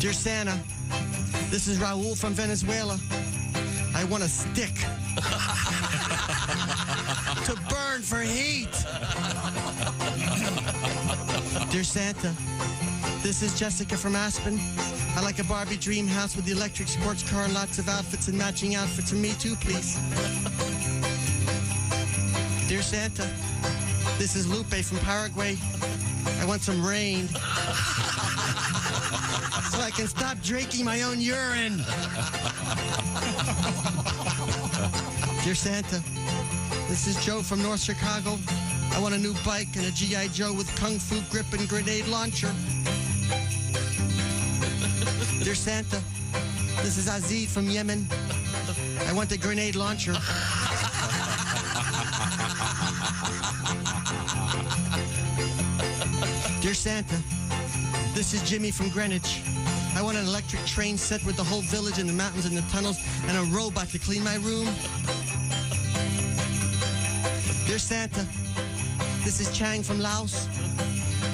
Dear Santa, this is Raul from Venezuela. I want a stick to burn for heat. Dear Santa, this is Jessica from Aspen. I like a Barbie dream house with the electric sports car, lots of outfits and matching outfits, and me too, please. Dear Santa, this is Lupe from Paraguay. I want some rain so I can stop drinking my own urine. Dear Santa, this is Joe from North Chicago. I want a new bike and a G.I. Joe with kung fu grip and grenade launcher. Dear Santa, this is Aziz from Yemen. I want a grenade launcher. Dear Santa, this is Jimmy from Greenwich. I want an electric train set with the whole village and the mountains and the tunnels and a robot to clean my room. Dear Santa, this is Chang from Laos.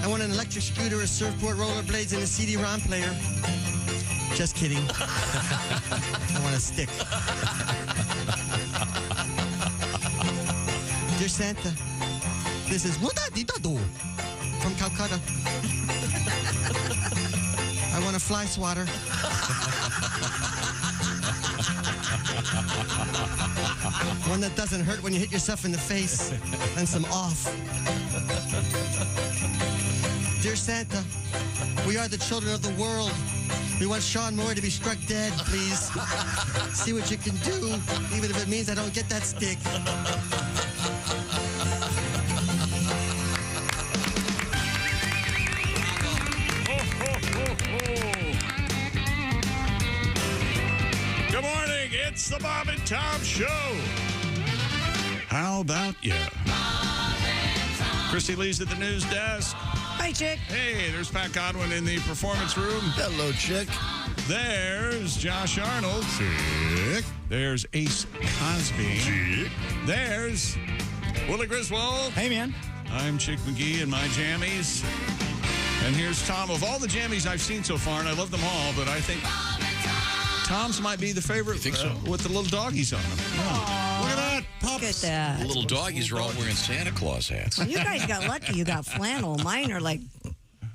I want an electric scooter, a surfboard, rollerblades, and a CD-ROM player. Just kidding. I want a stick. Dear Santa, this is from Calcutta. I want a fly swatter. One that doesn't hurt when you hit yourself in the face. And some off. Dear Santa, we are the children of the world. We want Sean Moore to be struck dead, please. See what you can do, even if it means I don't get that stick. Good morning, it's the Bob and Tom Show. How about you? Christy Lee's at the news desk. Hi, Chick. Hey, there's Pat Godwin in the performance room. Hello, Chick. There's Josh Arnold. Chick. There's Ace Cosby. Chick. There's Willie Griswold. Hey, man. I'm Chick McGee and my jammies. And here's Tom. Of all the jammies I've seen so far, and I love them all, but I think Tom's might be the favorite. You think so? With the little doggies on them. Yeah. Look at that. Pups. Look at that. The little doggies are all wearing Santa Claus hats. You guys got lucky. You got flannel. Mine are like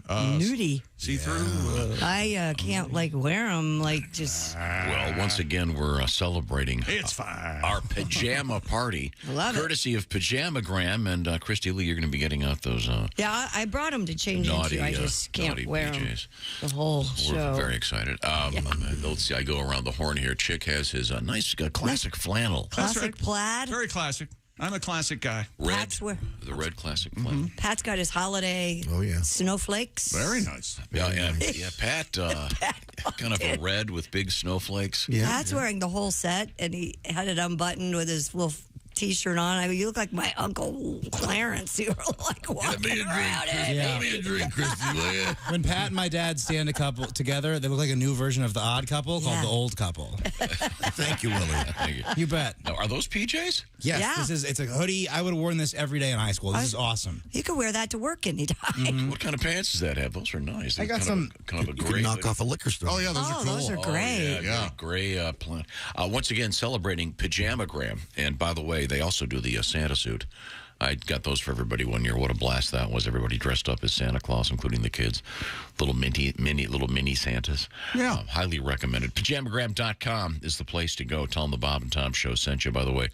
nudie. See-through. I can't wear them just. Well, once again, we're celebrating It's fine. our pajama party. Love it. Courtesy of Pajamagram. And Christy Lee, you're going to be getting out those Yeah, I brought them to change naughty, into. I just can't naughty wear them PJs. the whole show. We're very excited. Let's see, I go around the horn here. Chick has his nice classic flannel. Classic right. plaid. Very classic. I'm a classic guy. Red. Pat's The red classic flannel. Pat's got his holiday snowflakes. Very nice. Yeah, Pat, kind of a red with big snowflakes. Yeah. Pat's wearing the whole set, and he had it unbuttoned with his little T-shirt on. I mean, you look like my Uncle Clarence. You were walking around it. Yeah. Give me a drink, Christy Lee. When Pat and my dad stand a couple together, they look like a new version of the odd couple Yeah. called the old couple. Thank you, Willie. Thank you. You bet. Now, are those PJs? Yes, Yeah. it's a hoodie. I would have worn this every day in high school. This is awesome. You could wear that to work anytime. What kind of pants does that have? Those are nice. I got kind of a You gray. can knock off a liquor store. Oh, yeah, those are cool. Those are great. Yeah. Gray plant. Once again, celebrating Pajamagram. And by the way, they also do the Santa suit. I got those for everybody one year. What a blast that was. Everybody dressed up as Santa Claus, including the kids. Little mini Santas. Yeah. Highly recommended. Pajamagram.com is the place to go. Tell them the Bob and Tom Show sent you. By the way,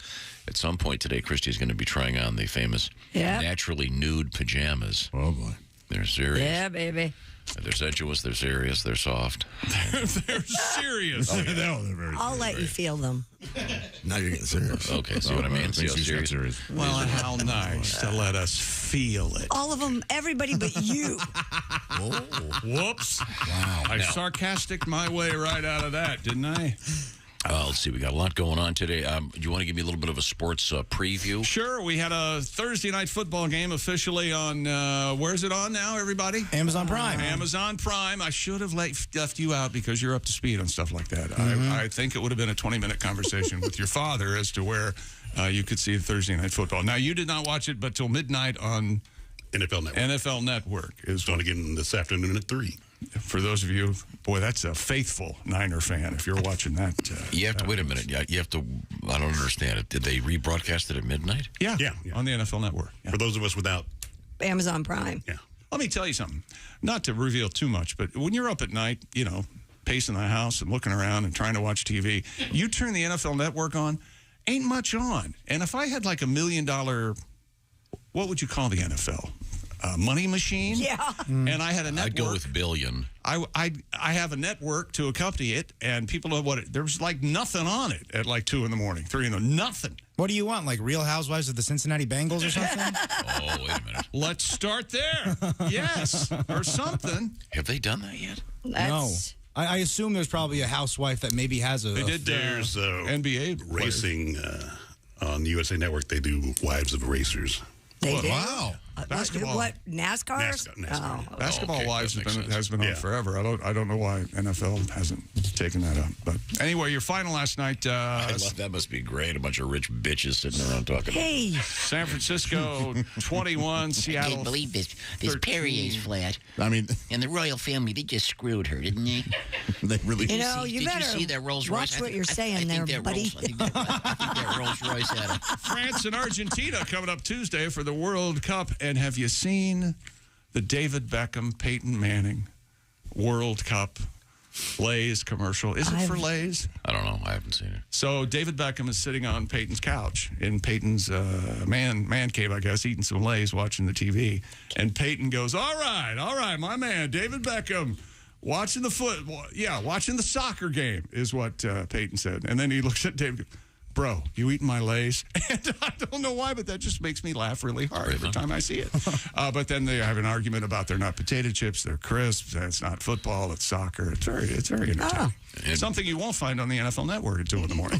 at some point today, Christy's going to be trying on the famous naturally nude pajamas. Oh, boy. They're serious. Yeah, baby. They're sensuous. They're serious. They're soft. They're serious. Oh, yeah. They're very I'll let you feel them. Now you're getting serious. Okay, see what I mean? See how serious? Well, how nice to let us feel it. All of them, everybody but you. Whoops. Wow. I sarcastic my way right out of that, didn't I? Let's see. We got a lot going on today. Do you want to give me a little bit of a sports preview? Sure. We had a Thursday night football game officially on, where's it on now, everybody? Amazon Prime. Amazon Prime. I should have left you out because you're up to speed on stuff like that. I think it would have been a 20-minute conversation with your father as to where you could see Thursday night football. Now, you did not watch it but till midnight on NFL Network. NFL Network. It's going to get in this afternoon at 3. for those of you, boy, that's a faithful Niner fan if you're watching that. You have to wait a minute. You have to. I don't understand it. Did they rebroadcast it at midnight? Yeah, Yeah. on the NFL Network. Yeah. For those of us without, Amazon Prime. yeah. Let me tell you something. Not to reveal too much, but when you're up at night, you know, pacing the house and looking around and trying to watch TV, you turn the NFL Network on, ain't much on. And if I had like $1 million, what would you call the NFL? Money machine? Yeah. And I had a network. I'd go with billion. I have a network to accompany it, and people know there was like nothing on it at like 2 in the morning, 3 in the nothing. What do you want? Like Real Housewives of the Cincinnati Bengals or something? Oh, wait a minute. Let's start there. Yes, or something. Have they done that yet? That's, No. I assume there's probably a housewife that maybe has a. They did There's NBA players. racing on the USA Network. They do Wives of Racers. they do. Wow. Basketball. What, NASCAR? NASCAR. Oh. Basketball okay, Wives that makes sense. has been on Yeah. forever. I don't know why NFL hasn't taken that up. But anyway, your final last night, I love that. Must be great. A bunch of rich bitches sitting around talking. Hey, San Francisco 21, Seattle. Can't believe this 13. Perrier's flat. I mean, And the royal family, they just screwed her, didn't they? they really. you know, you Did better you see that Rolls Royce? watch what you're saying there, buddy. I think that Rolls Royce had a... France and Argentina coming up Tuesday for the World Cup. And have you seen the David Beckham, Peyton Manning World Cup Lay's commercial? Is it for Lay's? I don't know. I haven't seen it. So David Beckham is sitting on Peyton's couch in Peyton's man cave, I guess, eating some Lay's, watching the TV. And Peyton goes, all right, my man, David Beckham, watching watching the soccer game is what Peyton said. And then he looks at David, bro, you eating my Lay's? And I don't know why, but that just makes me laugh really hard every time I see it. But then they have an argument about they're not potato chips, they're crisps, and it's not football, it's soccer. It's very entertaining. Something you won't find on the NFL Network at 2 in the morning.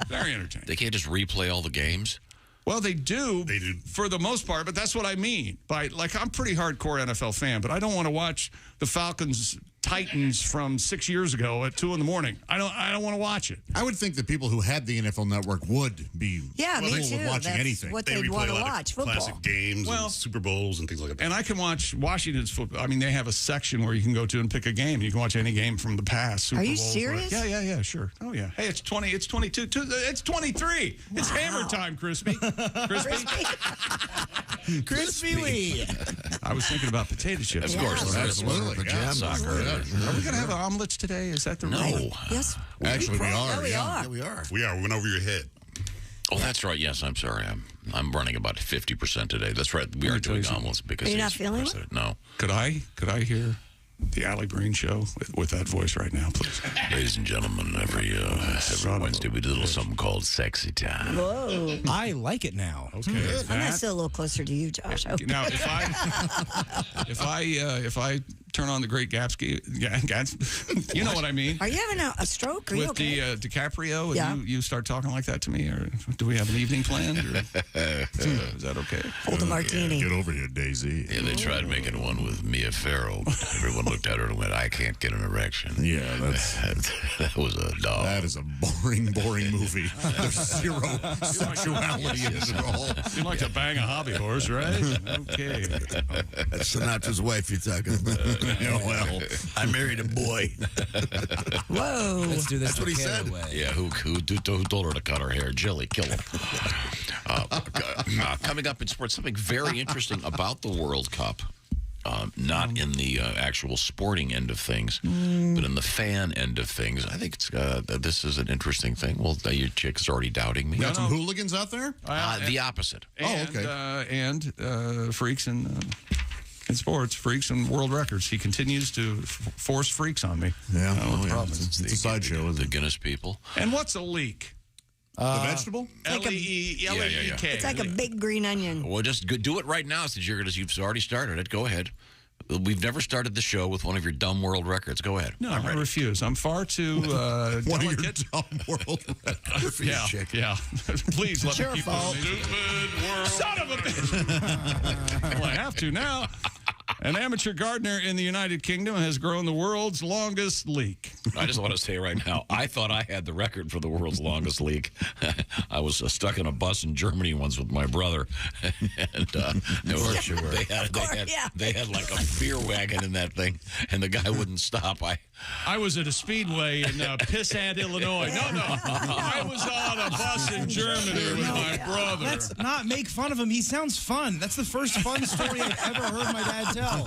Very entertaining. They can't just replay all the games. Well, they do. They do. For the most part, but that's what I mean. By like, I'm a pretty hardcore NFL fan, but I don't want to watch the Falcons Titans from 6 years ago at 2 in the morning. I don't want to watch it. I would think that people who had the NFL Network would be Yeah, cool me with too. watching That's anything. what They they'd replay want a to lot watch, of football. classic games Well- and Super Bowls and things like that. And I can watch Washington's football. I mean, they have a section where you can go to and pick a game. You can watch any game from the past. Super Are you Bowls, serious? Yeah, sure. Oh, yeah. Hey, it's 20, it's 22, it's 23. It's hammer time, Crispy. Crispy Lee. I was thinking about potato chips. Of course. Absolutely. Pajamas. Soccer. Are we going to have omelets today? Is that the No. rule? Yes. Actually, we are. No, we yeah. are. Yeah, we are. We are. We went over your head. Oh, that's right. Yes, I'm sorry. I'm running about 50% today. That's right. We are tell you doing something. omelets because Are you not he's feeling it? president. No. Could I hear the Allie Breen show with that voice right now, please? Ladies and gentlemen, every Wednesday we do a little something called Sexy Time. Whoa. I like it now. Okay. I'm going to That- sit a little closer to you, Josh. Okay. Now, if I turn on the Great Gatsby, you know what I mean. Are you having a stroke? Are you With okay? the DiCaprio, and Yeah. you start talking like that to me, or do we have an evening planned? Or, is that okay? Hold a martini. Get over here, Daisy. Yeah, they tried making one with Mia Farrow. But everyone looked at her and went, I can't get an erection. Yeah, That was a dog. that is a boring movie. There's zero sexuality in it at all. You like to bang a hobby horse, right? Okay. That's Sinatra's wife you're talking about. Well, I married a boy. Whoa. Let's do this. That's what he the said. Taylor way. Yeah, who told her to cut her hair? Jilly, kill him. Coming up in sports, something very interesting about the World Cup. Not in the actual sporting end of things, but in the fan end of things. I think it's this is an interesting thing. Well, your chick's already doubting me. Got some hooligans out there? The opposite. And, okay. And freaks in sports, freaks and world records. He continues to force freaks on me. Yeah. I don't know what the yeah. problem is. It's a sideshow, The isn't it? Guinness people. And what's a leak? The vegetable? like a- L-E-E-K. It's like a big green onion. Well, just do it right now since you've already started it. Go ahead. We've never started the show with one of your dumb world records. Go ahead. No, I refuse. I'm far too One of your delicate. dumb world records. Yeah. Please let It's me your keep fault. this stupid world. Son of a bitch. Well, I have to now. An amateur gardener in the United Kingdom has grown the world's longest leek. I just want to say right now, I thought I had the record for the world's longest leek. I was stuck in a bus in Germany once with my brother, and they had like a beer wagon in that thing, and the guy wouldn't stop. I was at a speedway in Pissant, Illinois. No, I was on a bus in Germany with my brother. Let's not make fun of him. He sounds fun. That's the first fun story I've ever heard my dad tell.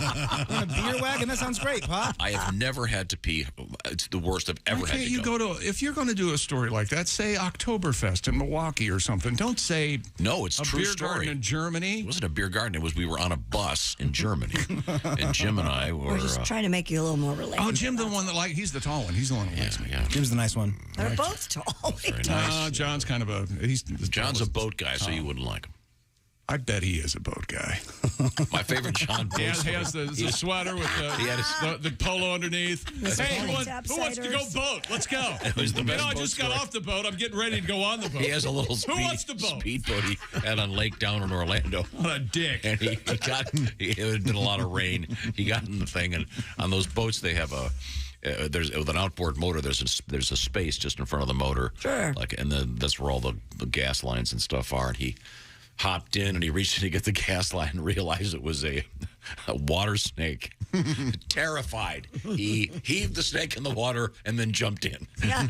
In a beer wagon? That sounds great, Pop. I have never had to pee. It's the worst I've ever had to you go to, if you're going to do a story like that, say Oktoberfest in Milwaukee or something. Don't say no, it's a true beer story. Garden in Germany. It wasn't a beer garden. It was we were on a bus in Germany. And Jim and I were... We're just trying to make you a little more relatable. Oh, Jim, the one that he's the tall one. He's the one who likes me. Yeah. Jim's the nice one. They're both tall. Very nice. John's kind of John's a boat guy, so you wouldn't like him. I bet he is a boat guy. My favorite John boat He has the sweater with the polo underneath. Hey, who wants to go boat? Let's go. It was the best I boat just got story. off the boat. I'm getting ready to go on the boat. He has a little Who wants to boat? speedboat he had on Lake down in Orlando. What a dick. And it had been a lot of rain. He got in the thing, and on those boats they have there's with an outboard motor. There's a space just in front of the motor. Sure. And then that's where all the gas lines and stuff are. And he hopped in and he reached in to get the gas line and realized it was a water snake. Terrified, he heaved the snake in the water and then jumped in. Yeah.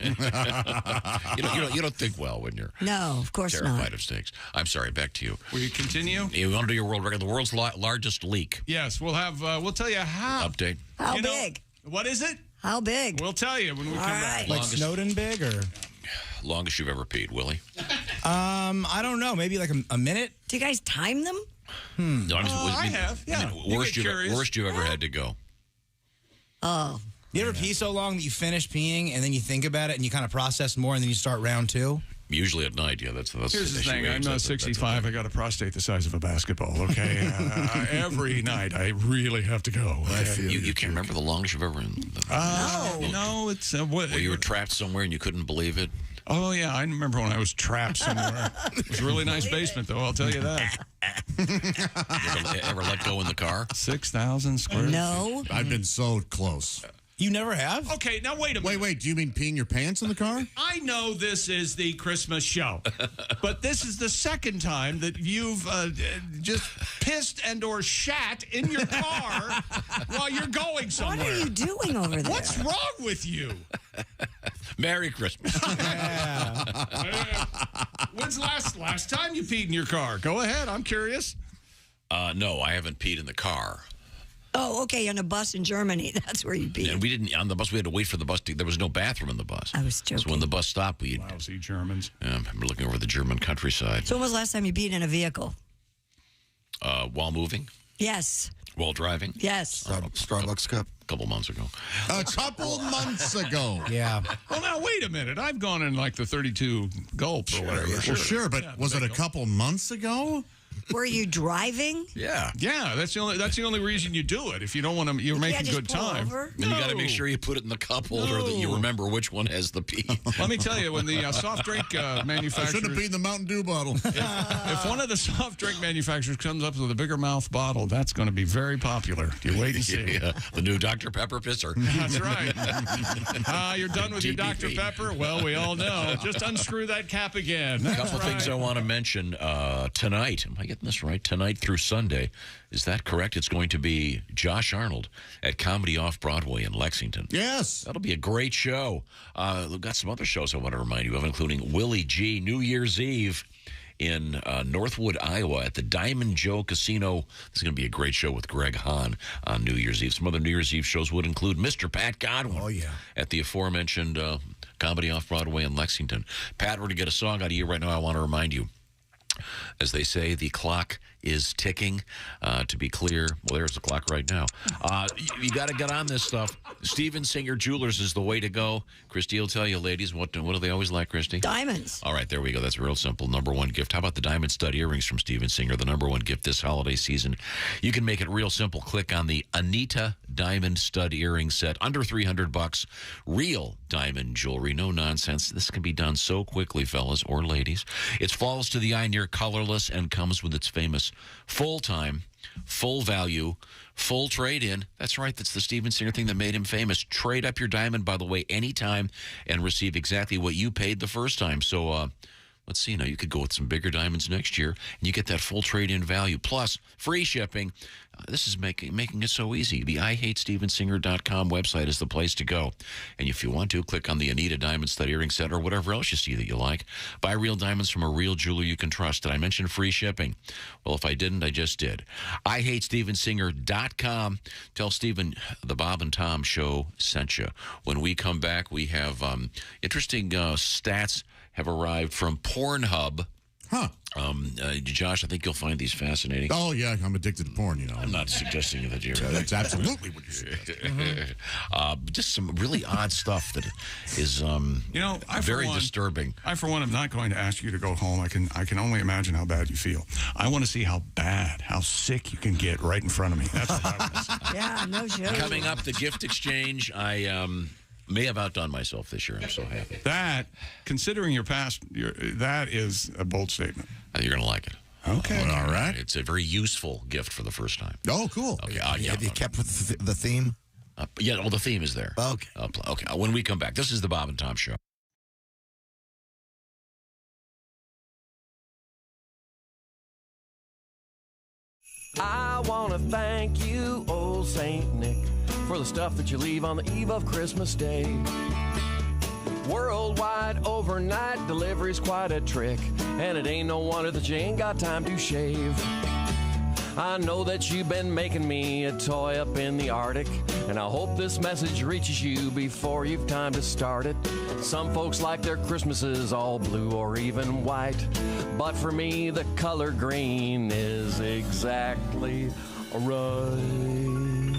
You don't think well when you're No, of course terrified not. of snakes. I'm sorry. Back to you. Will you continue? You want to do your world record? The world's largest leak. Yes, we'll tell you how. Update. How big? What is it? How big? We'll tell you when we come back. Like Snowden big, or? Longest you've ever peed, Willie? I don't know. Maybe like a minute? Do you guys time them? No, I have. Yeah. Worst you've ever had to go. Oh. You ever pee so long that you finish peeing and then you think about it and you kind of process more and then you start round two? Usually at night, yeah. That's Here's the thing. I'm that's 65. I got a prostate the size of a basketball, okay? Every night, I really have to go. You can't remember the longest you've ever... No, it's... Where you were trapped somewhere and you couldn't believe it? Oh, yeah. I remember when I was trapped somewhere. It was a really nice basement, though. I'll tell you that. Ever let go in the car? 6,000 square feet. No. I've been so close. You never have? Okay, now wait a minute. Wait. Do you mean peeing your pants in the car? I know this is the Christmas show, but this is the second time that you've just pissed and or shat in your car while you're going somewhere. What are you doing over there? What's wrong with you? Merry Christmas. When's last time you peed in your car? Go ahead. I'm curious. No, I haven't peed in the car. Oh, okay, on a bus in Germany. That's where you pee. And we didn't, on the bus, we had to wait for the bus. There was no bathroom in the bus. I was joking. So when the bus stopped, we... Lousy Germans. I'm looking over the German countryside. So when was the last time you peed in a vehicle? While moving? Yes. While driving? Yes. Starbucks cup. A couple months ago. A couple months ago. Yeah. Well, now, wait a minute. I've gone in like the 32 gulps or whatever. Well, sure, but was it a couple months ago? Were you driving? Yeah. Yeah, that's the only reason you do it. If you don't want to, you're making good time. Over? And you got to make sure you put it in the cup holder that you remember which one has the pee. Let me tell you, when the soft drink I manufacturers, should have peed in the Mountain Dew bottle. if one of the soft drink manufacturers comes up with a bigger mouth bottle, that's going to be very popular. You wait and see. Yeah, the new Dr. Pepper pisser. That's right. You're done with your Dr. DPP. Pepper? Well, we all know. Just unscrew that cap again. A couple things I want to mention tonight. Am I getting this right? Tonight through Sunday. Is that correct? It's going to be Josh Arnold at Comedy Off-Broadway in Lexington. Yes. That'll be a great show. We've got some other shows I want to remind you of, including Willie G. New Year's Eve in Northwood, Iowa at the Diamond Joe Casino. This is going to be a great show with Greg Hahn on New Year's Eve. Some other New Year's Eve shows would include Mr. Pat Godwin. Oh, yeah. At the aforementioned Comedy Off-Broadway in Lexington. Pat, we're to get a song out of you right now. I want to remind you. As they say, the clock is ticking. To be clear, well, there's the clock right now. You got to get on this stuff. Steven Singer Jewelers is the way to go. Christy will tell you, ladies, what do they always like, Christy? Diamonds. All right, there we go. That's real simple. Number one gift. How about the diamond stud earrings from Steven Singer? The number one gift this holiday season. You can make it real simple. Click on the Anita diamond stud earring set. Under $300. Real diamond jewelry. No nonsense. This can be done so quickly, fellas or ladies. It falls to the eye near colorless and comes with its famous full-time full value, full trade-in. That's right. That's the Steven Singer thing that made him famous. Trade up your diamond, by the way, anytime and receive exactly what you paid the first time. So let's see. Now, you could go with some bigger diamonds next year, and you get that full trade-in value. Plus, free shipping. This is making it so easy. The IHateStevenSinger.com website is the place to go. And if you want to, click on the Anita Diamond Stud Earring Set or whatever else you see that you like. Buy real diamonds from a real jeweler you can trust. Did I mention free shipping? Well, if I didn't, I just did. IHateStevenSinger.com. Tell Steven the Bob and Tom Show sent you. When we come back, we have interesting stats have arrived from PornHub. Huh. Josh, I think you'll find these fascinating. Oh, yeah, I'm addicted to porn, you know. I'm not suggesting that you're... That's absolutely what you said. Just some really odd stuff that is very disturbing. I, for one, am not going to ask you to go home. I can only imagine how bad you feel. I want to see how sick you can get right in front of me. That's what I want to see. Yeah, no joke. Coming up, the gift exchange. I may have outdone myself this year. I'm so happy. That, considering your past, that is a bold statement. You're going to like it. Okay. All right. It's a very useful gift for the first time. Oh, cool. Okay. Have you kept with the theme? Yeah, well, the theme is there. Okay. Okay. When we come back, this is the Bob and Tom Show. I want to thank you, old Saint Nick, for the stuff that you leave on the eve of Christmas Day. Worldwide overnight delivery's quite a trick, and it ain't no wonder that you ain't got time to shave. I know that you've been making me a toy up in the Arctic, and I hope this message reaches you before you've time to start it. Some folks like their Christmases all blue or even white, but for me the color green is exactly right.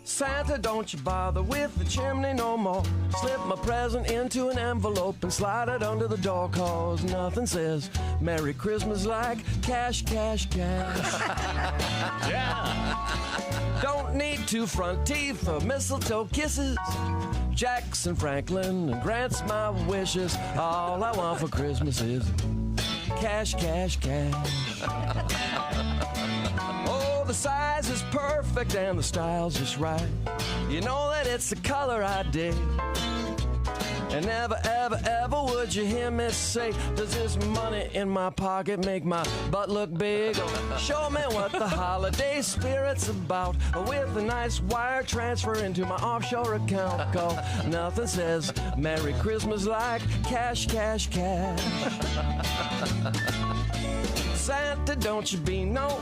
Santa, don't you bother with the chimney no more. Slip my present into an envelope and slide it under the door, cause nothing says Merry Christmas like cash, cash, cash. Yeah. Don't need two front teeth or mistletoe kisses. Jackson Franklin grants my wishes. All I want for Christmas is cash, cash, cash. The size is perfect and the style's just right. You know that it's the color I dig. And never, ever, ever would you hear me say, does this money in my pocket make my butt look big? Show me what the holiday spirit's about with a nice wire transfer into my offshore account. Cause nothing says Merry Christmas like cash, cash, cash. Santa, don't you be no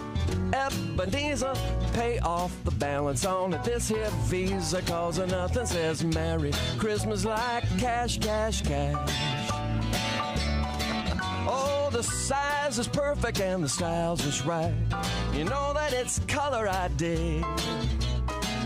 Ebenezer. Pay off the balance on this here Visa, cause nothing says Merry Christmas like cash, cash, cash. Oh, the size is perfect and the style's just right. You know that it's color I dig.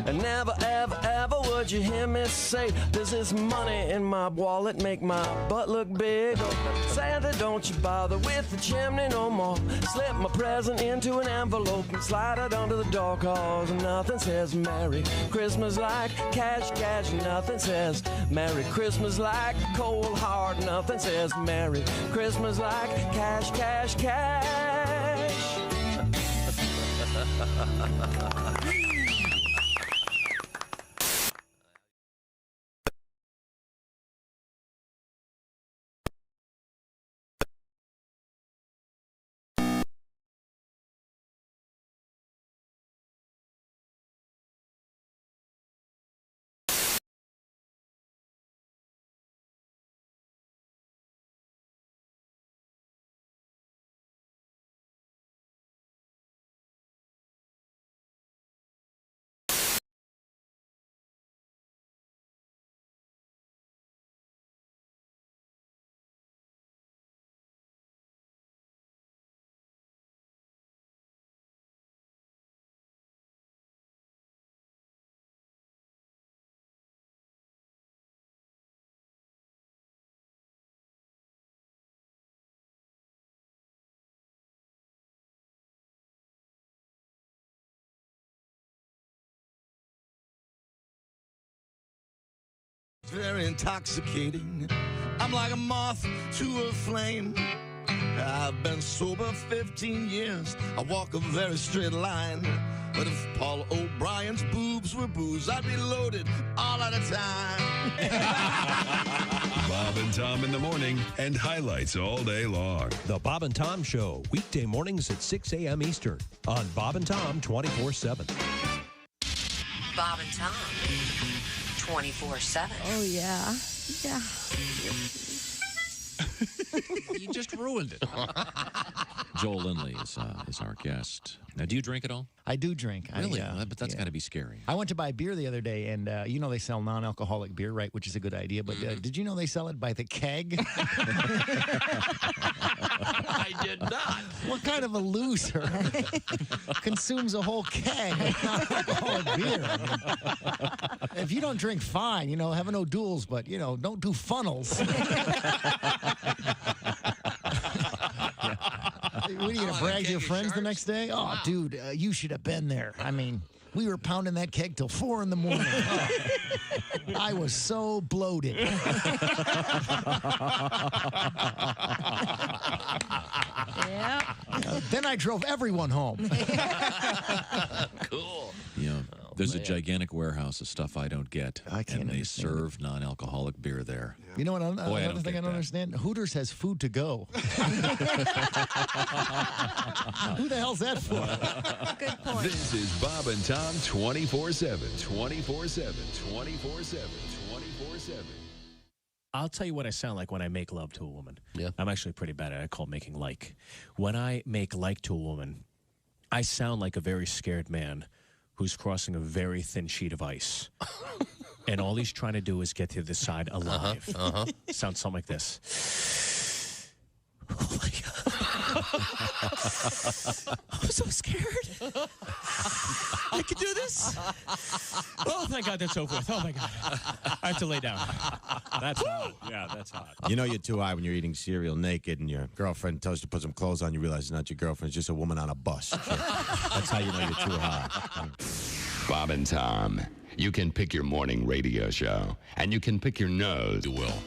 And never, ever, ever would you hear me say, does this money in my wallet make my butt look big? Santa, don't you bother with the chimney no more. Slip my present into an envelope and slide it under the door, cause nothing says Merry Christmas like cash, cash. Nothing says Merry Christmas like cold hard. Nothing says Merry Christmas like cash, cash, cash. Very intoxicating. I'm like a moth to a flame. I've been sober 15 years. I walk a very straight line. But if Paul O'Brien's boobs were booze, I'd be loaded all at a time. Bob and Tom in the morning and highlights all day long. The Bob and Tom Show, weekday mornings at 6 a.m. Eastern on Bob and Tom 24/7. Bob and Tom 24/7. Oh, yeah. Yeah. You just ruined it. Joel Lindley is our guest. Now, do you drink at all? I do drink. Really? But that's got to be scary. I went to buy beer the other day, and you know they sell non-alcoholic beer, right? Which is a good idea. But did you know they sell it by the keg? I did not. What kind of a loser consumes a whole keg of non-alcoholic beer? I mean, if you don't drink, fine. You know, have no duels, but you know, don't do funnels. What are you going to brag to your friends the next day? Oh, dude, you should have been there. I mean, we were pounding that keg till 4 in the morning. Oh, I was so bloated. Yeah. Then I drove everyone home. Cool. Yeah. There's a gigantic warehouse of stuff I don't get. I can't And they understand serve non-alcoholic beer there. You know what? Boy, Another thing I get don't that. understand. Hooters has food to go. Who the hell's that for? Good point. This is Bob and Tom 24/7. 24/7. 24/7. 24/7. I'll tell you what I sound like when I make love to a woman. Yeah. I'm actually pretty bad at it. I call it making like. When I make like to a woman, I sound like a very scared man who's crossing a very thin sheet of ice. And all he's trying to do is get to the side alive. Sounds something like this. Oh, my God. I'm so scared. I can do this? Oh, thank God that's over with. Oh, my God. I have to lay down. That's hot. Yeah, that's hot. You know you're too high when you're eating cereal naked and your girlfriend tells you to put some clothes on. You realize it's not your girlfriend. It's just a woman on a bus. That's how you know you're too high. Bob and Tom. You can pick your morning radio show, and you can pick your nose. You will.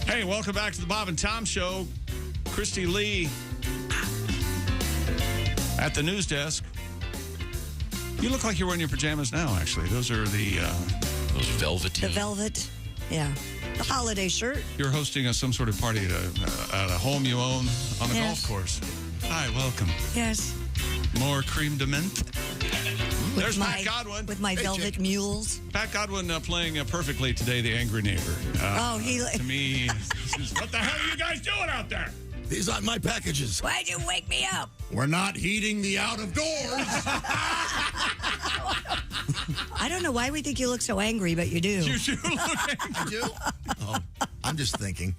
Hey, welcome back to the Bob and Tom Show. Christy Lee at the news desk. You look like you're wearing your pajamas now, actually. Those are the... Those velveteen. The velvet. Yeah. The holiday shirt. You're hosting some sort of party at a home you own on a Yes. golf course. Hi, welcome. Yes. More cream de menthe. There's Pat Godwin. With my velvet mules. Pat Godwin playing perfectly today, the angry neighbor. To me, what the hell are you guys doing out there? These aren't my packages. Why'd you wake me up? We're not heating the out of doors. I don't know why we think you look so angry, but you do. You do look angry. I do? Oh, I'm just thinking.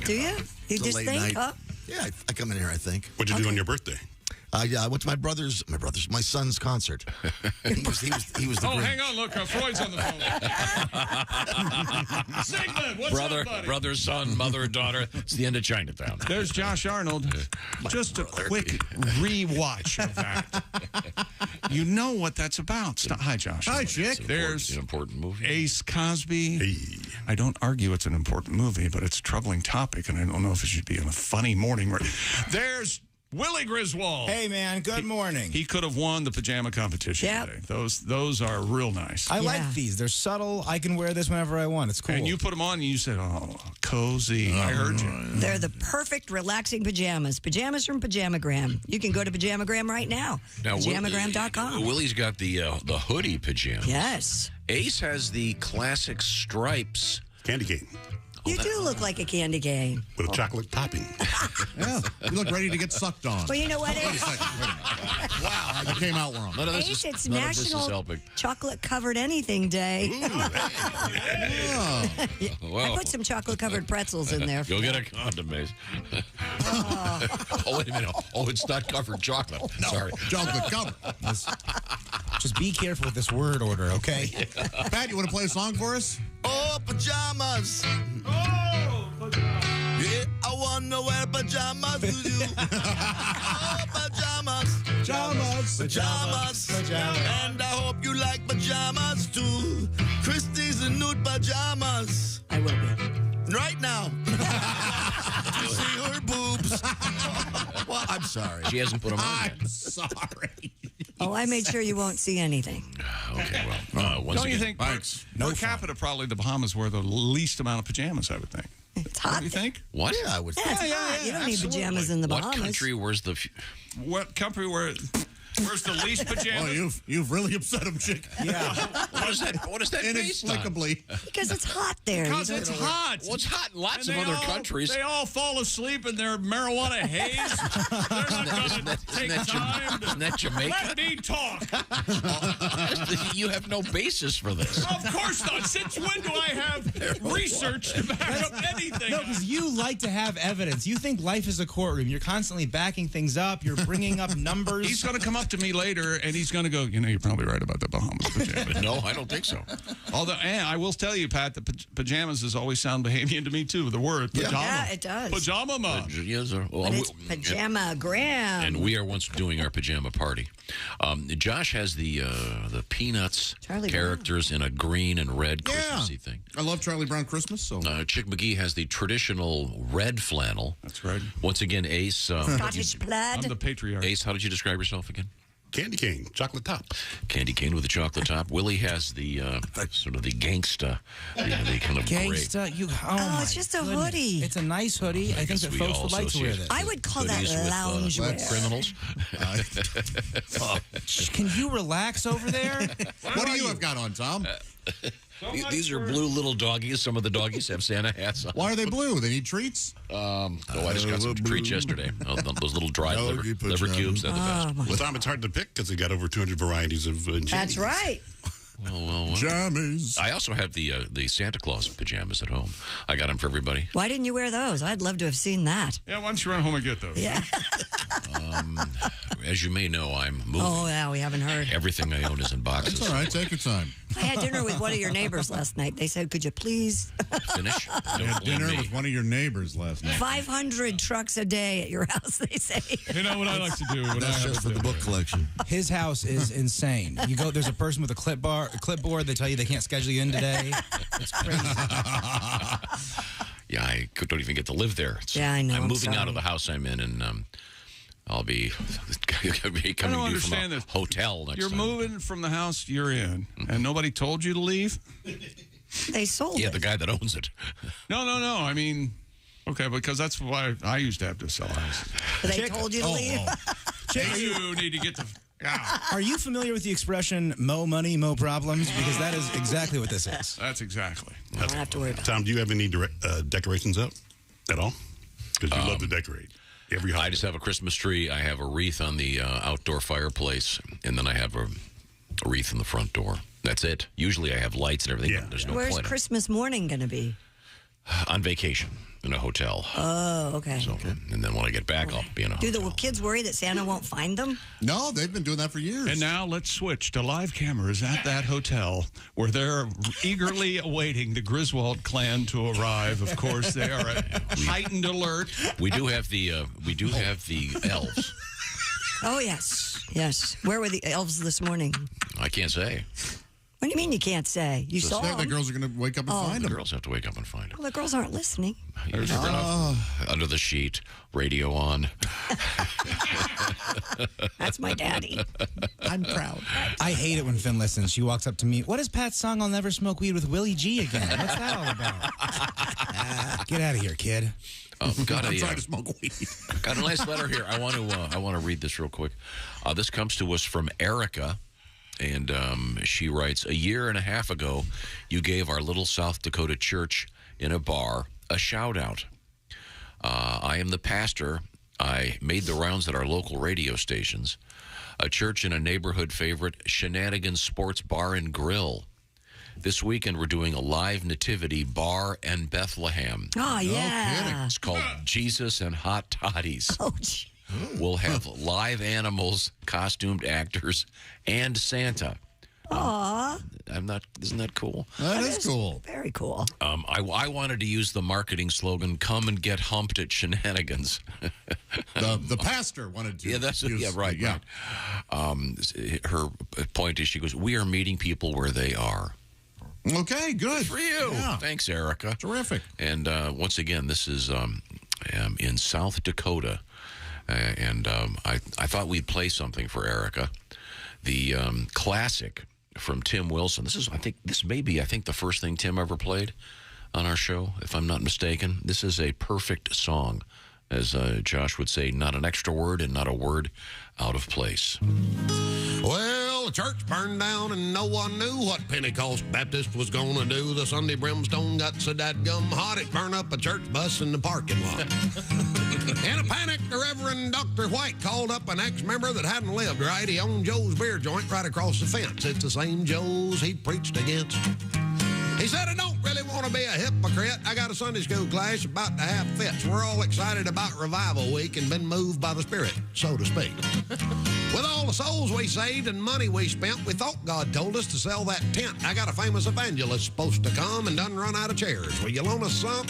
Do you? You It's a just late think, night. huh? Yeah, I come in here, I think. What'd you do on your birthday? Yeah, I went to my son's concert. He was the Oh, Grinch. hang on. Look, Freud's on the phone. Sigmund, what's Brother, up, buddy? brother, son, mother, daughter. It's the end of Chinatown. There's Josh Arnold. Just a quick rewatch of that. You know what that's about. Hi, Josh. Hi, Chick. There's an important movie. Ace Cosby. Hey. I don't argue it's an important movie, but it's a troubling topic, and I don't know if it should be on a funny morning. There's Willie Griswold. Hey, man, good morning. He could have won the pajama competition Yep. today. Those are real nice. I like these. They're subtle. I can wear this whenever I want. It's cool. And you put them on and you said, oh, cozy. I heard you. They're the perfect relaxing pajamas. Pajamas from Pajamagram. You can go to Pajamagram right now. Pajamagram.com. Willie's got the hoodie pajamas. Yes. Ace has the classic stripes. Candy cane. You do look like a candy cane. With a chocolate topping. Yeah, you look ready to get sucked on. Well, you know what, Ace? Wow, I came out wrong. Ace, it's National Chocolate Covered Anything Day. I put some chocolate covered pretzels in there. Go get a condom, Ace. Oh, wait a minute. Oh, it's not covered chocolate. No, Sorry. chocolate covered. Just be careful with this word order, okay? Pat, you want to play a song for us? Oh, pajamas. Yeah, I want to wear pajamas with you. Oh, pajamas. Pajamas. And I hope you like pajamas too. Christie's in nude pajamas. I will be. right now. To see her boobs. Well, I'm sorry. She hasn't put them on yet. I'm sorry. Oh, I made sure you won't see anything. Okay, well, once Don't you again, think per capita, probably the Bahamas wear the least amount of pajamas, I would think. It's hot. Don't you think? what? Yeah, I would Yeah, it's hot. You don't need pajamas in the What Bahamas. country wears the... What country where's the least pajamas? Oh, you've really upset him, chick. Yeah. What is that based on? Inexplicably. Because it's hot there. Because You it's don't- hot. Well, it's hot in lots And of they other all- countries. They all fall asleep in their marijuana haze. They're not going to take time. Isn't that Jamaica? Let me talk. You have no basis for this. Of course not. Since when do I have research to back up anything? No, because you like to have evidence. You think life is a courtroom. You're constantly backing things up. You're bringing up numbers. He's going to come up to me later, and he's going to go, you're probably right about the Bahamas pajamas. No, I don't think so. Although, and I will tell you, Pat, the pajamas has always sound Bahamian to me, too. The word, pajama. Yeah, it does. Pajama ma. Yes, sir. Well, But it's pajama gram. and we are once doing our pajama party. Josh has the Peanuts Charlie characters in a green and red Christmassy thing. I love Charlie Brown Christmas, so. Chick McGee has the traditional red flannel. That's right. Once again, Ace. Scottish plaid. I'm the patriarch. Ace, how did you describe yourself again? Candy cane, chocolate top. Candy cane with a chocolate top. Willie has the sort of the gangsta, the kind of Gangsta, gray. Oh, it's just a hoodie. It's a nice hoodie. I think guess that we folks all would like to wear associate this. I would call that hoodies with, lounge wear. criminals. Can you relax over there? What do you have got on, Tom? These are blue little doggies. Some of the doggies have Santa hats on. Why are they blue? They need treats? I just got some treats yesterday. Those little dried liver cubes. They're the best. Well, Tom, it's hard to pick because they got over 200 varieties of jammies. That's right. Well. Jammies. I also have the Santa Claus pajamas at home. I got them for everybody. Why didn't you wear those? I'd love to have seen that. Yeah, why don't you run home and get those? Yeah. As you may know, I'm moving. Oh, yeah, we haven't heard. Everything I own is in boxes. That's all right. Take your time. I had dinner with one of your neighbors last night. They said, could you please? Finish. I had dinner with one of your neighbors last night. 500 trucks a day at your house, they say. You know what I like to do? That's just for the book collection. His house is insane. You go, there's a person with a clipboard. They tell you they can't schedule you in today. It's crazy. Yeah, I don't even get to live there. Yeah, I know. I'm I'm moving out sorry. of the house I'm in, and I'll be coming to you from understand a this. hotel next You're time. moving from the house you're in, and nobody told you to leave? They sold Yeah, it. the guy that owns it. No. I mean, okay, because that's why I used to have to sell houses. They told you to leave. You need to get the... Yeah. Are you familiar with the expression "mo money, mo problems"? Because that is exactly what this is. That's exactly. I don't have to worry about it. Tom, do you have any decorations up at all? Because you love to decorate. Every holiday. I just have a Christmas tree. I have a wreath on the outdoor fireplace, and then I have a wreath in the front door. That's it. Usually I have lights and everything, but there's no Where's point. Christmas morning going to be? On vacation in a hotel. Oh, okay. So, and then when I get back, I'll be in a Do hotel. the kids worry that Santa won't find them? No, they've been doing that for years. And now let's switch to live cameras at that hotel where they're eagerly awaiting the Griswold clan to arrive. Of course, they are at heightened alert. We do have the elves. Oh, yes. Yes. Where were the elves this morning? I can't say. What do you mean you can't say? You saw The them. girls are going to wake up and find The them. girls have to wake up and find them. Well, the girls aren't listening. Under the sheet, radio on. That's my daddy. I'm proud. I hate it when Finn listens. She walks up to me. What is Pat's song, I'll Never Smoke Weed with Willie G again? What's that all about? Get out of here, kid. Got I'm trying to smoke weed. Got a nice letter here. I want to read this real quick. This comes to us from Erica. And she writes, a year and a half ago, you gave our little South Dakota church in a bar a shout-out. I am the pastor. I made the rounds at our local radio stations. A church in a neighborhood favorite, Shenanigans Sports Bar and Grill. This weekend, we're doing a live nativity bar and Bethlehem. Oh, yeah. It's called Jesus and Hot Toddies. Oh, gee. We'll have live animals, costumed actors, and Santa. Aw. Isn't that cool? That is cool. Very cool. I wanted to use the marketing slogan, come and get humped at Shenanigans. The pastor wanted to. Yeah, that's use, yeah, right. Yeah. Right. Her point is, she goes, we are meeting people where they are. Okay, good. For you. Yeah. Thanks, Erica. Terrific. And once again, this is in South Dakota. I thought we'd play something for Erica. The classic from Tim Wilson. This may be the first thing Tim ever played on our show, if I'm not mistaken. This is a perfect song. As Josh would say, not an extra word and not a word out of place. Well, the church burned down and no one knew what Pentecost Baptist was going to do. The Sunday brimstone got so dadgum hot it burned up a church bus in the parking lot. In a panic, the Reverend Dr. White called up an ex-member that hadn't lived right. He owned Joe's beer joint right across the fence. It's the same Joe's he preached against. He said, I don't really want to be a hypocrite. I got a Sunday school class about to have fits. We're all excited about Revival Week and been moved by the Spirit, so to speak. With all the souls we saved and money we spent, we thought God told us to sell that tent. I got a famous evangelist supposed to come and done run out of chairs. Will you loan us some?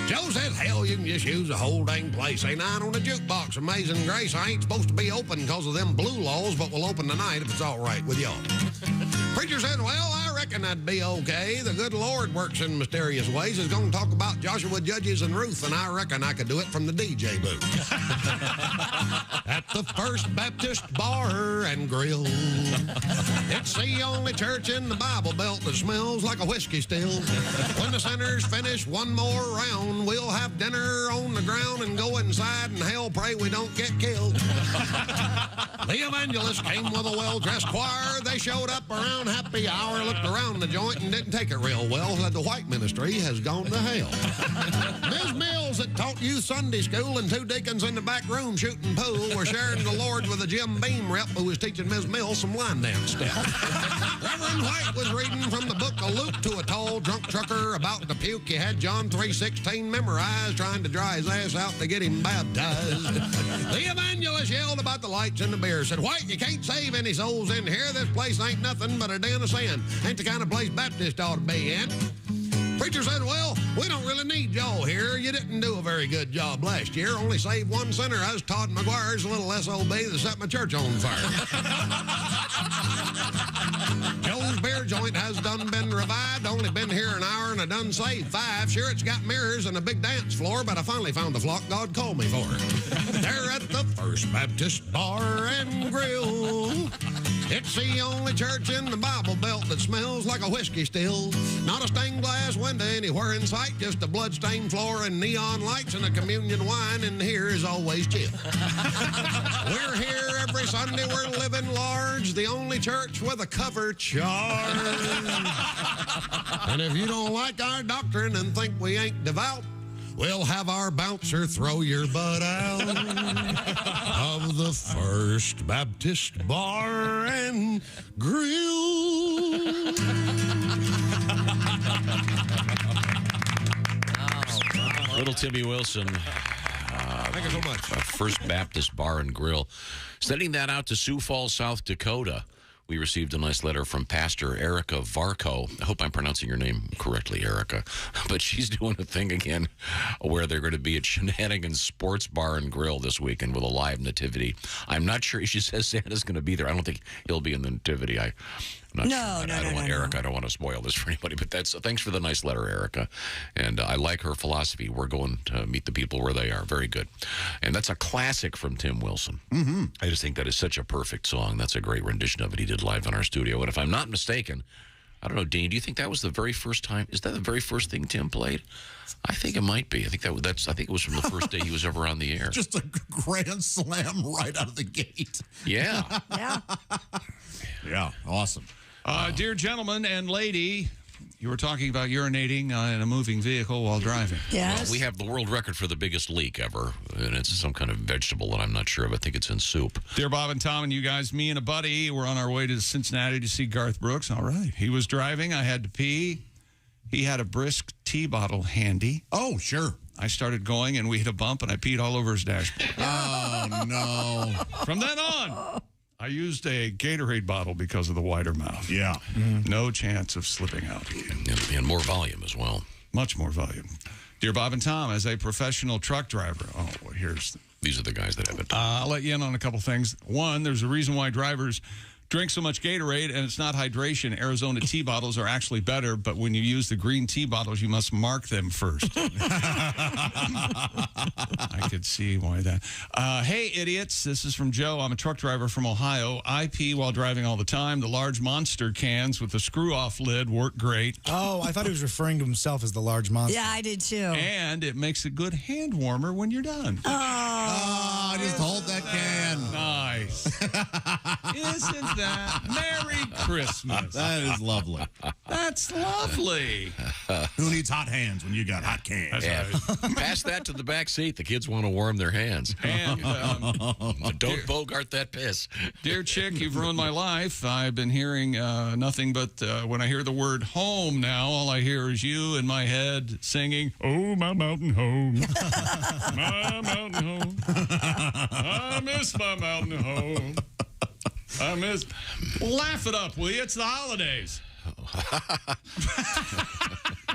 Joe says, hell, you can just use the whole dang place. Ain't nine on the jukebox, Amazing Grace. I ain't supposed to be open because of them blue laws, but we'll open tonight if it's all right with y'all. Preacher said, well, I reckon that'd be okay. The good Lord works in mysterious ways. He's going to talk about Joshua, Judges, and Ruth, and I reckon I could do it from the DJ booth. At the First Baptist Bar and Grill. It's the only church in the Bible Belt that smells like a whiskey still. When the sinners finish one more round, we'll have dinner on the ground and go inside and hell pray we don't get killed. The evangelist came with a well-dressed choir. They showed up around happy hour, looked around the joint and didn't take it real well. Said the white ministry has gone to hell. Ms. Mills that taught you Sunday school and two deacons in the back room shooting pool were sharing the Lord with a Jim Beam rep who was teaching Ms. Mills some line dance stuff. Reverend White was reading from the book of Luke to a tall drunk trucker about to puke. He had John 3:16 memorized, trying to dry his ass out to get him baptized. The evangelist yelled about the lights in the beer. Said, White, you can't save any souls in here. This place ain't nothing but a den of sin. Ain't the kind of place Baptist ought to be in. Preacher said, well, we don't really need y'all here. You didn't do a very good job last year. Only saved one sinner. I was Todd McGuire's little SOB that set my church on fire. Joe's beer joint has done been revived. Only been here an hour and I done saved 5. Sure, it's got mirrors and a big dance floor, but I finally found the flock God called me for. They're at the First Baptist Bar and Grill. It's the only church in the Bible Belt that smells like a whiskey still. Not a stained glass window anywhere in sight, just a blood-stained floor and neon lights and a communion wine, and here is always chill. We're here every Sunday, we're living large, the only church with a cover charge. And if you don't like our doctrine and think we ain't devout, we'll have our bouncer throw your butt out of the First Baptist Bar and Grill. Little Timmy Wilson. Thank you so much. First Baptist Bar and Grill. Sending that out to Sioux Falls, South Dakota. We received a nice letter from Pastor Erica Varco. I hope I'm pronouncing your name correctly, Erica. But she's doing a thing again where they're going to be at Shenanigans Sports Bar and Grill this weekend with a live nativity. I'm not sure. She says Santa's going to be there. I don't think he'll be in the nativity. I'm not sure. I don't want Erica. I don't want to spoil this for anybody. But thanks for the nice letter, Erica. And I like her philosophy. We're going to meet the people where they are. Very good. And that's a classic from Tim Wilson. Mm-hmm. I just think that is such a perfect song. That's a great rendition of it he did live in our studio. And if I'm not mistaken, I don't know, Dean, do you think that was the very first time? Is that the very first thing Tim played? I think it might be. I think it was from the first day he was ever on the air. Just a grand slam right out of the gate. Yeah. Yeah, awesome. Dear gentleman and lady, you were talking about urinating in a moving vehicle while driving. Yes. Well, we have the world record for the biggest leak ever, and it's some kind of vegetable that I'm not sure of. I think it's in soup. Dear Bob and Tom and you guys, me and a buddy were on our way to Cincinnati to see Garth Brooks. All right. He was driving. I had to pee. He had a brisk tea bottle handy. Oh, sure. I started going, and we hit a bump, and I peed all over his dashboard. Oh, no. From then on, I used a Gatorade bottle because of the wider mouth. Yeah. No chance of slipping out again. And more volume as well. Much more volume. Dear Bob and Tom, as a professional truck driver, these are the guys that have it. I'll let you in on a couple things. One, there's a reason why drivers drink so much Gatorade, and it's not hydration. Arizona tea bottles are actually better, but when you use the green tea bottles, you must mark them first. I could see why that. Hey, idiots. This is from Joe. I'm a truck driver from Ohio. I pee while driving all the time. The large monster cans with the screw-off lid work great. Oh, I thought he was referring to himself as the large monster. Yeah, I did too. And it makes a good hand warmer when you're done. Oh, just hold that can. Nice. Isn't that Merry Christmas? That is lovely. That's lovely. Who needs hot hands when you got hot cans? Yeah. Pass that to the back seat. The kids want to warm their hands. And don't bogart that piss. Dear chick, you've ruined my life. I've been hearing nothing but when I hear the word home now, all I hear is you in my head singing, "Oh, my mountain home. My mountain home. I miss my mountain home. I miss..." Laugh it up, will you? It's the holidays.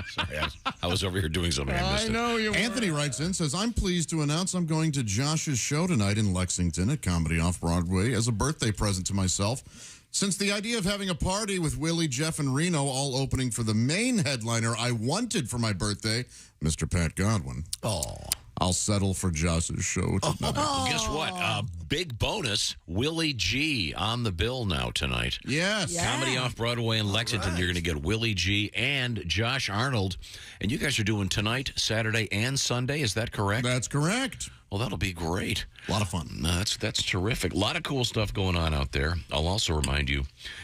Sorry, I was over here doing something. I know you were. Anthony writes in, says, I'm pleased to announce I'm going to Josh's show tonight in Lexington at Comedy Off-Broadway as a birthday present to myself. Since the idea of having a party with Willie, Jeff, and Reno all opening for the main headliner I wanted for my birthday, Mr. Pat Godwin. Oh. I'll settle for Josh's show tonight. Well, guess what? Big bonus, Willie G on the bill now tonight. Yes. Yeah. Comedy Off-Broadway in Lexington. You're going to get Willie G and Josh Arnold. And you guys are doing tonight, Saturday, and Sunday. Is that correct? That's correct. Well, that'll be great. A lot of fun. That's terrific. A lot of cool stuff going on out there. I'll also remind you,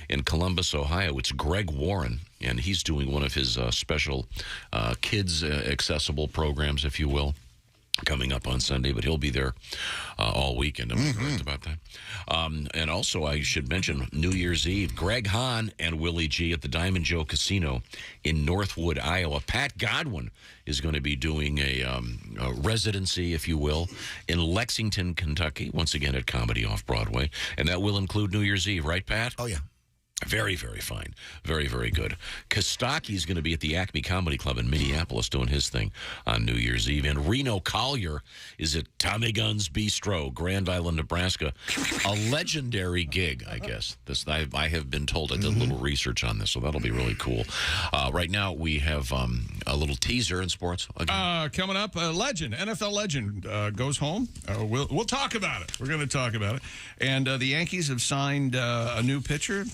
in Columbus, Ohio, it's Greg Warren, and he's doing one of his special kids accessible programs, if you will, coming up on Sunday, but he'll be there all weekend. I'm correct about that. And also, I should mention New Year's Eve, Greg Hahn and Willie G at the Diamond Joe Casino in Northwood, Iowa. Pat Godwin is going to be doing a residency, if you will, in Lexington, Kentucky, once again at Comedy Off-Broadway. And that will include New Year's Eve, right, Pat? Oh, yeah. Very, very fine. Very, very good. Kostaki's going to be at the Acme Comedy Club in Minneapolis doing his thing on New Year's Eve. And Reno Collier is at Tommy Gunn's Bistro, Grand Island, Nebraska. A legendary gig, I guess. This I have been told. I did a little research on this, so that'll be really cool. Right now, we have a little teaser in sports. Coming up, a legend, NFL legend, goes home. We'll talk about it. We're going to talk about it. And the Yankees have signed a new pitcher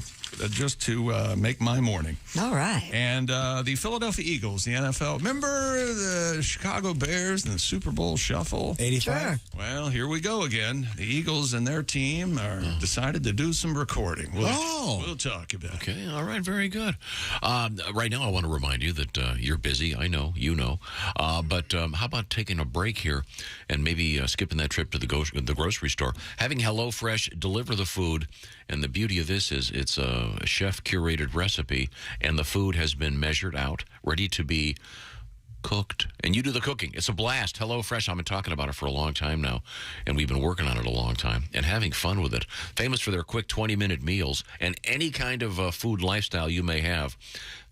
just to make my morning. All right. And the Philadelphia Eagles, the NFL. Remember the Chicago Bears and the Super Bowl shuffle? 85. Sure. Well, here we go again. The Eagles and their team are decided to do some recording. We'll talk about it. Okay, all right, very good. Right now, I want to remind you that you're busy. I know, you know. But how about taking a break here and maybe skipping that trip to the grocery store? Having HelloFresh deliver the food. And the beauty of this is it's a chef-curated recipe, and the food has been measured out, ready to be cooked. And you do the cooking. It's a blast. HelloFresh, I've been talking about it for a long time now, and we've been working on it a long time and having fun with it. Famous for their quick 20-minute meals and any kind of food lifestyle you may have.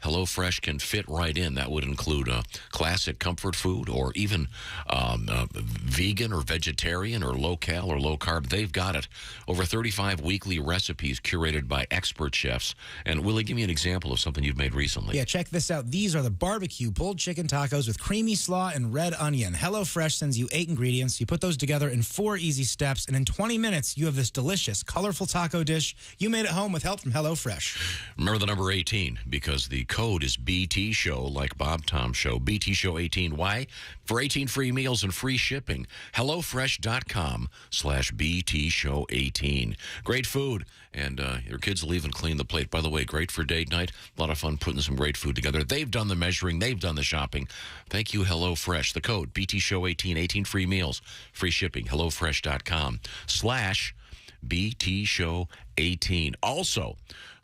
HelloFresh can fit right in. That would include classic comfort food or even vegan or vegetarian or low-cal or low-carb. They've got it. Over 35 weekly recipes curated by expert chefs. And Willie, give me an example of something you've made recently. Yeah, check this out. These are the barbecue pulled chicken tacos with creamy slaw and red onion. HelloFresh sends you 8 ingredients. You put those together in 4 easy steps, and in 20 minutes, you have this delicious, colorful taco dish you made at home with help from HelloFresh. Remember the number 18 because the code is BT Show, like Bob Tom Show. BT Show 18. Why? For 18 free meals and free shipping. HelloFresh.com/BT Show 18. Great food. And your kids will even clean the plate. By the way, great for date night. A lot of fun putting some great food together. They've done the measuring. They've done the shopping. Thank you, HelloFresh. The code, BT Show 18. 18 free meals, free shipping. HelloFresh.com/BT Show 18. Also,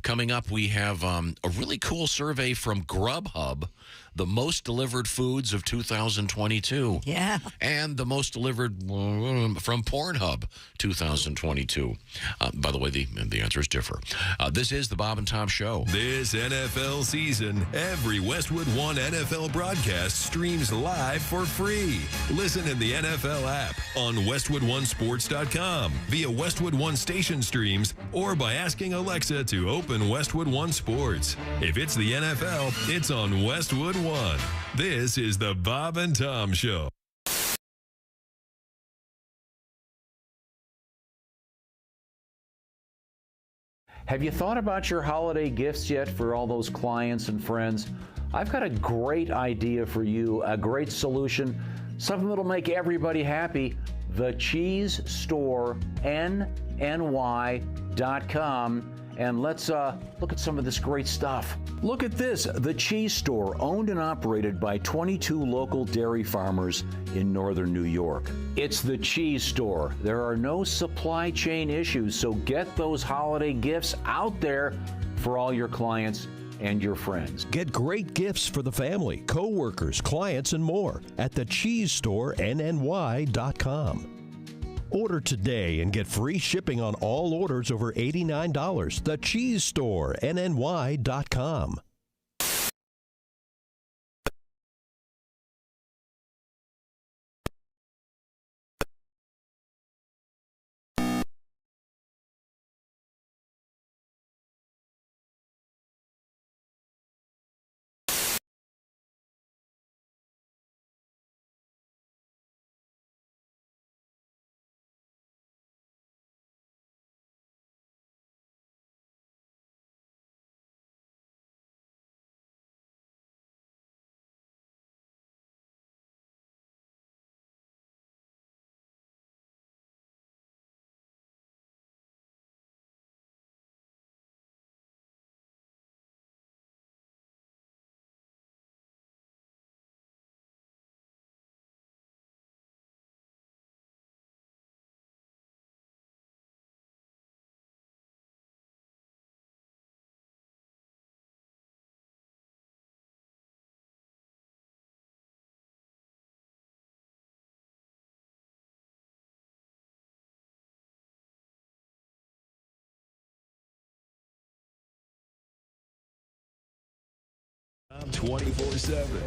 Coming up, we have a really cool survey from Grubhub, the most delivered foods of 2022. Yeah. And the most delivered from Pornhub 2022. By the way, the answers differ. This is the Bob and Tom Show. This NFL season, every Westwood One NFL broadcast streams live for free. Listen in the NFL app, on WestwoodOneSports.com, via Westwood One station streams, or by asking Alexa to open Westwood One Sports. If it's the NFL, it's on Westwood One. This is the Bob and Tom Show. Have you thought about your holiday gifts yet for all those clients and friends? I've got a great idea for you, a great solution, something that'll make everybody happy. The Cheese Store, NNY.com. And let's look at some of this great stuff. Look at this, The Cheese Store, owned and operated by 22 local dairy farmers in northern New York. It's The Cheese Store. There are no supply chain issues, so get those holiday gifts out there for all your clients and your friends. Get great gifts for the family, co-workers, clients, and more at the Cheese Store, NNY.com. Order today and get free shipping on all orders over $89. The Cheese Store, NNY.com. Tom 24/7.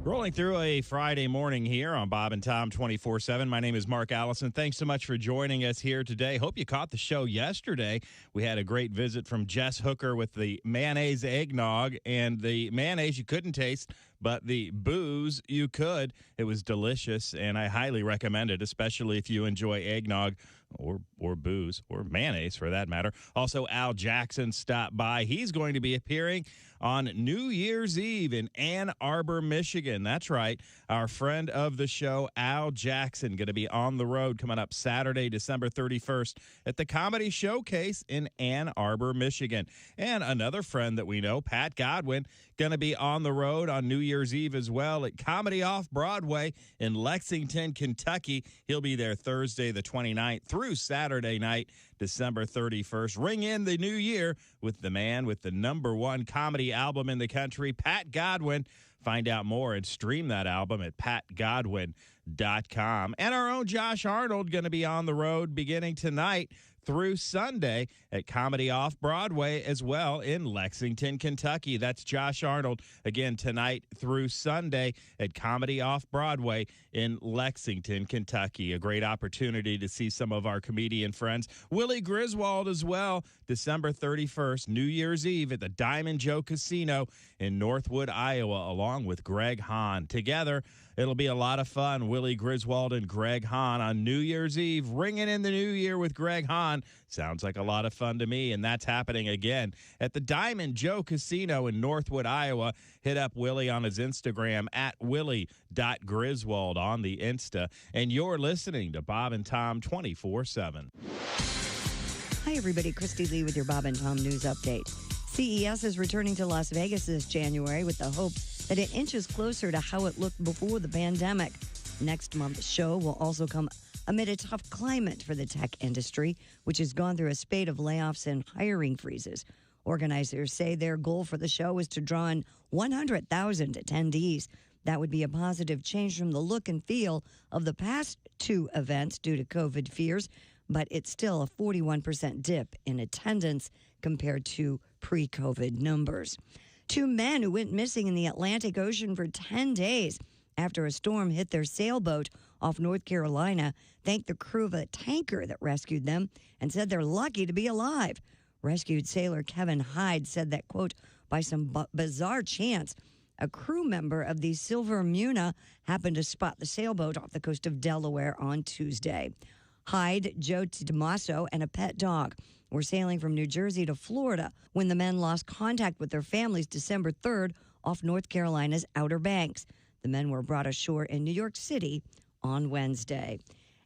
Rolling through a Friday morning here on Bob and Tom 24/7. My name is Mark Allison. Thanks so much for joining us here today. Hope you caught the show yesterday. We had a great visit from Jess Hooker with the mayonnaise eggnog, and the mayonnaise you couldn't taste, but the booze you could. It was delicious, and I highly recommend it, especially if you enjoy eggnog or booze or mayonnaise for that matter. Also, Al Jackson stopped by. He's going to be appearing on New Year's Eve in Ann Arbor, Michigan. That's right. Our friend of the show, Al Jackson, going to be on the road coming up Saturday, December 31st at the Comedy Showcase in Ann Arbor, Michigan. And another friend that we know, Pat Godwin, going to be on the road on New Year's Eve as well at Comedy Off Broadway in Lexington, Kentucky. He'll be there Thursday the 29th through Saturday night, December 31st. Ring in the new year with the man with the #1 comedy album in the country, Pat Godwin. Find out more and stream that album at patgodwin.com. And our own Josh Arnold going to be on the road beginning tonight through Sunday at Comedy Off Broadway as well in Lexington, Kentucky. That's Josh Arnold again tonight through Sunday at Comedy Off Broadway in Lexington, Kentucky. A great opportunity to see some of our comedian friends. Willie Griswold as well, December 31st, New Year's Eve at the Diamond Joe Casino in Northwood, Iowa, along with Greg Hahn. Together, it'll be a lot of fun. Willie Griswold and Greg Hahn on New Year's Eve, ringing in the new year with Greg Hahn. Sounds like a lot of fun to me, and that's happening again at the Diamond Joe Casino in Northwood, Iowa. Hit up Willie on his Instagram at willie.griswold on the Insta. And you're listening to Bob and Tom 24/7. Hi, everybody. Christy Lee with your Bob and Tom News Update. CES is returning to Las Vegas this January with the hope that it inches closer to how it looked before the pandemic. Next month's show will also come amid a tough climate for the tech industry, which has gone through a spate of layoffs and hiring freezes. Organizers say their goal for the show is to draw in 100,000 attendees. That would be a positive change from the look and feel of the past two events due to COVID fears, but it's still a 41% dip in attendance compared to pre-COVID numbers. Two men who went missing in the Atlantic Ocean for 10 days after a storm hit their sailboat off North Carolina thanked the crew of a tanker that rescued them and said they're lucky to be alive. Rescued sailor Kevin Hyde said that, quote, by some bizarre chance, a crew member of the Silver Muna happened to spot the sailboat off the coast of Delaware on Tuesday. Hyde, Joe DiMasso, and a pet dog were sailing from New Jersey to Florida when the men lost contact with their families December 3rd off North Carolina's Outer Banks. The men were brought ashore in New York City on Wednesday.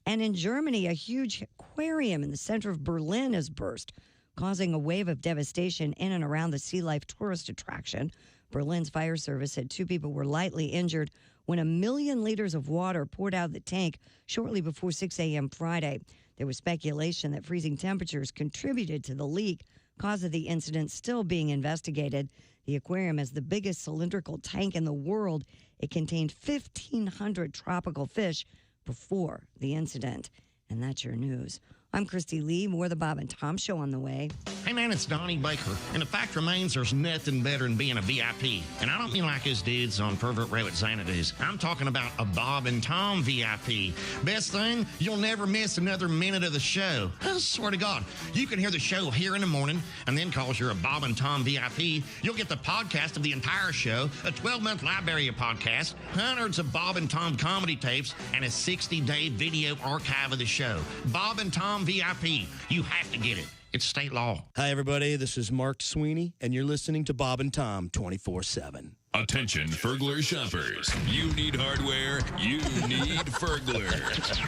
And in Germany, a huge aquarium in the center of Berlin has burst, causing a wave of devastation in and around the sea life tourist attraction. Berlin's fire service said 2 people were lightly injured when 1 million liters of water poured out of the tank shortly before 6 a.m. Friday. There was speculation that freezing temperatures contributed to the leak. Cause of the incident still being investigated. The aquarium is the biggest cylindrical tank in the world. It contained 1,500 tropical fish before the incident. And that's your news. I'm Christy Lee. More of the Bob and Tom Show on the way. Hey, man, it's Donnie Baker. And the fact remains there's nothing better than being a VIP. And I don't mean like us dudes on Pervert Rabbit Xanadu's. I'm talking about a Bob and Tom VIP. Best thing, you'll never miss another minute of the show. I swear to God. You can hear the show here in the morning, and then because you're a Bob and Tom VIP, you'll get the podcast of the entire show, a 12-month library of podcasts, hundreds of Bob and Tom comedy tapes, and a 60-day video archive of the show. Bob and Tom VIP. You have to get it. It's state law. Hi, everybody. This is Mark Sweeney, and you're listening to Bob and Tom 24/7. Attention, Fergler shoppers. You need hardware, you need Fergler.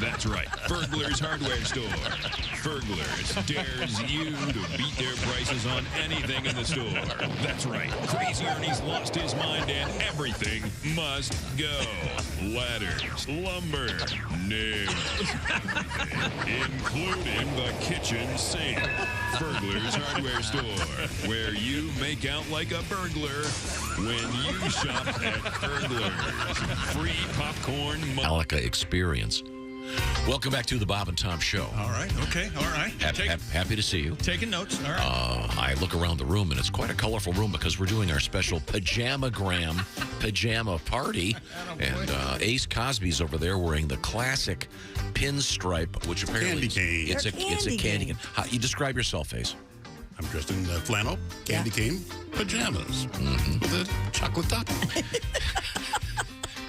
That's right, Fergler's hardware store. Fergler's dares you to beat their prices on anything in the store. That's right, Crazy Ernie's lost his mind and everything must go. Ladders, lumber, nails, including the kitchen sink. Fergler's hardware store, where you make out like a burglar when you shop at Fergler's. Free popcorn. Alaka experience. Welcome back to the Bob and Tom Show. All right. Okay. All right. Happy to see you. Taking notes. All right. I look around the room, and it's quite a colorful room because we're doing our special Pajama-gram pajama party. And Ace Cosby's over there wearing the classic pinstripe, which apparently it's a candy cane. How you describe yourself, Ace? I'm dressed in flannel, candy cane, pajamas with a chocolate top.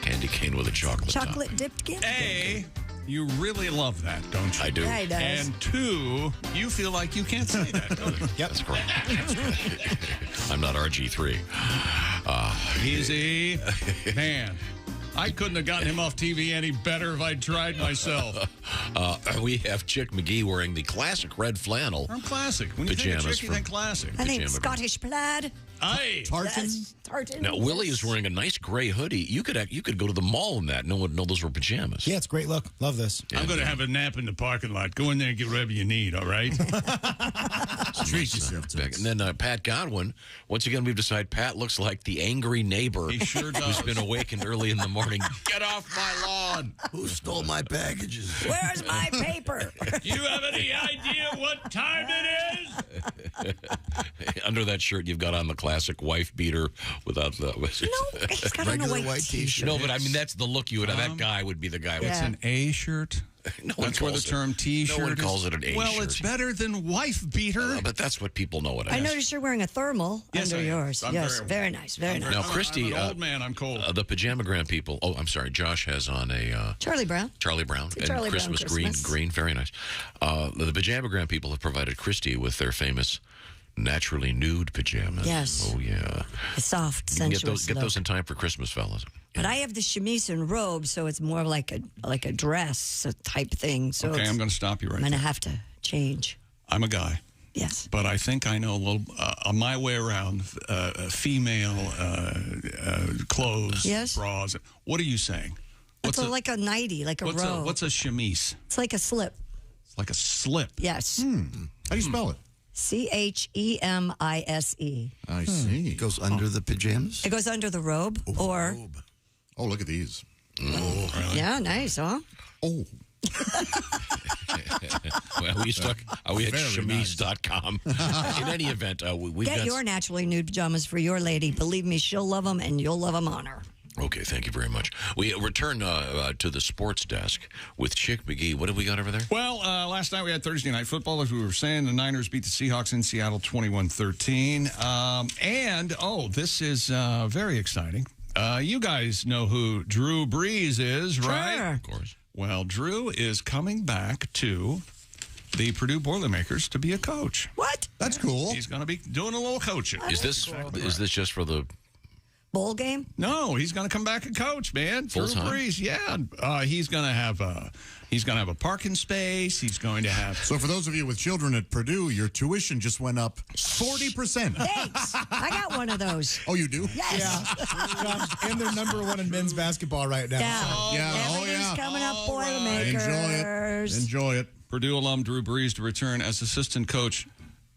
Candy cane with a chocolate top. Chocolate dipped candy. A, you really love that, don't you? I do. Yeah, he does. And 2, you feel like you can't say that, don't you? Yep, that's correct. I'm not RG3. Easy. Man, I couldn't have gotten him off TV any better if I'd tried myself. We have Chick McGee wearing the classic red flannel. I'm classic. When you think of Chick, you think classic. I think Scottish plaid. Aye. Tartan. Tartan. Now, Willie is wearing a nice gray hoodie. You could go to the mall in that. No one would know those were pajamas. Yeah, it's a great look. Love this. I'm going to have a nap in the parking lot. Go in there and get whatever you need, all right? Treat yourself to it. And then Pat Godwin, once again, we've decided Pat looks like the angry neighbor. He sure does. Who's been awakened early in the morning. Get off my lawn. Who stole my packages? Where's my paper? You have any idea what time it is? Under that shirt, you've got on the classic wife beater without the... No, he's got on a white t-shirt. No, but I mean, that's the look you would have. That guy would be the guy. It's an A shirt. That's where the term T-shirt is. No one calls it an A shirt. Well, it's better than wife beater. But that's what people know it as. I noticed you're wearing a thermal under yours. I'm yes, very nice, very nice. Now, Christy, I'm an old man. I'm cold. The Pajamagram people. Oh, I'm sorry. Josh has on a Charlie Brown. Charlie Brown and Charlie Christmas Brown green. Christmas. Green, very nice. The Pajamagram people have provided Christy with their famous naturally nude pajamas. Yes. Oh yeah. A soft, You can sensuous get look. those in time for Christmas, fellas. But I have the chemise and robe, so it's more like a dress type thing. So Okay, I'm going to stop you right I'm going to there. have to change. I'm a guy. Yes. But I think I know a little on my way around female clothes, Yes. bras. What are you saying? It's like a nightie, like a robe. What's a chemise? It's like a slip. It's like a slip. Yes. How do you spell it? CHEMISE. I see. It goes under the pajamas? It goes under the robe, or. Oh, look at these. Oh, really? Yeah, nice, huh? Oh. Well, we stuck. Are we at Very chemise.com? In any event, we've Get got your naturally nude pajamas for your lady. Believe me, she'll love them, and you'll love them on her. Okay, thank you very much. We return to the sports desk with Chick McGee. What have we got over there? Well, last night we had Thursday Night Football. As we were saying, the Niners beat the Seahawks in Seattle 21-13. This is very exciting. You guys know who Drew Brees is, right? Sure. Of course. Well, Drew is coming back to the Purdue Boilermakers to be a coach. What? That's cool. He's going to be doing a little coaching. Is this just for the bowl game? No, he's going to come back and coach, man. Full Drew time? Brees, yeah. He's going to have a parking space. He's going to have. So for those of you with children at Purdue, your tuition just went up 40%. Thanks. I got one of those. Oh, you do? Yes. Yeah. And they're #1 in men's basketball right now. Yeah. Everything's coming up, Boilermakers. Enjoy it. Purdue alum Drew Brees to return as assistant coach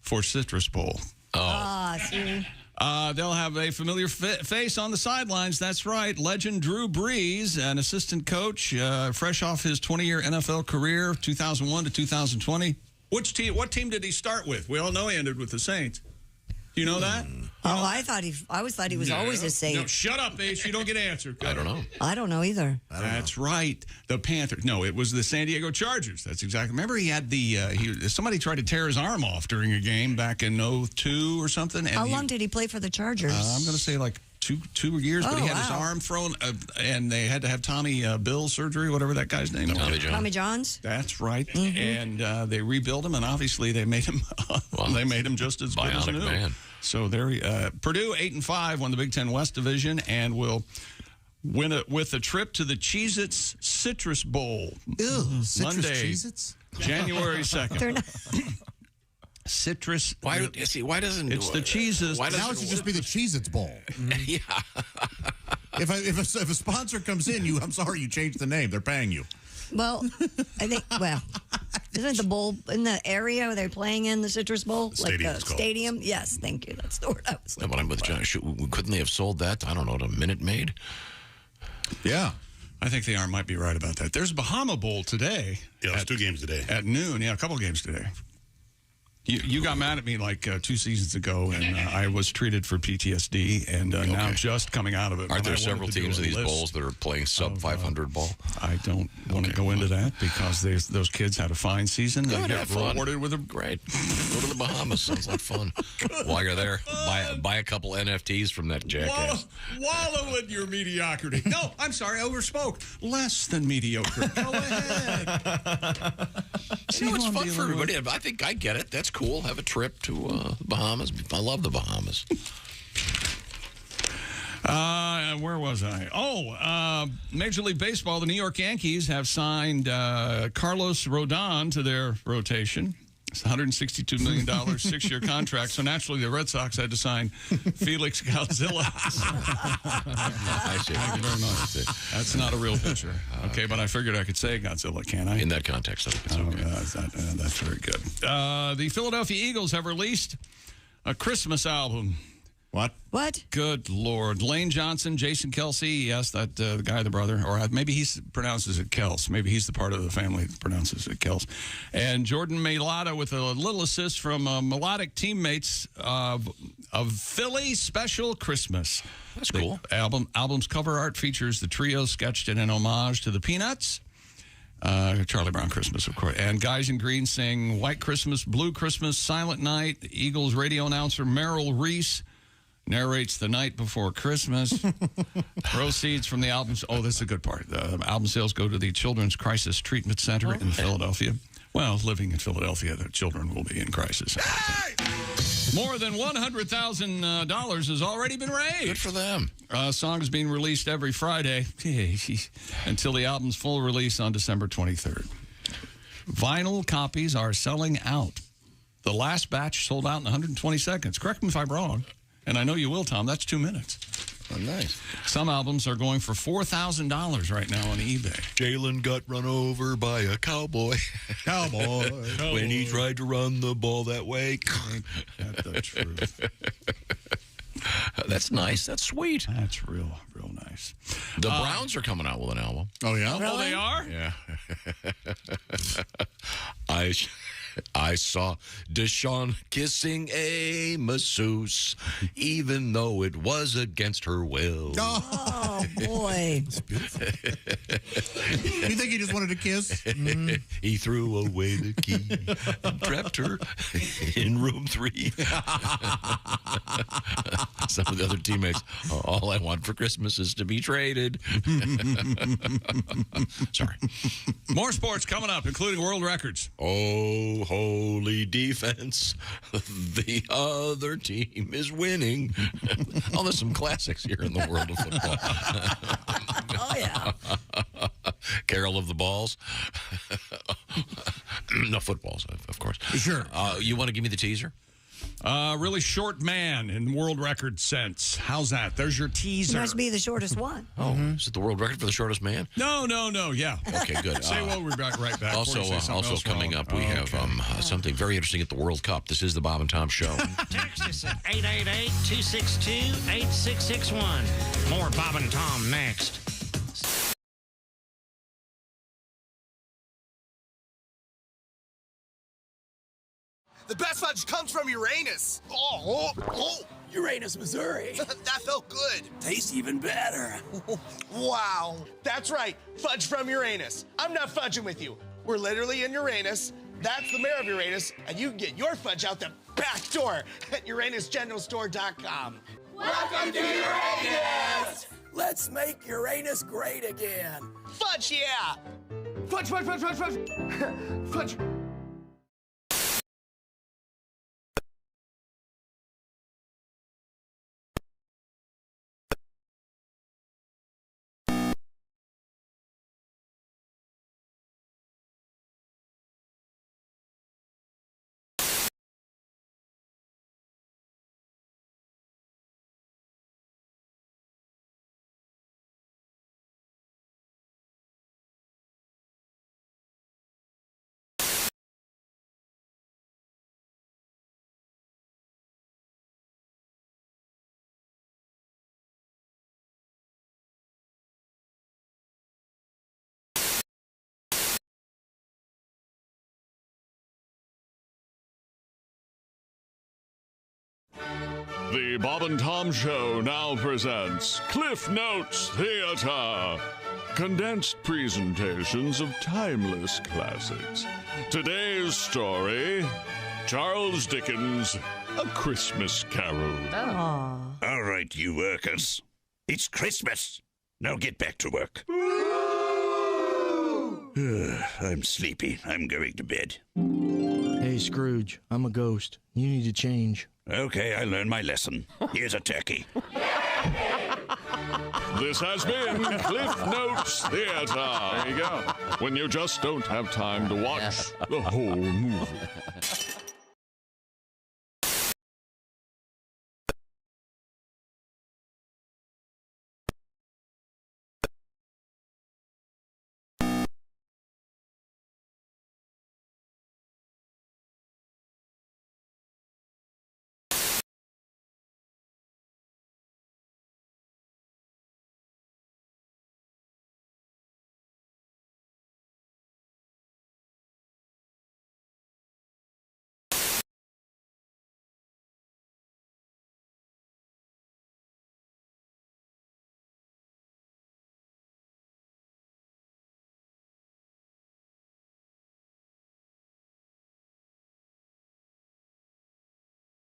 for Citrus Bowl. See? They'll have a familiar face on the sidelines. That's right. Legend Drew Brees, an assistant coach, fresh off his 20-year NFL career, 2001 to 2020. What team did he start with? We all know he ended with the Saints. Do you know that? I always thought he was always a Saint. No, shut up, Ace. You don't get answered. I don't know. I don't know either. That's right. The Panthers. No, it was the San Diego Chargers. That's exactly. Remember, he had somebody tried to tear his arm off during a game back in 2002 or something. And How long did he play for the Chargers? I'm going to say like two years, but he had his arm thrown, and they had to have Tommy Bill surgery, whatever that guy's name was. Tommy Johns? That's right. Mm-hmm. And they rebuilt him, and obviously they made him they made him just as good as new. Man. So there, Purdue 8-5 won the Big Ten West Division and will win it with a trip to the Cheez-Its Citrus Bowl. Citrus Monday, Cheez-Its? January 2nd. Citrus. Why doesn't it's the Cheez-Its? Now it should just be the Cheez-Its Bowl. Yeah. If a sponsor comes in, I'm sorry, you changed the name. They're paying you. Well, I think, isn't the bowl in the area they're playing in, the Citrus Bowl? Stadium, like the stadium? Yes, thank you. That's the word I was looking But I'm with John. Couldn't they have sold that, I don't know, to Minute Maid? Yeah. I think they might be right about that. There's Bahama Bowl today. Yeah, there's 2 games today. At noon. Yeah, a couple of games today. You got mad at me like 2 seasons ago, and I was treated for PTSD, and now I'm just coming out of it. Aren't there several teams in these bowls that are playing sub-500 ball? I don't want to go into that because those kids had a fine season. They got rewarded with a great. Go to the Bahamas. Sounds like fun. While you're there, buy a couple NFTs from that jackass. Wallow in your mediocrity. No, I'm sorry, I overspoke. Less than mediocre. Go ahead. It's fun for everybody. I think I get it. That's cool. Have a trip to Bahamas. I love the Bahamas. Where was I? Major League Baseball, the New York Yankees have signed Carlos Rodon to their rotation. It's a $162 million 6-year contract. So naturally, the Red Sox had to sign Felix Godzilla. I see. Thank you very much. That's not a real pitcher. Okay, but I figured I could say Godzilla, can't I? In that context, I think it's okay. That's very good. The Philadelphia Eagles have released a Christmas album. What? Good Lord. Lane Johnson, Jason Kelsey, yes, that the guy, the brother, or maybe he pronounces it Kels. Maybe he's the part of the family that pronounces it Kels. And Jordan Mailata with a little assist from melodic teammates of Philly Special Christmas. That's cool. The album's cover art features the trio sketched in an homage to the Peanuts. Charlie Brown Christmas, of course. And Guys in Green sing White Christmas, Blue Christmas, Silent Night. Eagles radio announcer Merrill Reese narrates the night before Christmas. Proceeds from the album's... Oh, this is a good part. The album sales go to the Children's Crisis Treatment Center in Philadelphia. Well, living in Philadelphia, the children will be in crisis. More than $100,000 has already been raised. Good for them. Songs being released every Friday until the album's full release on December 23rd. Vinyl copies are selling out. The last batch sold out in 120 seconds. Correct me if I'm wrong. And I know you will, Tom. That's 2 minutes. Oh, nice. Some albums are going for $4,000 right now on eBay. Jalen got run over by a cowboy. Cowboy. When he tried to run the ball that way. That's the truth. That's nice. That's sweet. That's real nice. The Browns are coming out with an album. Oh, yeah? Oh, they are? Yeah. I saw Deshaun kissing a masseuse, even though it was against her will. Oh, boy. You think he just wanted to kiss? He threw away the key and trapped her in room 3. Some of the other teammates, all I want for Christmas is to be traded. Sorry. More sports coming up, including world records. Oh, holy defense. The other team is winning. Oh, there's some classics here in the world of football. Oh, yeah. Carol of the Balls. No, footballs, of course. Sure. You want to give me the teaser? Really short man in world record sense. How's that? There's your teaser. Must be the shortest one. Oh, is it the world record for the shortest man? No. Yeah. Okay, good. Say we'll be back right back. Also coming up, we have something very interesting at the World Cup. This is the Bob and Tom Show. Text us at 888-262-8661. More Bob and Tom next. The best fudge comes from Uranus. Uranus, Missouri. That felt good. Tastes even better. Wow. That's right. Fudge from Uranus. I'm not fudging with you. We're literally in Uranus. That's the mayor of Uranus, and you can get your fudge out the back door at UranusGeneralStore.com. Welcome to Uranus! Let's make Uranus great again. Fudge, yeah. Fudge. Fudge. The Bob and Tom Show now presents Cliff Notes Theater. Condensed presentations of timeless classics. Today's story, Charles Dickens' A Christmas Carol. All right, you workers. It's Christmas. Now get back to work. I'm sleepy. I'm going to bed. Hey, Scrooge, I'm a ghost. You need to change. Okay, I learned my lesson. Here's a turkey. This has been Cliff Notes Theater. There you go. When you just don't have time to watch the whole movie.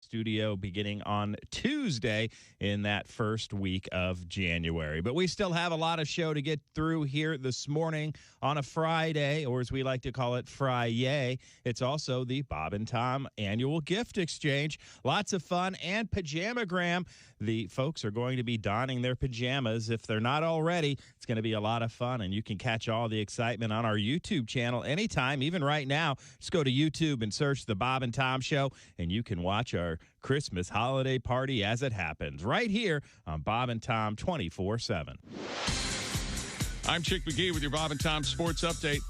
Studio beginning on Tuesday in that first week of January. But we still have a lot of show to get through here this morning on a Friday, or as we like to call it, Fry-yay. It's also the Bob and Tom annual gift exchange. Lots of fun and Pajamagram. The folks are going to be donning their pajamas. If they're not already, it's going to be a lot of fun, and you can catch all the excitement on our YouTube channel anytime, even right now. Just go to YouTube and search The Bob and Tom Show, and you can watch our Christmas holiday party as it happens, right here on Bob and Tom 24/7. I'm Chick McGee with your Bob and Tom Sports Update.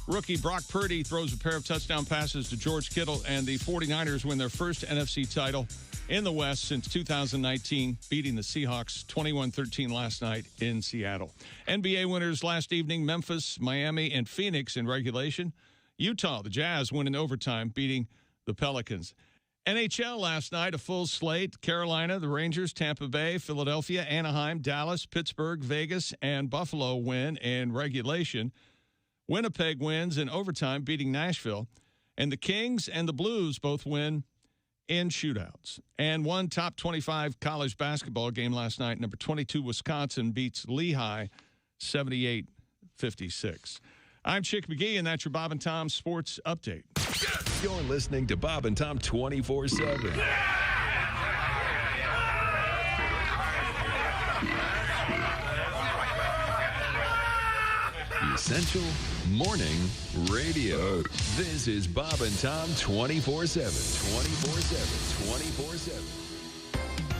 Rookie Brock Purdy throws a pair of touchdown passes to George Kittle, and the 49ers win their first NFC title in the West since 2019, beating the Seahawks 21-13 last night in Seattle. NBA winners last evening, Memphis, Miami, and Phoenix in regulation. Utah, the Jazz, win in overtime, beating the Pelicans. NHL last night, a full slate. Carolina, the Rangers, Tampa Bay, Philadelphia, Anaheim, Dallas, Pittsburgh, Vegas, and Buffalo win in regulation. Winnipeg wins in overtime, beating Nashville. And the Kings and the Blues both win in shootouts. And one top 25 college basketball game last night. Number 22, Wisconsin beats Lehigh 78-56. I'm Chick McGee, and that's your Bob and Tom Sports Update. You're listening to Bob and Tom 24/7. The Essential Morning Radio. This is Bob and Tom 24/7. 24/7. 24/7.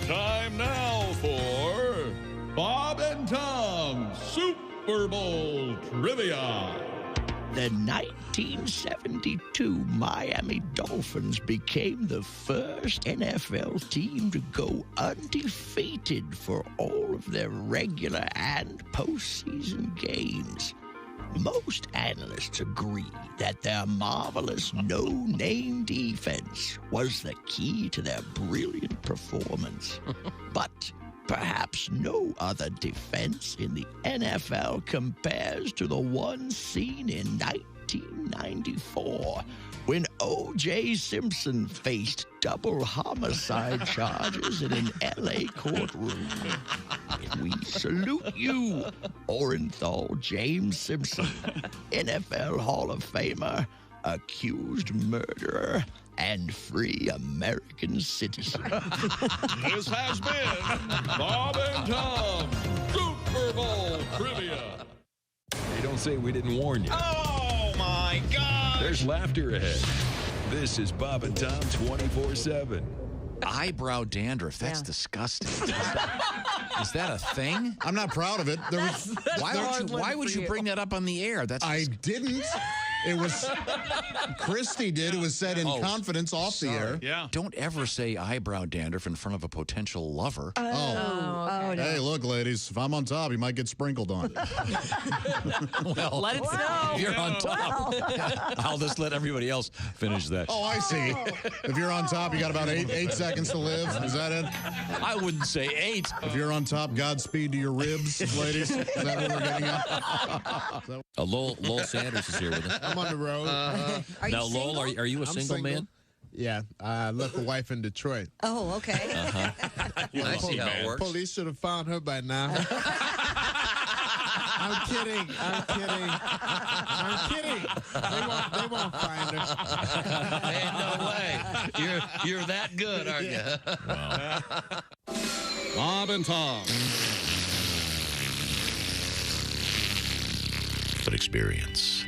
Time now for Bob and Tom Super Bowl Trivia. The 1972 Miami Dolphins became the first NFL team to go undefeated for all of their regular and postseason games. Most analysts agree that their marvelous no-name defense was the key to their brilliant performance. But perhaps no other defense in the NFL compares to the one seen in 1994 when O.J. Simpson faced double homicide charges in an L.A. courtroom. We salute you, Orenthal James Simpson, NFL Hall of Famer, accused murderer, and free American citizen. This has been Bob and Tom Super Bowl Trivia. Hey, don't say we didn't warn you. Oh, my God. There's laughter ahead. This is Bob and Tom 24/7. Eyebrow dandruff. That's disgusting. Is that a thing? I'm not proud of it. Why would you bring that up on the air? I didn't. It was Christy did. It was said in confidence off the air. Yeah. Don't ever say eyebrow dandruff in front of a potential lover. No. Hey, look, ladies. If I'm on top, you might get sprinkled on. Well, let it snow. If you're on top, I'll just let everybody else finish that. Oh, I see. If you're on top, you got about eight seconds to live. Is that it? I wouldn't say 8. If you're on top, Godspeed to your ribs, ladies. Is that what we're getting at? Lowell Sanders is here with us. I'm on the road. Are you Lowell, are you a single man? Yeah, I left the wife in Detroit. Oh, okay. I see how it works. Police should have found her by now. I'm kidding. They won't find her. Ain't no way. You're that good, aren't you? Bob and Tom. But experience.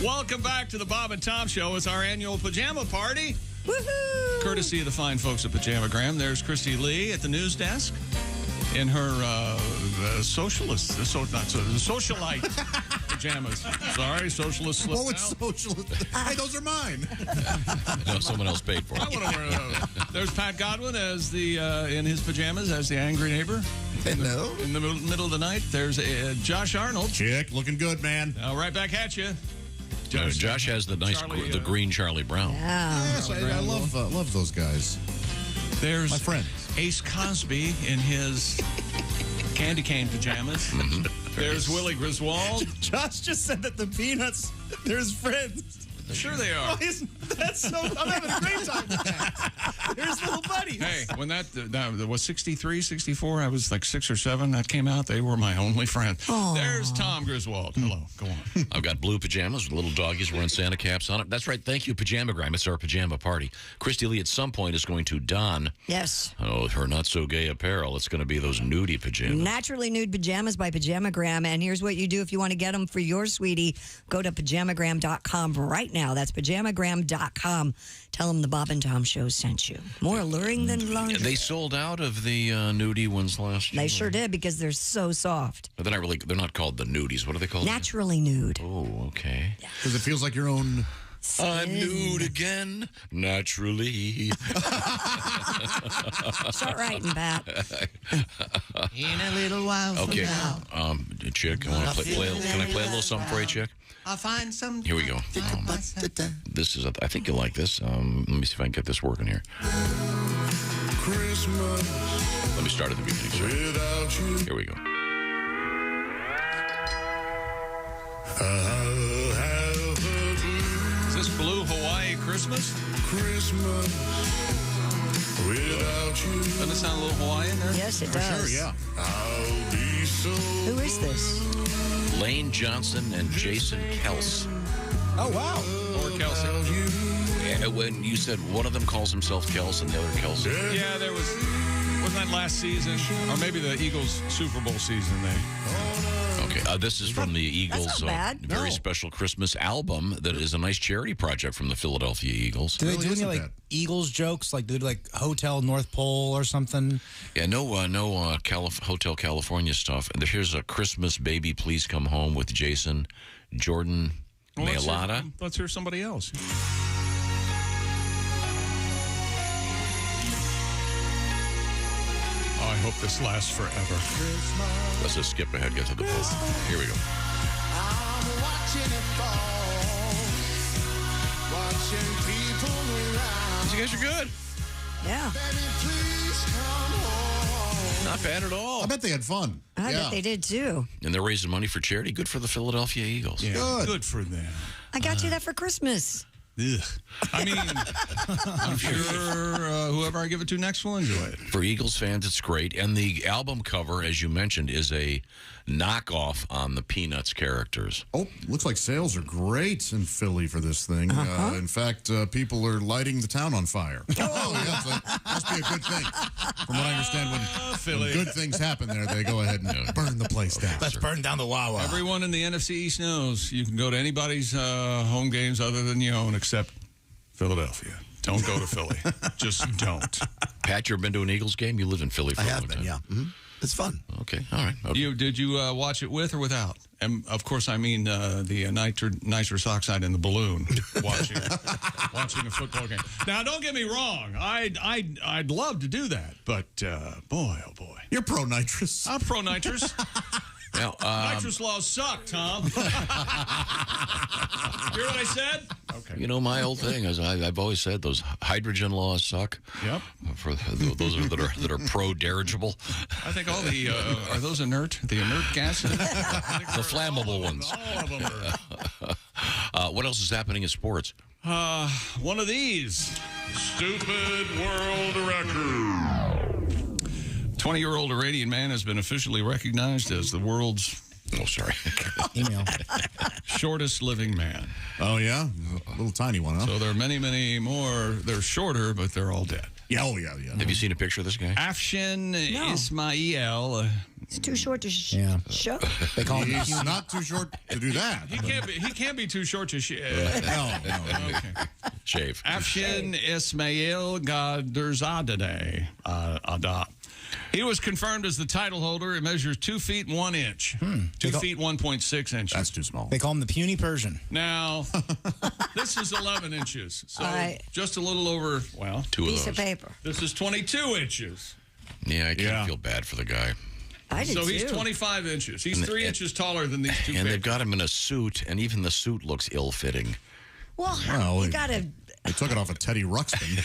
Welcome back to the Bob and Tom Show. It's our annual pajama party. Woohoo! Courtesy of the fine folks at Pajamagram. There's Christy Lee at the news desk in her socialite pajamas. Sorry, socialist slip. What was socialist? Hey, those are mine. No, someone else paid for it. I want to wear those. There's Pat Godwin as the in his pajamas as the angry neighbor. Hello. In the middle of the night, there's Josh Arnold. Chick, looking good, man. Right back at you. Josh has the nice, the green Charlie Brown. Yes, I love those guys. There's my friend Ace Cosby in his candy cane pajamas. There's Willie Griswold. Josh just said that the Peanuts, they're his friends. Sure they are. That's so. I'm having a great time with that. There's little buddies. Hey, when that was 63, 64, I was like 6 or 7. That came out. They were my only friend. Aww. There's Tom Griswold. Hello. Go on. I've got blue pajamas with little doggies wearing Santa caps on it. That's right. Thank you, Pajamagram. It's our pajama party. Christy Lee at some point is going to don her not-so-gay apparel. It's going to be those nudie pajamas. Naturally Nude Pajamas by Pajamagram. And here's what you do if you want to get them for your sweetie. Go to pajamagram.com right now. That's pajamagram.com. Tell them the Bob and Tom Show sent you. More alluring than lingerie. They sold out of the nudie ones last year. They sure did because they're so soft. But they're not called the nudies. What are they called? Naturally nude. Oh, okay. Because it feels like your own... I'm nude again, naturally. Start writing, Pat. In a little while from Okay. now. Chick, can I play a little something for you, Chick? I'll find some. Here we go. This is, I think you'll like this. Let me see if I can get this working here. Christmas. Let me start at the beginning. Sorry. Here we go. Is this Blue Hawaii Christmas? Christmas without you. Doesn't it sound a little Hawaiian there? Yes, it does. Sure, yeah. I'll be so. Who is this? Lane Johnson and Jason Kels. Oh, wow. Or Kelsey. When you said one of them calls himself Kels and the other Kelsey. Yeah, there was. Wasn't that last season? Or maybe the Eagles Super Bowl season Okay, this is from the Eagles' very No. special Christmas album that is a nice charity project from the Philadelphia Eagles. Do they do any like Eagles jokes? Like do like Hotel North Pole or something? Yeah, no Hotel California stuff. And here's a Christmas Baby Please Come Home with Jason, Jordan, Mailata. Let's hear somebody else. Oh, I hope this lasts forever. Let's just skip ahead, get to the point. Here we go. I'm watching it fall. Watching people around. You guys are good. Yeah. Baby, please come home. Not bad at all. I bet they had fun. I bet they did too. And they're raising money for charity. Good for the Philadelphia Eagles. Yeah, good for them. I got you that for Christmas. Ugh. I mean, I'm sure whoever I give it to next will enjoy it. For Eagles fans, it's great. And the album cover, as you mentioned, is a knockoff on the Peanuts characters. Oh, looks like sales are great in Philly for this thing. In fact, people are lighting the town on fire. Oh, yes, that must be a good thing. From what I understand, when good things happen there, they go ahead and burn the place down. Let's burn down the Wawa. Everyone in the NFC East knows you can go to anybody's home games other than your own except Philadelphia. Don't go to Philly. Just don't. Pat, you ever been to an Eagles game? You live in Philly for a long time. Yeah. Mm-hmm. It's fun. Okay, all right. Okay. Did you watch it with or without? And of course, I mean the nitrous oxide in the balloon. Watching a football game. Now, don't get me wrong. I'd love to do that, but boy, oh boy, you're pro nitrous. I'm pro nitrous. Now, nitrous laws suck, Tom. Hear what I said? Okay. You know, my old thing is I've always said those hydrogen laws suck. Yep. For those that are pro-dirigible. I think all the are those inert? The inert gases? The flammable ones. All of them are. What else is happening in sports? One of these. Stupid world record. 20-year-old Iranian man has been officially recognized as the world's shortest living man. Oh, yeah? A little tiny one, huh? So there are many, many more. They're shorter, but they're all dead. Yeah, oh, yeah. Have you seen a picture of this guy? Afshin Ismail. It's too short to show. They call him He's not too short to do that. He can't be too short to No. Okay. Shave. Afshin Ismail Gadarzadeh. Ada. He was confirmed as the title holder. It measures 2 feet 1 inch. 2 feet 1.6 inches. That's too small. They call him the puny Persian. Now, this is 11 inches. So just a little over, two piece of of those. paper. This is 22 inches. Yeah, I kind of feel bad for the guy. I did So he's too. 25 inches. He's 3 inches taller than these two And they've papers. got him in a suit, and even the suit looks ill-fitting. Well, you got to. They took it off of Teddy Ruxpin.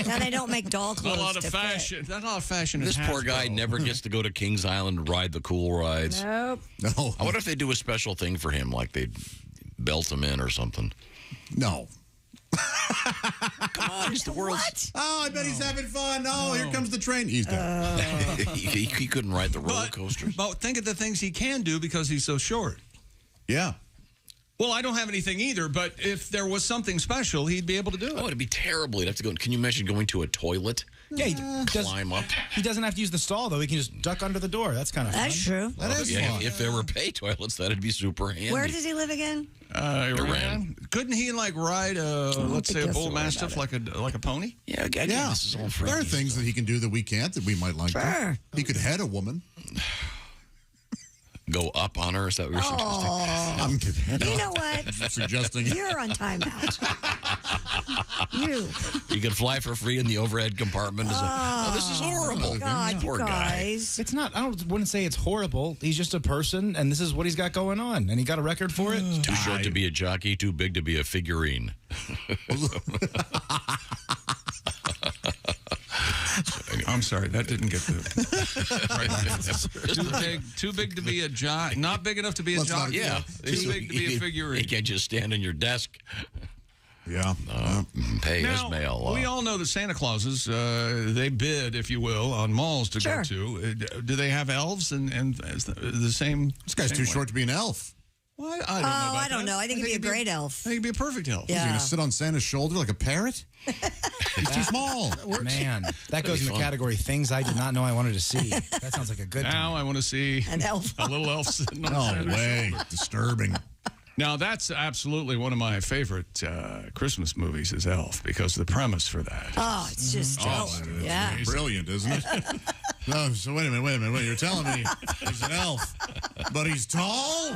Now they don't make doll clothes. Not a lot of to fashion. fit. Not a lot of fashion. This poor guy never gets to go to Kings Island and ride the cool rides. Nope. No. I wonder if they do a special thing for him, like they'd belt him in or something. No. Come on, he's the world's... Oh, I bet he's having fun. Oh, here comes the train. He's dead. he couldn't ride the roller coasters. But think of the things he can do because he's so short. Yeah. Well, I don't have anything either, but if there was something special, he'd be able to do it. Oh, it'd be terrible. He'd have to go. Can you imagine going to a toilet? Yeah, climb up. He doesn't have to use the stall, though. He can just duck under the door. That's kind of fun. That's true. That is fun. If there were pay toilets, that'd be super handy. Where does he live again? Iran. Couldn't he ride let's say a bull mastiff like a pony? Yeah, this is all free. There are things that he can do that we can't that we might like. Sure. He could head a woman. Go up on her? Is that what you're suggesting? I'm kidding. You know what? Suggesting. You're on timeout. You could fly for free in the overhead compartment. This is horrible. God, Poor you guy. guys. It's not. Wouldn't say it's horrible. He's just a person, and this is what he's got going on, and he got a record for it. Too short to be a jockey, too big to be a figurine. I'm sorry, that didn't get the right. Too big to be a jock. Not big enough to be a jock. Yeah, too big to be a figurine. He can't just stand in your desk. Yeah. Pay his Now, mail. we all know that Santa Clauses, they bid, if you will, on malls to go to. Do they have elves and the same? This guy's too short to be an elf. What? I don't know. I think he'd be a great elf. I think he'd be a perfect elf. Yeah. Is he going to sit on Santa's shoulder like a parrot? He's too small. Man, that goes in the category things I did not know I wanted to see. That sounds like a good Now I want to see an elf. A little elf sitting on No Santa's way. shoulder. Disturbing. Now, that's absolutely one of my favorite Christmas movies is Elf, because the premise for that. Oh, it's just yeah. Brilliant, isn't it? No, so wait a minute. You're telling me he's an elf, but he's tall?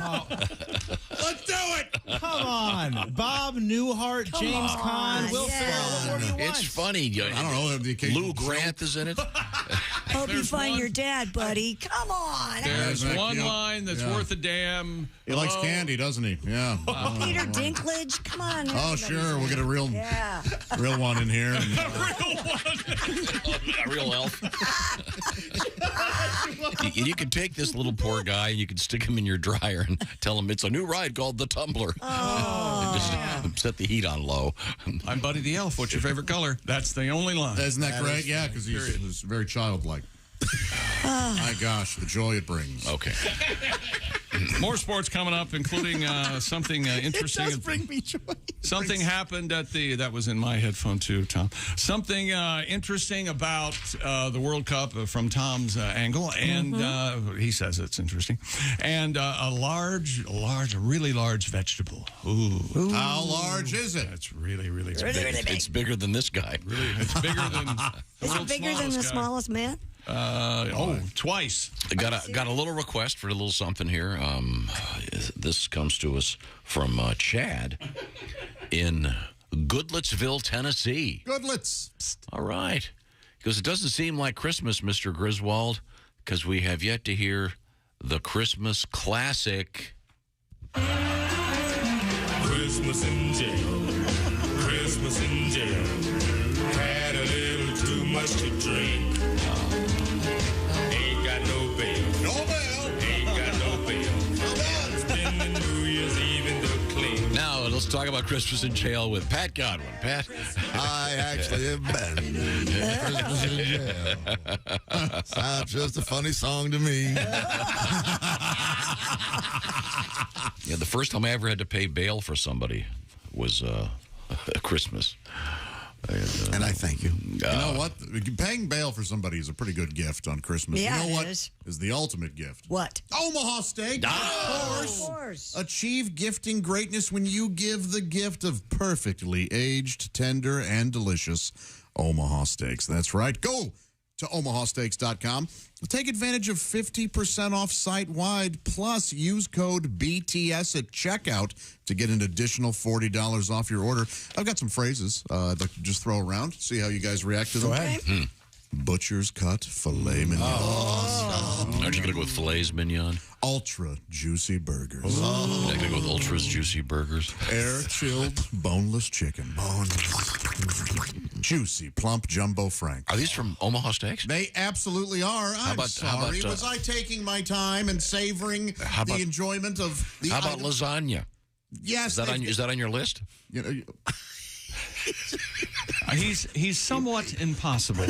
Let's do it! Come on. Bob Newhart, James Caan, Will Ferrell. What do you want? It's funny. I don't know. The occasional Lou Grant is in it. Hope you find your dad, buddy. Come on. There's one line that's worth a damn. He likes candy, doesn't he? Yeah. Peter Dinklage. Come on. Oh, sure. We'll get a real one in here. A real elf. You could take this little poor guy and you could stick him in your dryer and tell him it's a new ride called the Tumbler. Oh. Just set the heat on low. I'm Buddy the Elf. What's your favorite color? That's the only line. Isn't that great? Yeah, because he's very childlike. My gosh, the joy it brings. Okay. More sports coming up, including something interesting. It does bring me joy. Something happened at that was in my headphone too, Tom. Something interesting about the World Cup from Tom's angle, and he says it's interesting. And a really large vegetable. Ooh. How large is it? That's really Really big. It's bigger than this guy. Really, it's bigger than Is it bigger than the smallest man? Twice. Got a little request for a little something here. This comes to us from Chad in Goodlettsville, Tennessee. Goodletts. All right. Because it doesn't seem like Christmas, Mr. Griswold, because we have yet to hear the Christmas classic. Christmas in jail. Christmas in jail. Had a little too much to drink. Ain't got no bail. No bail. Ain't got no bail. Spending New Year's Eve in the clean. Now, let's talk about Christmas in jail with Pat Godwin. Pat? I actually have been Christmas in jail. Sounds just a funny song to me. Yeah, the first time I ever had to pay bail for somebody was Christmas. And I thank you. You know what? Paying bail for somebody is a pretty good gift on Christmas. Yeah, you know it what is. is the ultimate gift? What? Omaha Steaks. Of course. Achieve gifting greatness when you give the gift of perfectly aged, tender, and delicious Omaha Steaks. That's right. Go to omahasteaks.com. Take advantage of 50% off site-wide, plus use code BTS at checkout to get an additional $40 off your order. I've got some phrases I'd like to just throw around, see how you guys react to them. Go ahead. Butcher's cut filet mignon. Aren't you going to go with fillets mignon? Ultra juicy burgers. I'm going to go with ultras juicy burgers. Air chilled boneless chicken. Juicy plump jumbo frank. Are these from Omaha Steaks? They absolutely are. I'm about- sorry. how about, Was I taking my time and savoring the enjoyment of the How about item? lasagna? Yes. Is that on your list? You know, He's somewhat impossible,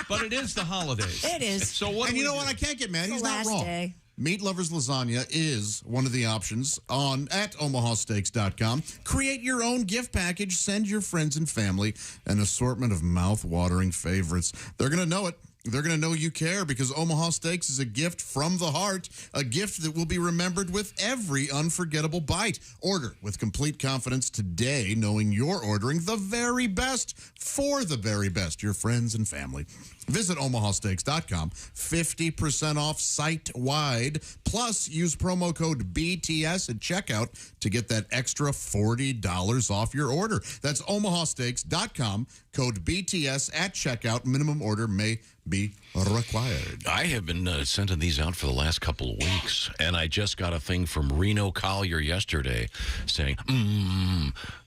but it is the holidays. It is. So what? and do you we know do? what? I can't get mad. It's He's the not last wrong. day. Meat Lovers Lasagna is one of the options at omahasteaks.com. Create your own gift package. Send your friends and family an assortment of mouth-watering favorites. They're going to know it. They're going to know you care because Omaha Steaks is a gift from the heart, a gift that will be remembered with every unforgettable bite. Order with complete confidence today, knowing you're ordering the very best for the very best, your friends and family. Visit omahasteaks.com, 50% off site-wide, plus use promo code BTS at checkout to get that extra $40 off your order. That's omahasteaks.com, code BTS at checkout. Minimum order may be required. I have been sending these out for the last couple of weeks, and I just got a thing from Reno Collier yesterday saying,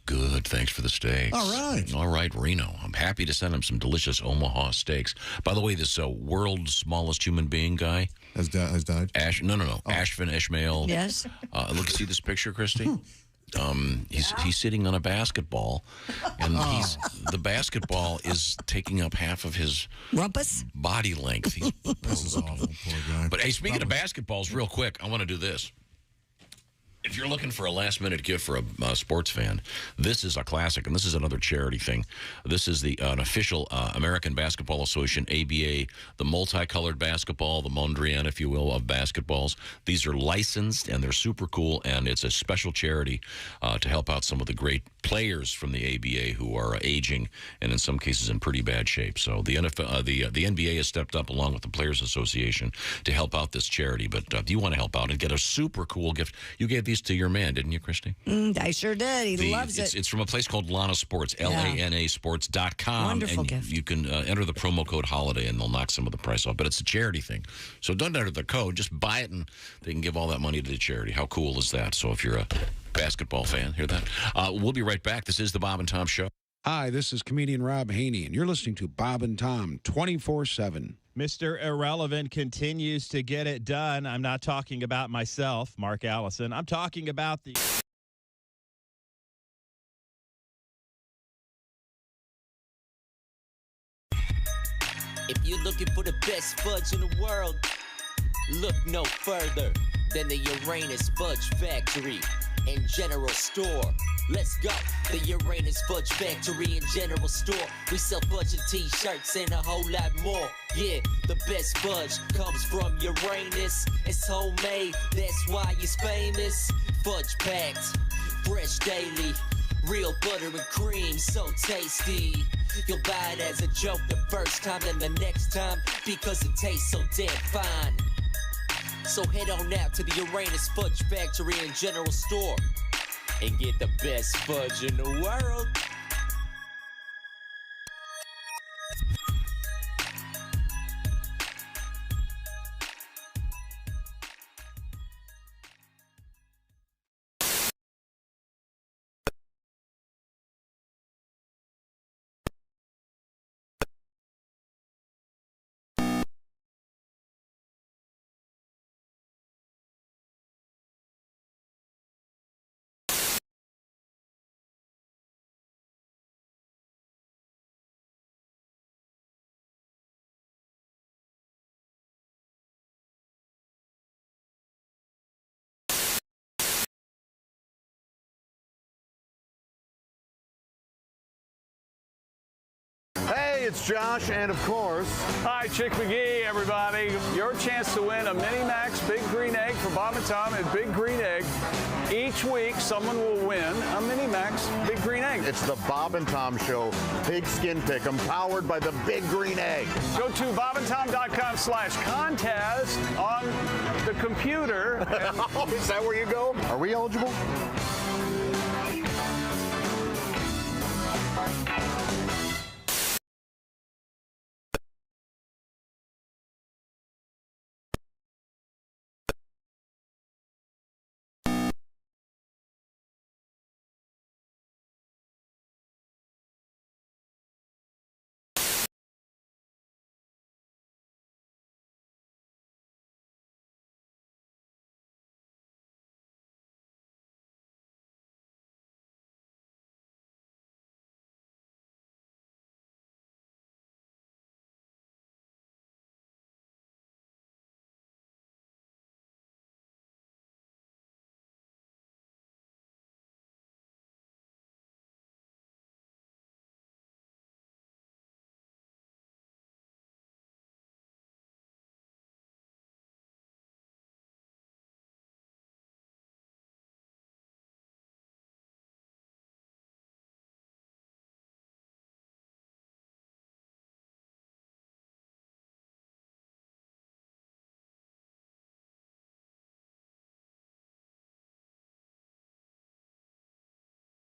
good, thanks for the steaks. All right, Reno. I'm happy to send him some delicious Omaha steaks. By the way, this world's smallest human being guy has died? Ashvin Ishmael. Yes. Look, see this picture, Christy? He's sitting on a basketball, and the basketball is taking up half of his rumpus body length. This is awful, poor guy. But hey, speaking of basketballs, real quick, I want to do this. If you're looking for a last-minute gift for a sports fan, this is a classic, and this is another charity thing. This is an official American Basketball Association, ABA, the multicolored basketball, the Mondrian, if you will, of basketballs. These are licensed, and they're super cool, and it's a special charity to help out some of the great players from the ABA who are aging and in some cases in pretty bad shape. So the NFL, the NBA has stepped up along with the Players Association to help out this charity. But if you want to help out and get a super cool gift, you gave these to your man, didn't you, Christy? I sure did. He loves it. It's from a place called Lana Sports, LANA Sports.com. Wonderful and gift. You can enter the promo code HOLIDAY and they'll knock some of the price off. But it's a charity thing. So don't enter the code. Just buy it and they can give all that money to the charity. How cool is that? So if you're a basketball fan, hear that? We'll be right back. This is the Bob and Tom Show. Hi, this is comedian Rob Haney, and you're listening to Bob and Tom 24/7. Mr. Irrelevant continues to get it done. I'm not talking about myself, Mark Allison. I'm talking about the... If you're looking for the best fudge in the world, look no further than the Uranus Fudge Factory and General Store. Let's go. The Uranus Fudge Factory and General Store. We sell fudge and t-shirts and a whole lot more. Yeah, the best fudge comes from Uranus. It's homemade, that's why it's famous. Fudge packed, fresh daily. Real butter and cream, so tasty. You'll buy it as a joke the first time and the next time because it tastes so damn fine. So head on out to the Uranus Fudge Factory and General Store and get the best fudge in the world. Hey, it's Josh, and of course... Hi, Chick McGee, everybody. Your chance to win a Mini Max Big Green Egg for Bob and Tom and Big Green Egg. Each week, someone will win a Mini Max Big Green Egg. It's the Bob and Tom Show Pig Skin Pick, empowered by the Big Green Egg. Go to bobandtom.com/contest on the computer. Is that where you go? Are we eligible?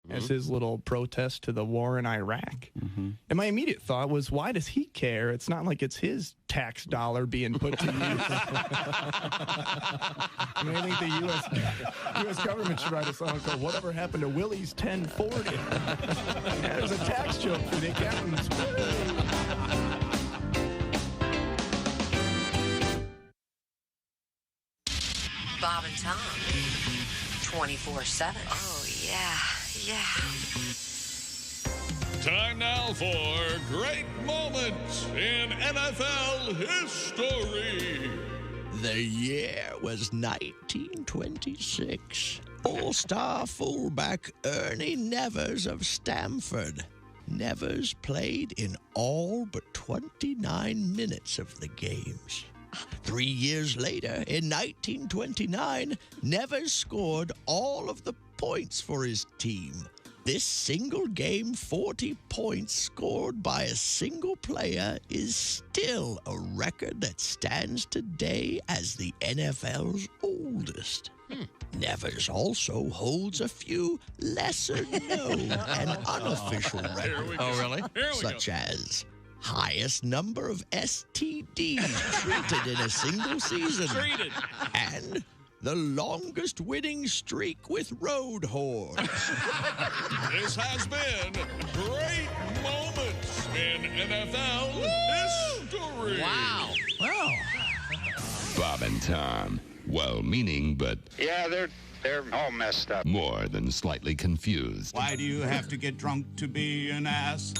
as his little protest to the war in Iraq. And my immediate thought was, why does he care? It's not like it's his tax dollar being put to use. I mean, I think the U.S. government should write a song called Whatever Happened to Willie's 1040. Yeah, there's a tax joke for the accountants. Bob and Tom, 24/7. Oh, yeah. Time now for great moments in NFL history. The year was 1926. All-star fullback Ernie Nevers of Stamford. Nevers played in all but 29 minutes of the games. 3 years later, in 1929, Nevers scored all of the points for his team. This single game, 40 points scored by a single player, is still a record that stands today as the NFL's oldest. Nevers also holds a few lesser-known and unofficial records. Oh, really? Such as highest number of STDs treated in a single season. Treated. And the longest winning streak with road horse. This has been great moments in NFL history. Wow. Bob and Tom, well-meaning, but Yeah, they're all messed up. more than slightly confused. Why do you have to get drunk to be an ass?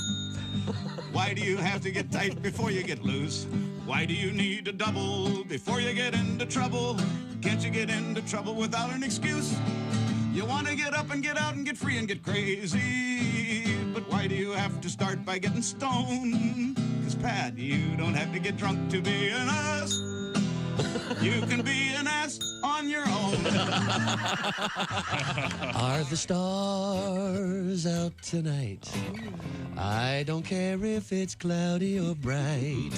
Why do you have to get tight before you get loose? Why do you need a double before you get into trouble? Can't you get into trouble without an excuse? You want to get up and get out and get free and get crazy. But why do you have to start by getting stoned? 'Cause Pat, you don't have to get drunk to be an ass. You can be an ass on your own. Are the stars out tonight? I don't care if it's cloudy or bright,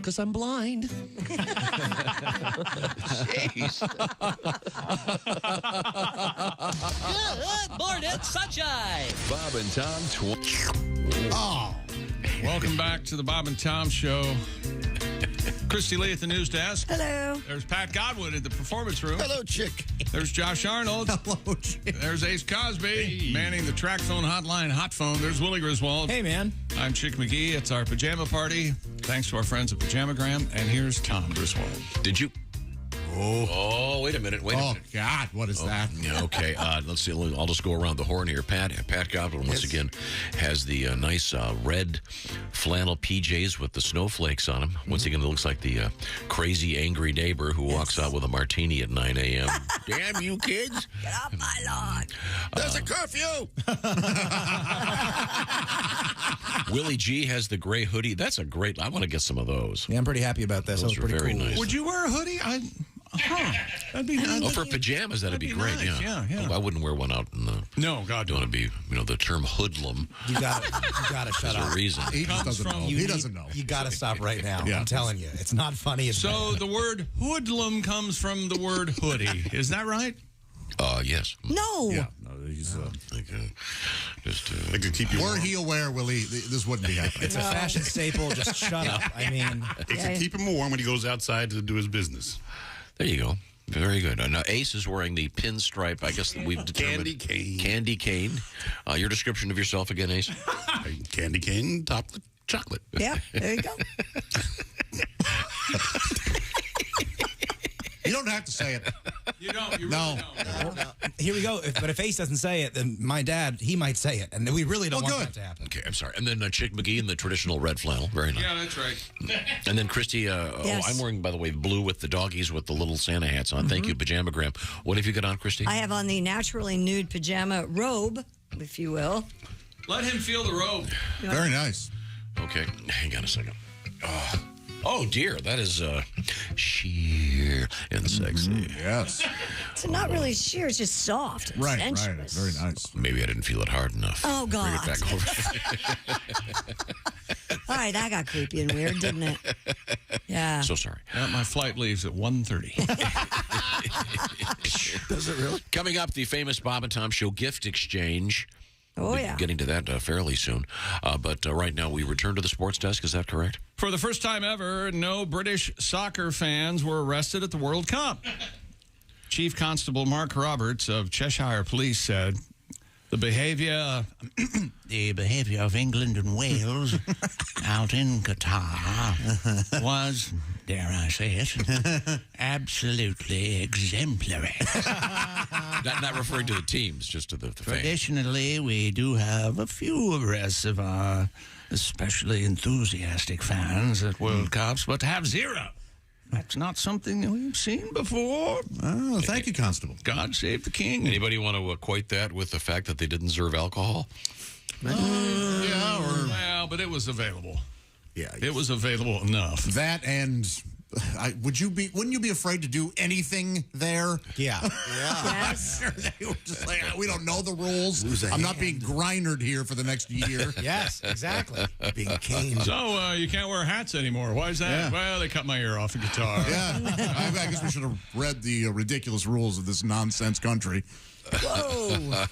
'cause I'm blind. Jeez. Good morning, sunshine. Bob and Tom. Welcome back to the Bob and Tom Show. Christy Lee at the news desk. Hello. There's Pat Godwin at the performance room. Hello, chick. There's Josh Arnold. Hello, chick. There's Ace Cosby manning the track phone hotline hot phone. There's Willie Griswold. Hey, man. I'm Chick McGee. It's our pajama party. Thanks to our friends at Pajamagram. And here's Tom Griswold. Did you? Oh, wait a minute. Wait a minute. Oh, God, what is that? Yeah, okay, let's see. I'll just go around the horn here. Pat Godwin, once again, has the nice red flannel PJs with the snowflakes on them. Once again, it looks like the crazy, angry neighbor who walks out with a martini at 9 a.m. Damn you kids. Get off my lawn. There's a curfew. Willie G has the gray hoodie. That's a great. I want to get some of those. Yeah, I'm pretty happy about this. Those That are was pretty very cool. nice. Would you wear a hoodie? That'd be nice. Oh, for pajamas, that'd be great. nice. Yeah. I wouldn't wear one out in the. No, God, don't want to be. The term hoodlum. You gotta shut There's up. a reason. He just doesn't know. He doesn't know. You gotta stop right now. Yeah. I'm telling you, it's not funny. It's So the word hoodlum comes from the word hoodie. Is that right? Yes. No. Yeah, no, he's. They could keep you. Were he aware, Willie, this wouldn't be happening. It's a fashion staple. Just shut up. I mean, It can keep him warm when he goes outside to do his business. There you go. Very good. Now, Ace is wearing the pinstripe. I guess that we've determined. Candy cane. Your description of yourself again, Ace? Candy cane topped with chocolate. Yeah, there you go. You don't have to say it. You don't. You No. here we go. But if Ace doesn't say it, then my dad, he might say it, and we really don't want that to happen. Okay, I'm sorry. And then Chick McGee in the traditional red flannel. Very nice. Yeah, that's right. And then Christy, Yes. I'm wearing, by the way, blue with the doggies with the little Santa hats on. Thank you, Pajamagram. What have you got on, Christy? I have on the naturally nude pajama robe, if you will. Let him feel the robe. Very nice. Okay, hang on a second. Oh, dear, that is sheer and sexy. Yes. It's not really sheer, it's just soft. and Right. sensuous. Very nice. Maybe I didn't feel it hard enough. Oh, Bring God. it back over. All right, that got creepy and weird, didn't it? Yeah. So sorry. My flight leaves at 1:30. Does it really? Coming up, the famous Bob and Tom Show gift exchange. Oh, We'll be yeah. getting to that fairly soon. But right now, we return to the sports desk. Is that correct? For the first time ever, no British soccer fans were arrested at the World Cup. Chief Constable Mark Roberts of Cheshire Police said the behavior of England and Wales out in Qatar was, dare I say it, absolutely exemplary. Not referring to the teams, just to the fans. Traditionally, we do have a few arrests of our especially enthusiastic fans at World Cups, but to have zero. That's not something that we've seen before. Oh, thank you, Constable. God save the king. Anybody want to equate that with the fact that they didn't serve alcohol? Well, but it was available. Yeah. It was available enough. That and... wouldn't you be afraid to do anything there? Yeah. Yes. They were just like, we don't know the rules. I'm not being grindered here for the next year. Yes, exactly. Being caned. So you can't wear hats anymore. Why is that? Yeah. Well, they cut my ear off a guitar. Yeah. I guess we should have read the ridiculous rules of this nonsense country. Whoa.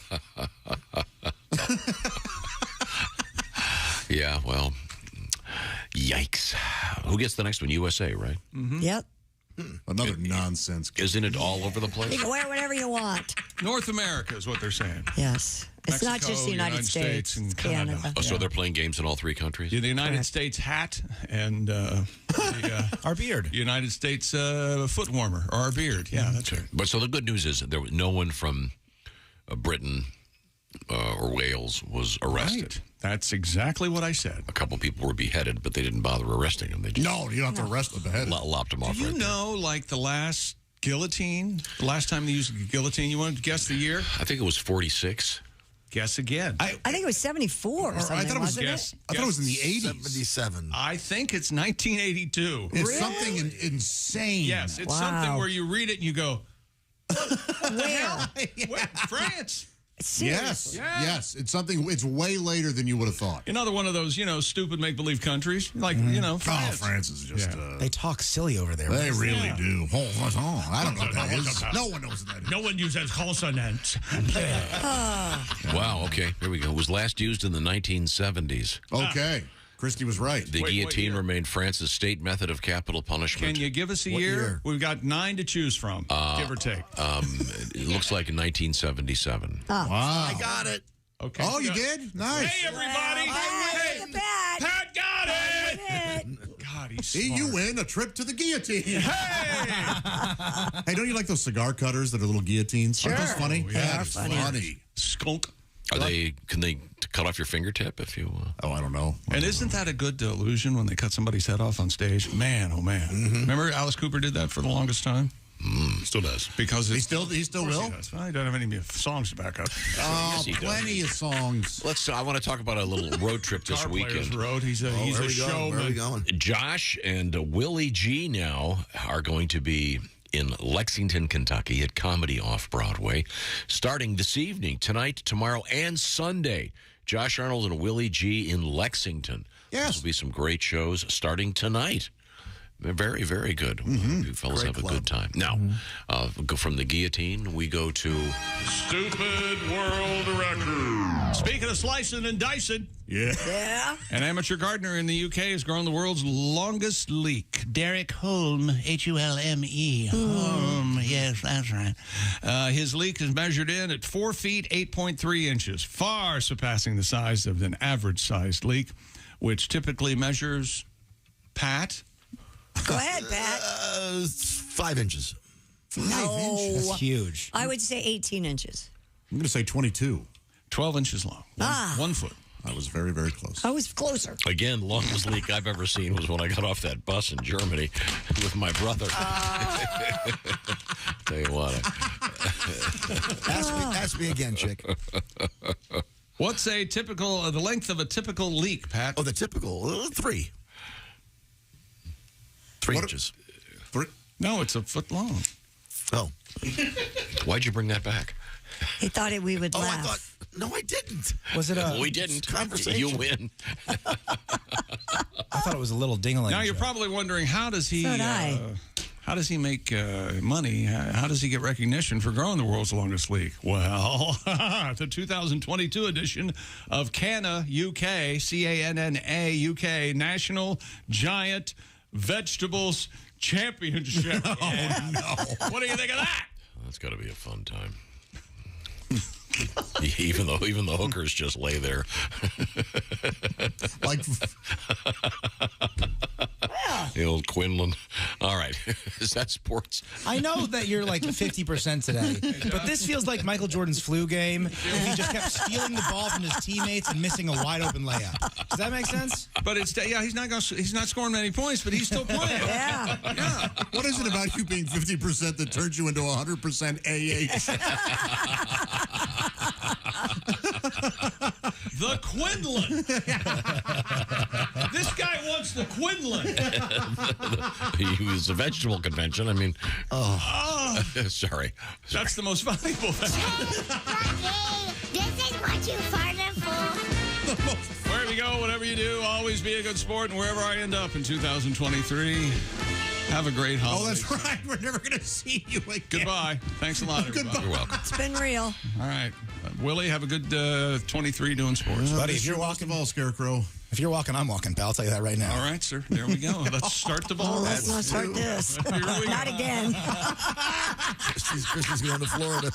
Yeah, well, yikes. Who gets the next one? USA, right? Mm-hmm. Yep. Another nonsense. Isn't it all over the You place? can wear whatever you want. North America is what they're saying. Yes. It's not Mexico, just the United States. and It's Canada. Oh, so they're playing games in all three countries? Yeah, the United States hat and our beard. United States foot warmer, or our beard. Yeah, that's right. But so the good news is that there was no one from Britain or Wales was arrested. Right. That's exactly what I said. A couple people were beheaded, but they didn't bother arresting them. They just No, you don't have to arrest the beheaded. lopped them off. Do you know, like the last guillotine, the last time they used a guillotine, you want to guess the year? I think it was 46. Guess again. I think it was 74 or something, I thought it was wasn't guess. I thought it was in the 80s. 77. I think it's 1982. It's something insane. Yes, it's Wow. something where you read it and you go, Where? Where? France. Seriously. Yes. It's something. It's way later than you would have thought. Another one of those, stupid make-believe countries. Like, France. Oh, France is just. They talk silly over there. They really do. I don't know what that is. No one knows what that is. No one uses consonants. Wow, okay, here we go. It was last used in the 1970s. Okay. Christy was right. The guillotine remained France's state method of capital punishment. Can you give us a What year? year? We've got 9 to choose from, give or take. It looks like in 1977. Oh. Wow. I got it. Okay. Oh, you did? Nice. Hey, everybody! Hey, Pat. Pat got it! God, he's See, smart. you win a trip to the guillotine. Hey! Hey, don't you like those cigar cutters that are little guillotines? Sure. Aren't those funny? Oh, yeah, That's funny. Skunk. Can they cut off your fingertip if you... Oh, I don't know. And isn't that a good illusion when they cut somebody's head off on stage? Man, oh man. Remember Alice Cooper did that for the longest time? Still does. Because He it's, still will? he does. Well, he doesn't have any songs to back up. Oh, Yes, he does. plenty of songs. I want to talk about a little road trip this Guitar Players weekend. Road. He's a Where are we showman. going? Josh and Willie G now are going to be in Lexington, Kentucky at Comedy Off-Broadway starting this evening, tonight, tomorrow, and Sunday. Josh Arnold and Willie G in Lexington. Yes. This will be some great shows starting tonight. They're very, very good. You fellas Great have a club. good time. Now, go from the guillotine, we go to... Stupid world record. Speaking of slicing and dicing, Yeah. an amateur gardener in the UK has grown the world's longest leek. Derek Holm, Hulme. Holm, yes, that's right. His leek is measured in at 4 feet, 8.3 inches, far surpassing the size of an average-sized leek, which typically measures, Pat? Go ahead, Pat. 5 inches. 5 No. inches. That's huge. I would say 18 inches. I'm going to say 22. 12 inches long. 1 foot. I was very, very close. I was closer. Again, longest leak I've ever seen was when I got off that bus in Germany with my brother. Tell you what. Ask me again, chick. What's the length of a typical leek, Pat? Oh, the typical 3. 3 inches. No, it's a foot long. Oh. Why'd you bring that back? He thought we would laugh. I thought, no, I didn't. Was it a... We didn't. Conversation. You win. I thought it was a little ding-a-ling. Now, you're probably wondering, how does he... how does he make money? How does he get recognition for growing the world's longest leek? Well, the 2022 edition of CANA UK, CANNA UK, National Giant Vegetables Championship. Oh, no. What do you think of that? That's got to be a fun time. even though hookers just lay there. Like... The old Quinlan. All right. Is that sports? I know that you're like 50% today, but this feels like Michael Jordan's flu game. If he just kept stealing the ball from his teammates and missing a wide open layup. Does that make sense? But it's he's not scoring many points, but he's still playing. Yeah. What is it about you being 50% that turns you into 100% AH? The Quinlan. This guy wants the Quinlan. He was a vegetable convention. I mean, sorry. That's the most valuable thing. This is what you farted for. Wherever you go, whatever you do, always be a good sport. And wherever I end up in 2023, have a great holiday. Oh, that's right. We're never going to see you again. Goodbye. Thanks a lot, everybody. Goodbye. You're welcome. It's been real. All right. Willie, have a good 23 doing sports. Buddy, if you're walking, Scarecrow. If you're walking, I'm walking, pal. I'll tell you that right now. All right, sir. There we go. Let's start the ball. Let's not start this. Not again. Christy's going to Florida.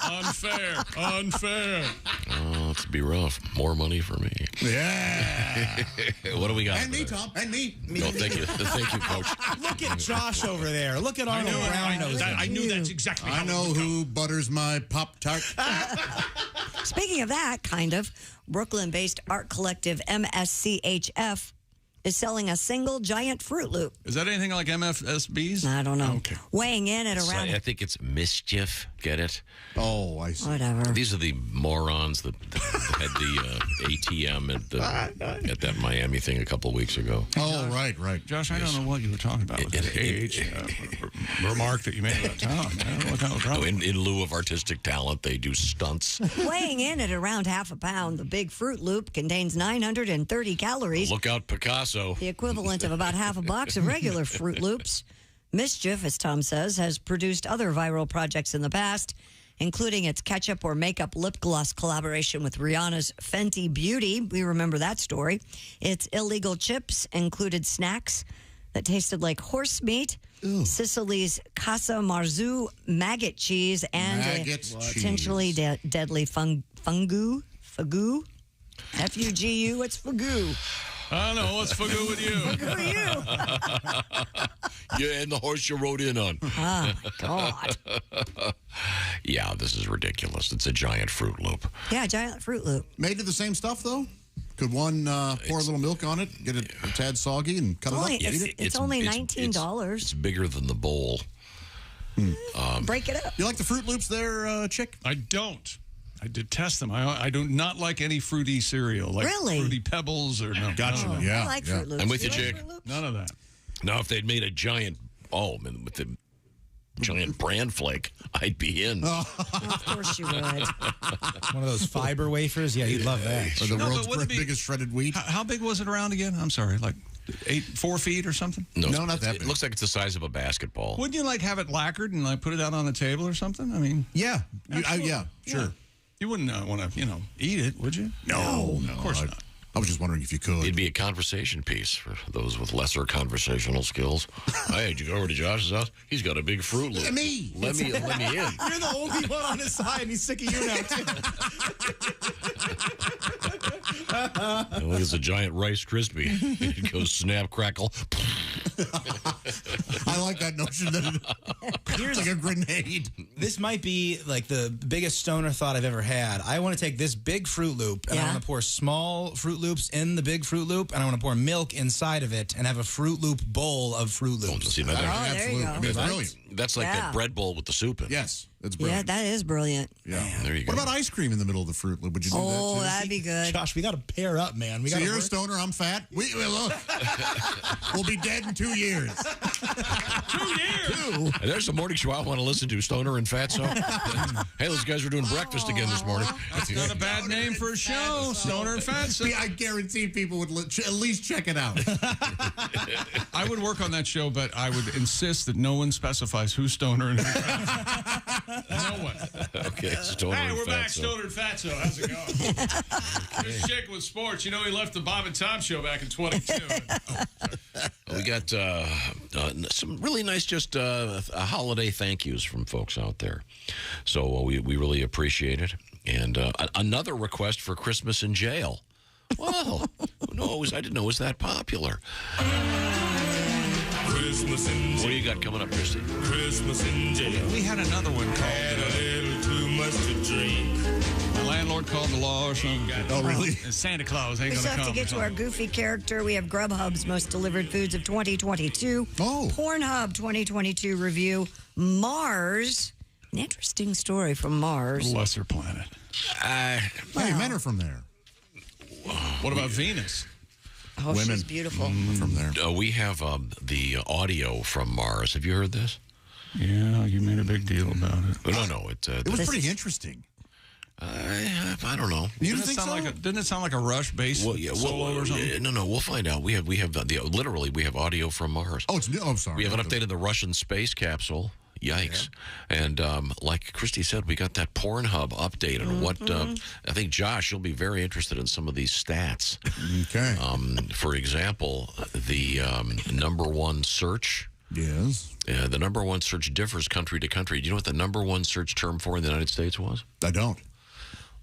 Unfair. Oh, it's be rough. More money for me. Yeah. What do we got? And me, Tom. And me. No, thank you. Thank you, Coach. Look at Josh over there. Look at Arnold Brown. I knew that's exactly I know who butters my Pop-Tart. Speaking of that, kind of, Brooklyn-based art collective MSCHF is selling a single giant Fruit Loop. Is that anything like MFSBs? I don't know. Okay. Weighing in at around... I think it's mischief. Get it? Oh, I see. Whatever. These are the morons that had the ATM at that Miami thing a couple of weeks ago. Oh, right. Josh, I don't know what you were talking about with that age remark that you made about Tom. I don't know what that was wrong. In lieu of artistic talent, they do stunts. Weighing in at around half a pound, the big Fruit Loop contains 930 calories. Look out, Picasso. The equivalent of about half a box of regular Fruit Loops. Mischief, as Tom says, has produced other viral projects in the past, including its ketchup or makeup lip gloss collaboration with Rihanna's Fenty Beauty. We remember that story. Its illegal chips included snacks that tasted like horse meat, Sicily's Casa Marzu maggot cheese, and potentially deadly fugu. F-U-G-U, what's fugu? I don't know. What's fugu with you? Yeah, and the horse you rode in on. Oh, my God. Yeah, this is ridiculous. It's a giant Fruit Loop. Yeah, giant Fruit Loop. Made of the same stuff, though? Could one pour a little milk on it, get it a tad soggy, and cut it up? It's only $19. It's bigger than the bowl. Break it up. You like the Fruit Loops there, Chick? I don't. I detest them. I do not like any fruity cereal. Like Really? Fruity Pebbles or no. Gotcha. No. Yeah. I like Fruit Loops. I'm with you, like Chick. Fruit Loops? None of that. Now, if they'd made a giant, with the giant bran flake, I'd be in. Of course you would. One of those fiber wafers? Yeah, you'd love that. Or the world's but would it be- biggest shredded wheat? How big was it around again? I'm sorry, like 4 feet or something? No, not that It big. looks like it's the size of a basketball. Wouldn't you like have it lacquered and like put it out on the table or something? I mean, Yeah. Absolutely. Yeah, sure. you wouldn't want to, eat it, would you? No, of course not. I was just wondering if you could. It'd be a conversation piece for those with lesser conversational skills. Hey, did you go over to Josh's house? He's got a big Fruit Loop. Me. Let me in. You're the only one on his side, and he's sick of you now, too. Look, it's a giant Rice Krispie. It goes snap, crackle. I like that notion that it's like a grenade. This might be like the biggest stoner thought I've ever had. I want to take this big Fruit Loop, and I want to pour small Fruit Loops in the big Fruit Loop, and I want to pour milk inside of it and have a Fruit Loop bowl of Fruit Loops. See, now there you go. I mean, it's brilliant. That's like that bread bowl with the soup in it. Yes, it's Yeah, brilliant. that is brilliant. Yeah. There you go. What about ice cream in the middle of the Fruit Loop? Would you do that too? Oh, that'd be good. Josh, we got to pair up, man. We So got you're a stoner, I'm fat. We'll be dead in 2 years. 2 years. And there's a morning show I want to listen to, Stoner and Fatso. Hey, those guys are doing breakfast again this morning. That's not a bad name for a show, Stoner and Fatso. I guarantee people would at least check it out. I would work on that show, but I would insist that no one specifies who's Stoner and who's Fatso. No one. Okay, Stoner Hey, and we're back, Fatso. Stoner and Fatso. How's it going? This chick with sports. You know, he left the Bob and Tom show back in 22. We got some really nice holiday thank yous from folks out there. So we really appreciate it. And another request for Christmas in jail. Wow. I didn't know it was that popular. Christmas in jail. What do you got coming up, Christy? Christmas in jail. We had another one called Had a little too much to drink. My landlord called the law or something. Oh, really? Santa Claus ain't We going still to have come. to get to our goofy character. We have Grubhub's most delivered foods of 2022. Oh. PornHub 2022 review. Mars. An interesting story from Mars. Lesser planet. Hey, men are from there. What about Venus? Oh, Women. she's beautiful. From there. We have the audio from Mars. Have you heard this? Yeah, you made a big deal about it. No. It was pretty interesting. I don't know. You didn't think so? Didn't it sound like a Rush bass solo or something? No, we'll find out. We have literally we have audio from Mars. Oh, it's new. Oh, I'm sorry. We have updated the Russian space capsule. Yikes. Yeah. And like Christy said, we got that PornHub update. And what I think, Josh, you'll be very interested in some of these stats. Okay. For example, the number one search. Yes. The number one search differs country to country. Do you know what the number one search term for in the United States was? I don't.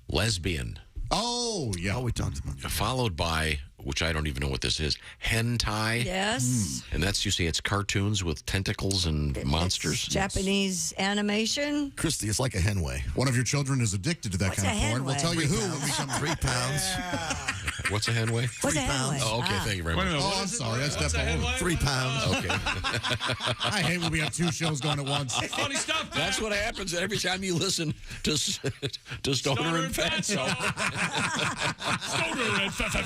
Lesbian. Oh, yeah. Oh, we talked about that. Followed by, which I don't even know what this is, hentai. Yes. And that's, you see, it's cartoons with tentacles and monsters. Japanese animation. Christy, it's like a henway. One of your children is addicted to that What's kind of a porn. We'll henway? tell you 3 who pounds. when we come 3 pounds. What's a henway? What's a henway? Oh, okay, thank you very much. Oh, I'm sorry. I stepped all over. 3 pounds. Okay. I hate when we have 2 shows going at once. Funny stuff. That's what happens every time you listen to Stoner and Fatso. Stoner and Fatso.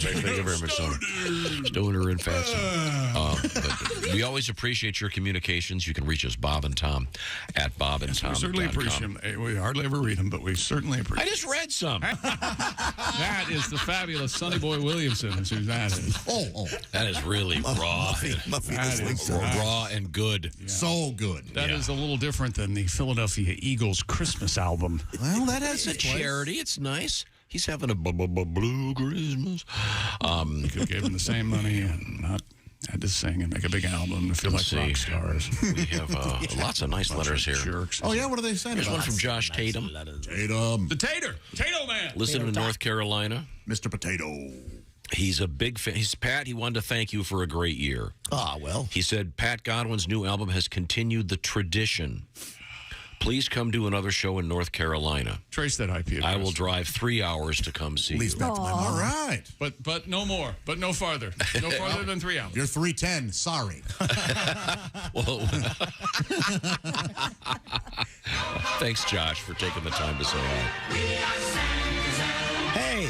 Thank you very much, Stoner and Fatso. But we always appreciate your communications. You can reach us, Bob and Tom, at bobandtom.com. We certainly appreciate them. We hardly ever read them, but we certainly appreciate I just read some. That is the fabulous Sonny Boy Williamson. Is who that is. Oh. That is really raw. That is Raw and good. Yeah. So good. That is a little different than the Philadelphia Eagles Christmas album. Well, that has It's a charity. It's nice. He's having a blue Christmas. You could give him the same money and not had to sing and make a big album and feel like rock stars. We have lots of nice letters here. Jerks. Oh, yeah? What are they saying? Here's one from Josh Tatum. Tatum. The Tato Man. Listening in North Carolina. Mr. Potato. He's a big fan. He's Pat. He wanted to thank you for a great year. Ah, well. He said Pat Godwin's new album has continued the tradition. Please come do another show in North Carolina. Trace that IP address. I will drive 3 hours to come see you. Back to my mom. All right. But no more. But no farther. No farther than 3 hours. You're 310. Sorry. Well, thanks, Josh, for taking the time to say hi. Hey.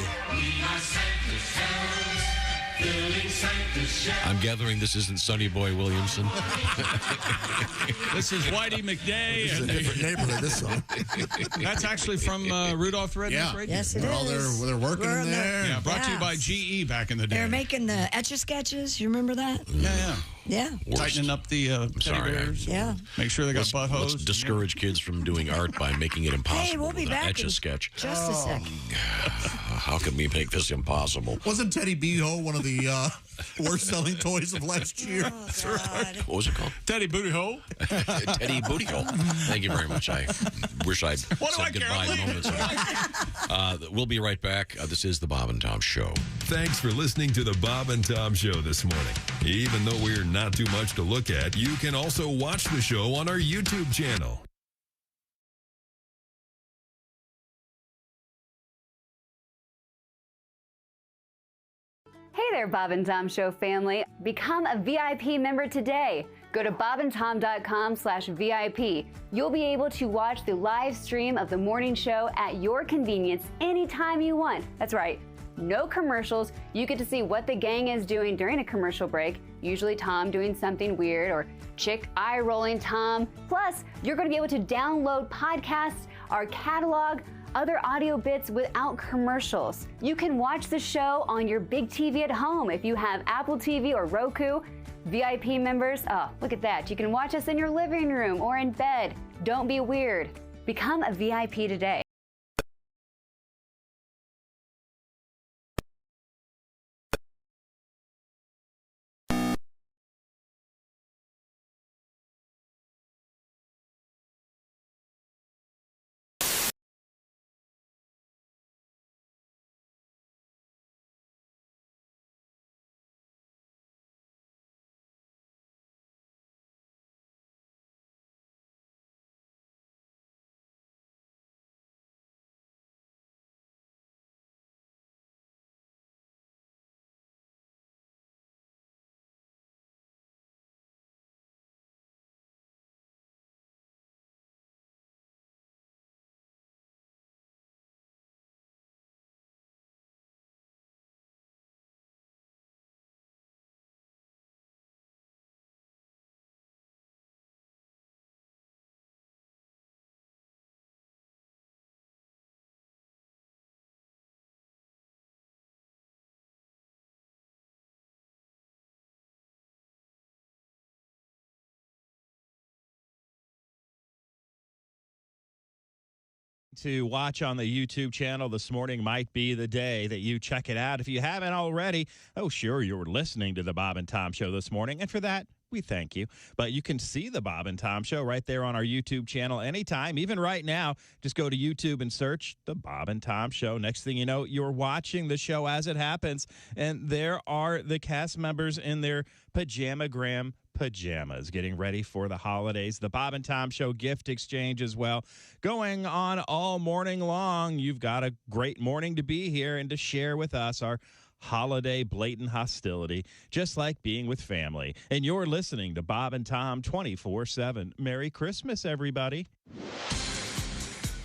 I'm gathering this isn't Sonny Boy Williamson. This is Whitey McDay. This is a different neighborhood, this song. That's actually from Rudolph the Red-Nosed Reindeer. Yes, it They're all is. there. They're working We're in in the- there. Yeah, brought to you Yeah. by GE back in the day. They're making the Etch-a-Sketches. You remember that? Yeah. Yeah. Tightening up the teddy sorry, bears. Yeah. Make sure they got butt Let's hose. discourage kids from doing art by making it impossible. Hey, we'll be to back etch in a sketch. just a second. How can we make this impossible? Wasn't Teddy Beho one of the worst-selling toys of last year? What was it called? Teddy Booty Hole. Teddy Booty Hole. Thank you very much. I wish I'd What do I said care? goodbye moments ago. We'll be right back. This is the Bob and Tom Show. Thanks for listening to the Bob and Tom Show this morning. Even though we're not too much to look at, you can also watch the show on our YouTube channel. Hey there, Bob and Tom Show family. Become a VIP member today. Go to bobandtom.com/VIP. You'll be able to watch the live stream of the morning show at your convenience anytime you want. That's right. no commercials. You get to see what the gang is doing during a commercial break, usually Tom doing something weird or chick eye-rolling Tom. Plus, you're going to be able to download podcasts, our catalog, other audio bits without commercials. You can watch the show on your big TV at home if you have Apple TV or Roku. VIP members, oh, look at that. You can watch us in your living room or in bed. Don't be weird. Become a VIP today. To watch on the YouTube channel this morning might be the day that you check it out. If you haven't already, oh, sure, you were listening to the Bob and Tom Show this morning, and for that, we thank you. But you can see the Bob and Tom Show right there on our YouTube channel anytime, even right now. Just go to YouTube and search the Bob and Tom Show. Next thing you know, you're watching the show as it happens, and there are the cast members in their pajamagram pajamas getting ready for the holidays. The Bob and Tom Show gift exchange as well going on all morning long. You've got a great morning to be here and to share with us our holiday blatant hostility, just like being with family. And you're listening to Bob and Tom 24/7. Merry Christmas, everybody.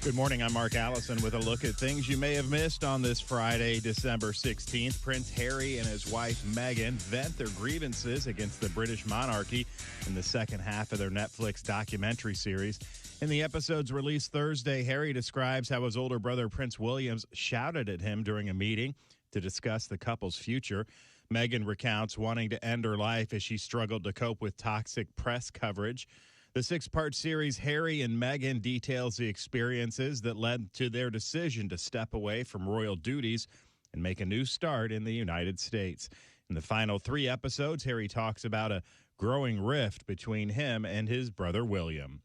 Good morning. I'm Mark Allison with a look at things you may have missed on this Friday, December 16th. Prince Harry and his wife Meghan vent their grievances against the British monarchy in the second half of their Netflix documentary series. In the episodes released Thursday, Harry describes how his older brother Prince William shouted at him during a meeting to discuss the couple's future. Meghan recounts wanting to end her life as she struggled to cope with toxic press coverage. The 6-part series, Harry and Meghan, details the experiences that led to their decision to step away from royal duties and make a new start in the United States. In the final 3 episodes, Harry talks about a growing rift between him and his brother William.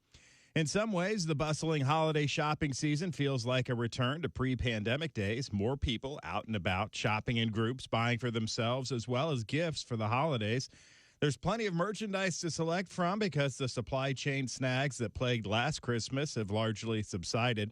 In some ways, the bustling holiday shopping season feels like a return to pre-pandemic days. More people out and about, shopping in groups, buying for themselves, as well as gifts for the holidays. There's plenty of merchandise to select from because the supply chain snags that plagued last Christmas have largely subsided.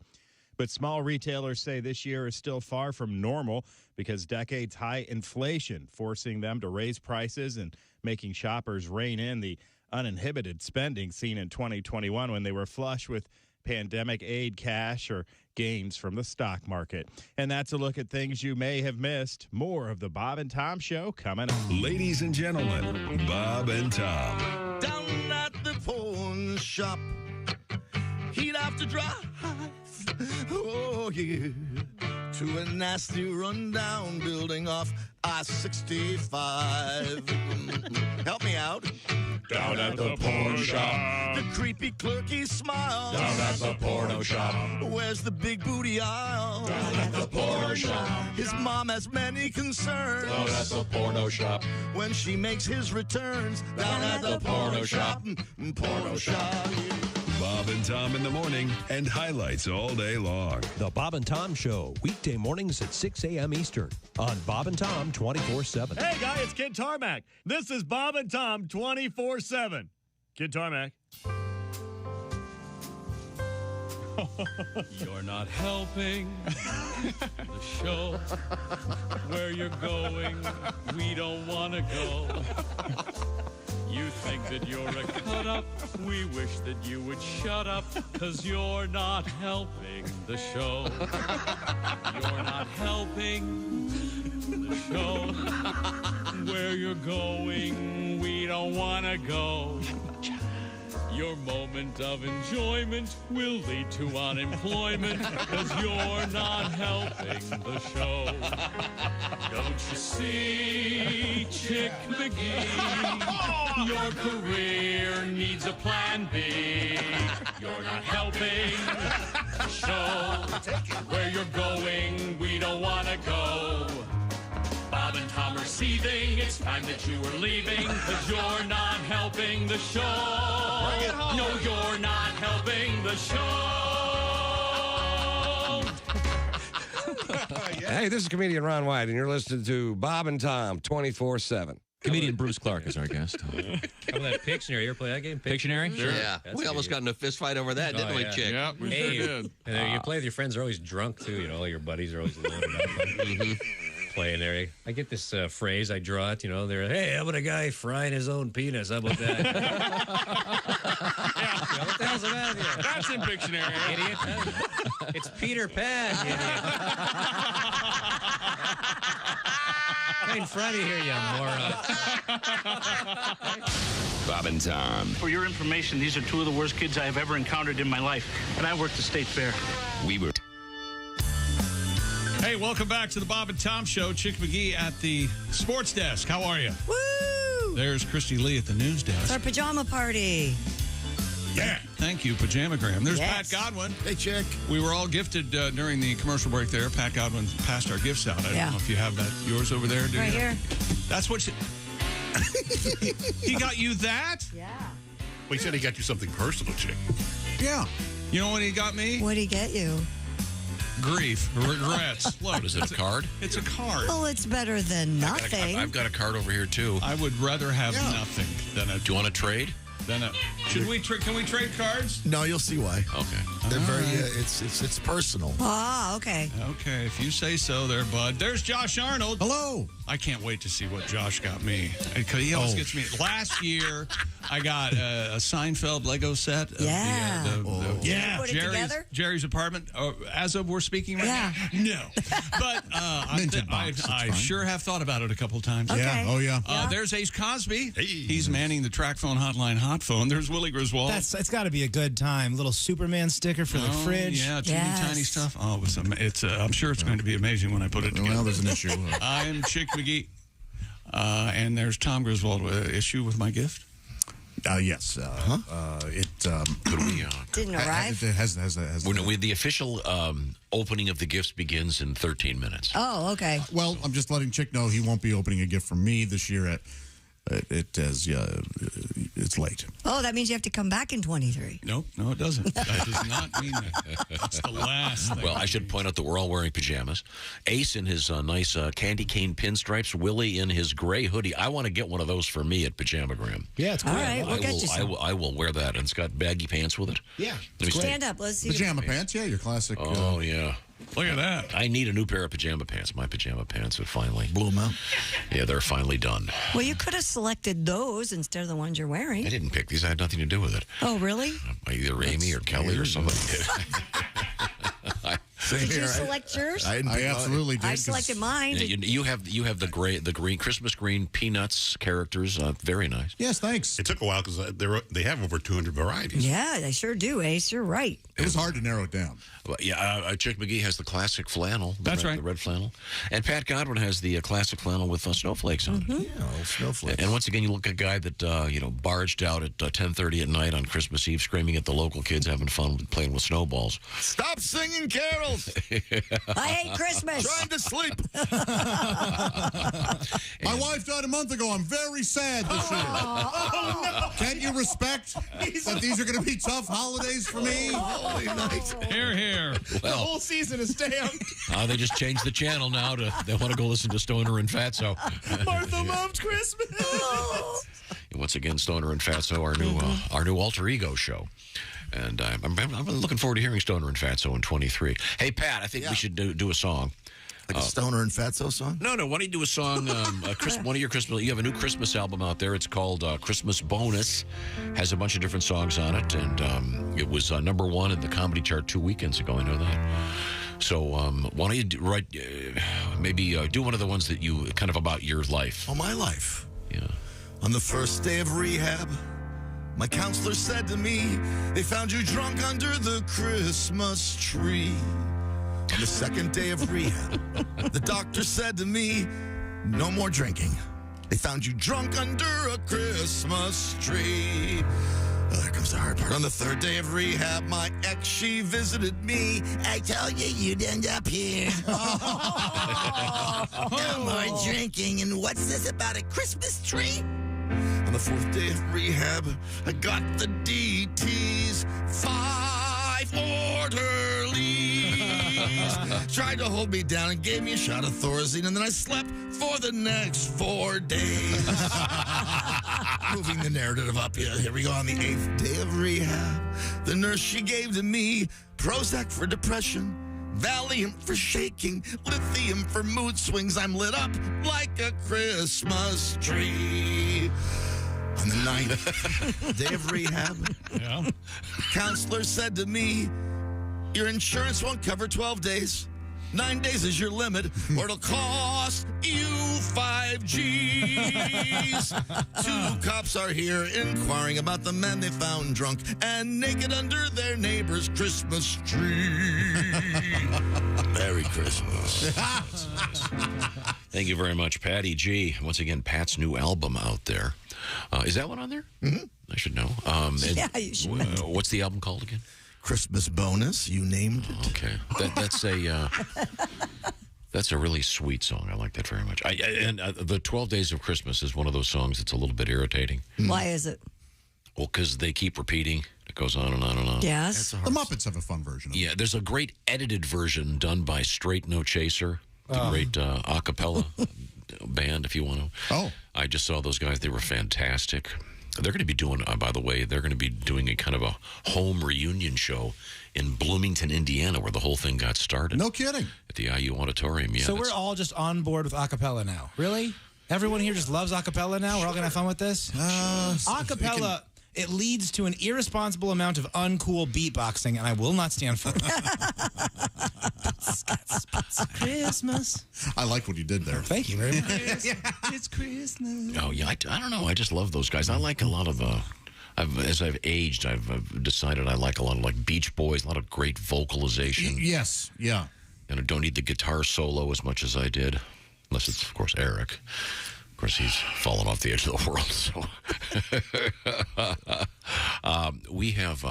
But small retailers say this year is still far from normal because decades-high inflation forcing them to raise prices and making shoppers rein in the uninhibited spending seen in 2021 when they were flush with pandemic aid cash or gains from the stock market. And that's a look at things you may have missed. More of the Bob and Tom Show coming up. Ladies and gentlemen, Bob and Tom. Down at the pawn shop, he'd have to drive, oh yeah, to a nasty rundown building off I-65. Help me out. Down at the porn shop. The creepy clerky smile. Down at the porno shop. Where's the big booty aisle? Down at the porno shop. His mom has many concerns. Down at the porno shop. When she makes his returns. Down at the porno shop. Porno shop. Bob and Tom in the morning and highlights all day long. The Bob and Tom Show, weekday mornings at 6 a.m. Eastern on Bob and Tom 24/7. Hey, guy, it's Kid Tarmac. This is Bob and Tom 24/7. Kid Tarmac. You're not helping the show where you're going. We don't want to go. You You think that you're a cut-up? We wish that you would shut up, 'cause you're not helping the show. You're not helping the show. Where you're going, we don't want to go. Your moment of enjoyment will lead to unemployment, 'cause you're not helping the show. Don't you see, Chick McGee? Your career needs a plan B. You're not helping the show. Where you're going, we don't want to go. Bob and Tom are seething. It's time that you are leaving, 'cause you're not helping the show. No, you're not helping the show. Hey, this is comedian Ron White, and you're listening to Bob and Tom 24/7. Comedian Bruce Clark is our guest. How about that Pictionary? You ever play that game? Pictionary? Sure. Yeah, we almost got in a fist fight over that, didn't we, Chick? Yeah, we sure did. And you play with your friends, they're always drunk, too. You know, all your buddies are always loaded up. Playing there. I get this phrase, I draw it, you know, they're, hey, how about a guy frying his own penis? How about that? What the hell's the matter with you? That's in Pictionary. Idiot. It's Peter Pan, you idiot. Right in front of you here, you moron. Bob and Tom. For your information, these are two of the worst kids I have ever encountered in my life, and I worked the state fair. We were... Hey, welcome back to the Bob and Tom Show. Chick McGee at the sports desk. How are you? Woo! There's Christy Lee at the news desk. It's our pajama party. Yeah. Thank you, Pajamagram. There's Yes. Pat Godwin. Hey, Chick. We were all gifted during the commercial break there. Pat Godwin passed our gifts out. I don't know if you have that. Yours over there, do Right you? here. That's what he got you that? Yeah. Well, he said he got you something personal, Chick. Yeah. You know what he got me? What'd he get you? Grief, regrets. Look, What is it, a card? It's a card. Well, it's better than nothing. I've got a card over here, too. I would rather have nothing than a... Do you want to trade? Can we trade cards? No, you'll see why. Okay. They're very. It's personal. Ah, okay. Okay, if you say so, there, bud. There's Josh Arnold. Hello. I can't wait to see what Josh got me. Because he always gets me. Last year, I got a Seinfeld Lego set. Of Yeah. Yeah. Put it together? Jerry's apartment. As of we're speaking right now. No. But I sure have thought about it a couple times. Okay. Yeah. Oh, yeah. There's Ace Cosby. Hey. He's manning the track phone hotline hot phone. There's Willie Griswold. It's got to be a good time. Little Superman sticker for the fridge. Yeah, tiny stuff. Oh, I'm sure it's going to be amazing when I put it together. Well, there's an issue. I'm Chick McGee. And there's Tom Griswold with an issue with my gift. Yes. It Didn't arrive? It has The official opening of the gifts begins in 13 minutes. Oh, okay. Well, I'm just letting Chick know he won't be opening a gift from me this year. It's late. Oh, that means you have to come back in 23. No, it doesn't. That does not mean that. That's the last thing. Well, I should point out that we're all wearing pajamas. Ace in his nice candy cane pinstripes. Willie in his gray hoodie. I want to get one of those for me at Pajamagram. Yeah, it's cool. All right, we'll get you some. I will wear that. And it's got baggy pants with it. Yeah. Stand up. Let's see. Pajama pants, yeah, your classic. Oh, yeah. Look at that. I need a new pair of pajama pants. My pajama pants have finally... Blew them out. Yeah, they're finally done. Well, you could have selected those instead of the ones you're wearing. I didn't pick these. I had nothing to do with it. Oh, really? Either Amy or Kelly or somebody did. Did you select yours? I absolutely did. I selected mine. Yeah, you have the green Christmas green peanuts characters. Very nice. Yes, thanks. It took a while because they have over 200 varieties. Yeah, they sure do, Ace. You're right. It was hard to narrow it down. Well, yeah, Chick McGee has the classic flannel. That's right. The red flannel. And Pat Godwin has the classic flannel with snowflakes on it. Yeah, old snowflakes. And once again, you look at a guy that barged out at 10:30 at night on Christmas Eve, screaming at the local kids having fun playing with snowballs. Stop singing carols. I hate Christmas. Trying to sleep. My wife died a month ago. I'm very sad this year. Oh, no. Can't you respect that these are going to be tough holidays for me? Holy night. Here, here. The whole season is stamped. They just changed the channel now they want to go listen to Stoner and Fatso. Martha loved Christmas. Once again, Stoner and Fatso, our new alter ego show. And I'm looking forward to hearing Stoner and Fatso in 23. Hey, Pat, I think we should do a song. Like a Stoner and Fatso song? No. Why don't you do a song, one of your Christmas, you have a new Christmas album out there. It's called Christmas Bonus. Has a bunch of different songs on it. And it was number one in the comedy chart 2 weekends ago. I know that. So why don't you do one of the ones that you, kind of about your life. Oh, my life? Yeah. On the first day of rehab, my counselor said to me, they found you drunk under the Christmas tree. On the second day of rehab, the doctor said to me, no more drinking. They found you drunk under a Christmas tree. Oh, there comes the hard part. On the third day of rehab, my ex, she visited me. I told you you'd end up here. No more drinking. And what's this about a Christmas tree? On the fourth day of rehab, I got the DTs. 5 orderlies tried to hold me down and gave me a shot of Thorazine, and then I slept for the next 4 days. Moving the narrative up here we go. On the 8th day of rehab, the nurse, she gave to me Prozac for depression, Valium for shaking, lithium for mood swings. I'm lit up like a Christmas tree. On the 9th day of rehab, the counselor said to me, your insurance won't cover 12 days. 9 days is your limit, or it'll cost you 5 G's. 2 cops are here inquiring about the men they found drunk and naked under their neighbor's Christmas tree. Merry Christmas. Thank you very much, Patty G. Once again, Pat's new album out there. Is that one on there? Mm-hmm. I should know. Yeah, you should know. What's the album called again? Christmas Bonus. You named it. Okay. That's a really sweet song. I like that very much. The 12 Days of Christmas is one of those songs that's a little bit irritating. Why is it? Well, because they keep repeating. It goes on and on and on. Yes. The Muppets have a fun version of it. Yeah, there's a great edited version done by Straight No Chaser, the great a cappella band, if you want to. Oh. I just saw those guys. They were fantastic. They're going to be doing, by the way, they're going to be doing a kind of a home reunion show in Bloomington, Indiana, where the whole thing got started. No kidding. At the IU Auditorium, yeah. So we're all just on board with acapella now. Really? Everyone here just loves acapella now? We're all going to have fun with this? Acapella, it leads to an irresponsible amount of uncool beatboxing, and I will not stand for it. Christmas. I like what you did there. Thank you very much. It's Christmas. Oh, yeah, I don't know. I just love those guys. I like a lot of, as I've aged, I've decided I like a lot of, like, Beach Boys, a lot of great vocalization. Yes, yeah. And I don't need the guitar solo as much as I did, unless it's, of course, Eric. Of course, he's fallen off the edge of the world. So we have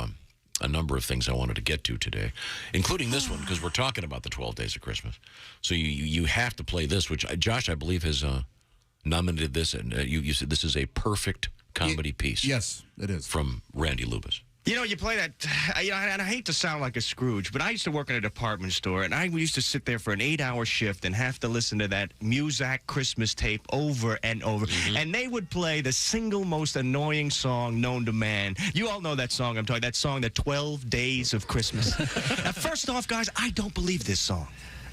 a number of things I wanted to get to today, including this one, because we're talking about the 12 Days of Christmas. So you have to play this, which Josh, I believe, has nominated this, and you said this is a perfect comedy piece. Yes, it is. From Randy Lubas. You know, you play that, and I hate to sound like a Scrooge, but I used to work in a department store, and I used to sit there for an 8-hour shift and have to listen to that Muzak Christmas tape over and over. Mm-hmm. And they would play the single most annoying song known to man. You all know that song I'm talking, that song, The 12 Days of Christmas. Now, first off, guys, I don't believe this song.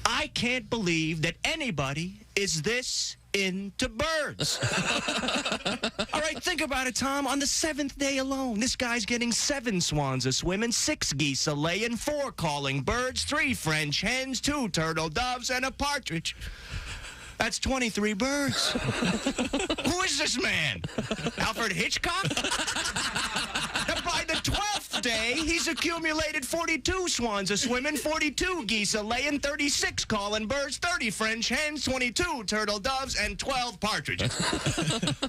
I can't believe that anybody is this into birds. All right, think about it, Tom. On the 7th day alone, this guy's getting 7 swans a swimming, 6 geese a laying, 4 calling birds, 3 French hens, 2 turtle doves, and a partridge. That's 23 birds. Who is this man? Alfred Hitchcock? Now, by the 12th day, he's accumulated 42 swans a swimming, 42 geese a laying, 36 calling birds, 30 French hens, 22 turtle doves, and 12 partridges.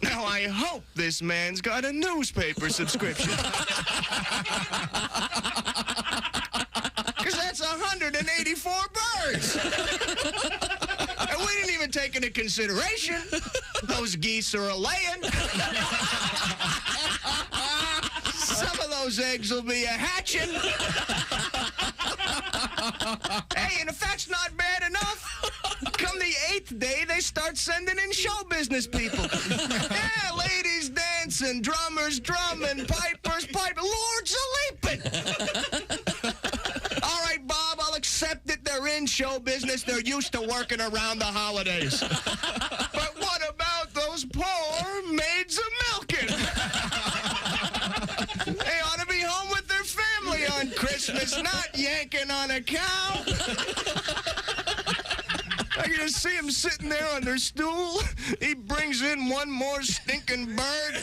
Now, I hope this man's got a newspaper subscription. Because that's 184 birds. And we didn't even take into consideration those geese are a-laying. Some of those eggs will be a-hatching. Hey, and if that's not bad enough, come the 8th day, they start sending in show business people. Yeah, ladies dancing, drummers drumming, pipers piping, lords a-leaping. All right, Bob, I'll accept that they're in show show business, they're used to working around the holidays. But what about those poor maids of milking? They ought to be home with their family on Christmas, not yanking on a cow. I can just see him sitting there on their stool. He brings in one more stinking bird.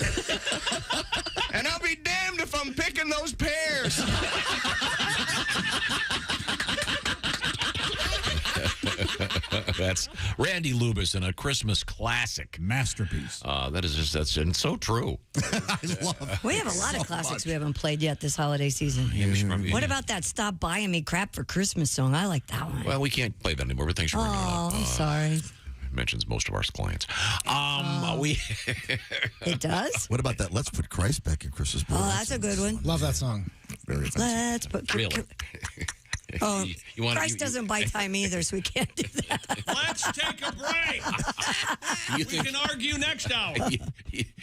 And I'll be damned if I'm picking those pears. That's Randy Lubis in a Christmas classic. Masterpiece. That's and so true. I love We have a lot of classics we haven't played yet this holiday season. What about that Stop Buying Me Crap for Christmas song? I like that one. Well, we can't play that anymore, but thanks for bringing it up. I'm sorry. Mentions most of our clients. It does? What about that? Let's put Christ back in Christmas. Oh, that's a good one. Love that song. Very Let's put... Really? Oh, You want- Christ doesn't buy time either, so we can't do that. Let's take a break. We can argue next hour.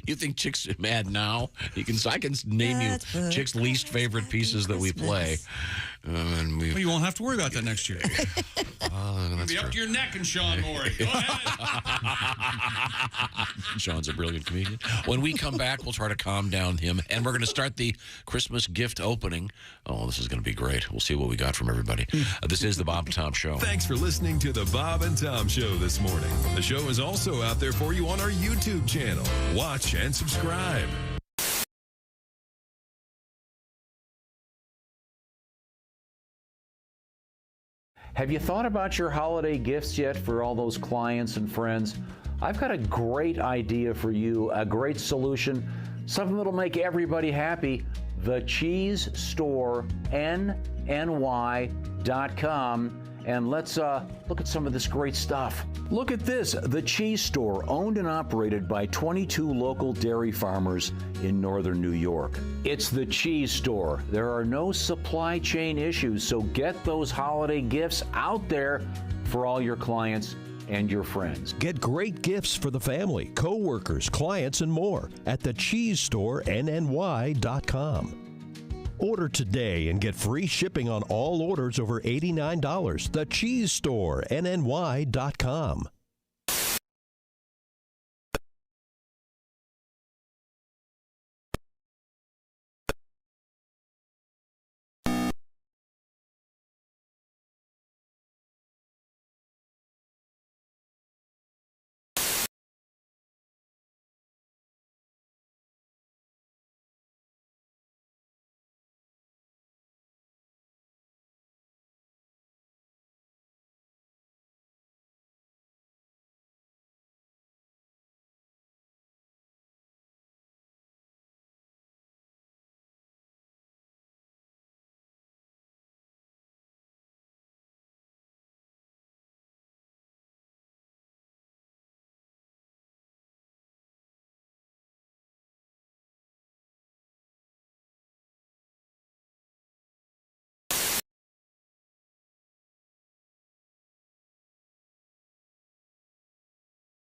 You think Chick's mad now? I can name you Chick's least favorite pieces that we play. Well, you won't have to worry about that next year. That's Be up to your neck and Sean Morey. Go ahead. Sean's a brilliant comedian. When we come back, we'll try to calm down him, and we're going to start the Christmas gift opening. Oh, this is going to be great. We'll see what we got from everybody. This is the Bob and Tom Show. Thanks for listening to the Bob and Tom Show this morning. The show is also out there for you on our YouTube channel. Watch and subscribe. Have you thought about your holiday gifts yet for all those clients and friends? I've got a great idea for you, a great solution, something that'll make everybody happy. The Cheese Store, NNY.com. And let's look at some of this great stuff. Look at this, The Cheese Store, owned and operated by 22 local dairy farmers in northern New York. It's The Cheese Store. There are no supply chain issues, so get those holiday gifts out there for all your clients and your friends. Get great gifts for the family, co-workers, clients, and more at the Cheese Store, NNY.com. Order today and get free shipping on all orders over $89. The Cheese Store, NNY.com.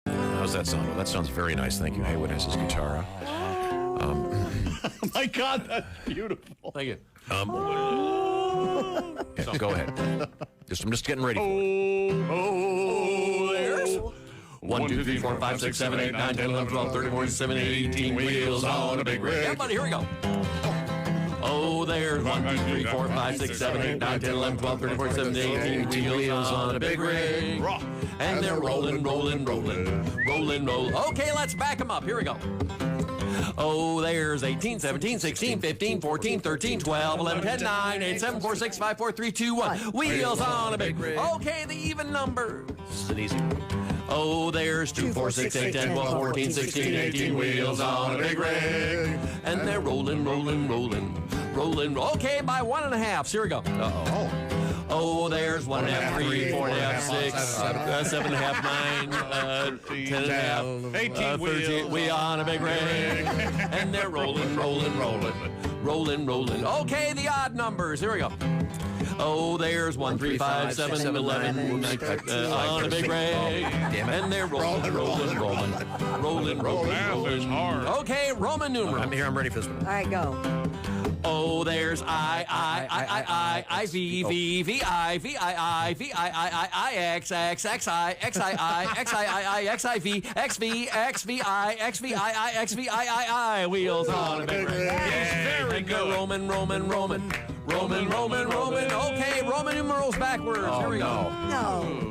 How's that sound? Well, that sounds very nice. Thank you. Haywood has his guitar out. Oh my God, that's beautiful. Thank you. So go ahead. I'm just getting ready for it. Oh, there's 1, 2, 3, 4, 5, 6, 7, 8, 9, 10, 11, 12, 13, 14, 17, 18 wheels on a big rig. Everybody, here we go. Oh, there's 1, 2, 3, 4, 5, 6, 7, 8, 9, 10, 11, 12, 13, 14, 17, 18 wheels on a big rig. And they're rolling, rolling, rolling, rolling, rolling. Okay, let's back them up. Here we go. Oh, there's 18, 17, 16, 15, 14, 13, 12, 11, 10, 9, 8, 7, 4, 6, 5, 4, 3, 2, 1. Wheels on a big rig. Okay, the even numbers. It's an easy one. Oh, there's 2, 4, 6, 8, 10, 12, 14, 16, 18 wheels on a big rig. And they're rolling, rolling, rolling, rolling. Okay, by 1.5. Here we go. Uh-oh. Oh, there's 1.5, 3, 4.5, 6, 7.5, 9, 10.5, 18 13. We on a big rig. And they're rolling, rolling, rolling, rolling, rolling. Okay, the odd numbers. Here we go. Oh, there's 1, 3, 5, 7, 11, on a big rig. And they're rolling, rolling, rolling, rolling, rolling, rolling. Hard. Okay, Roman numeral. I'm ready for this one. All right, go. Oh, there's I, V, V, V, I, V, I, V, I, X, X, X, I, X, I, X, I, X, I, V, X, V, X, V, I, X, V, I, X, V, I, wheels on a big rig. Very good. Roman. Okay, Roman numerals backwards. Here we go. No.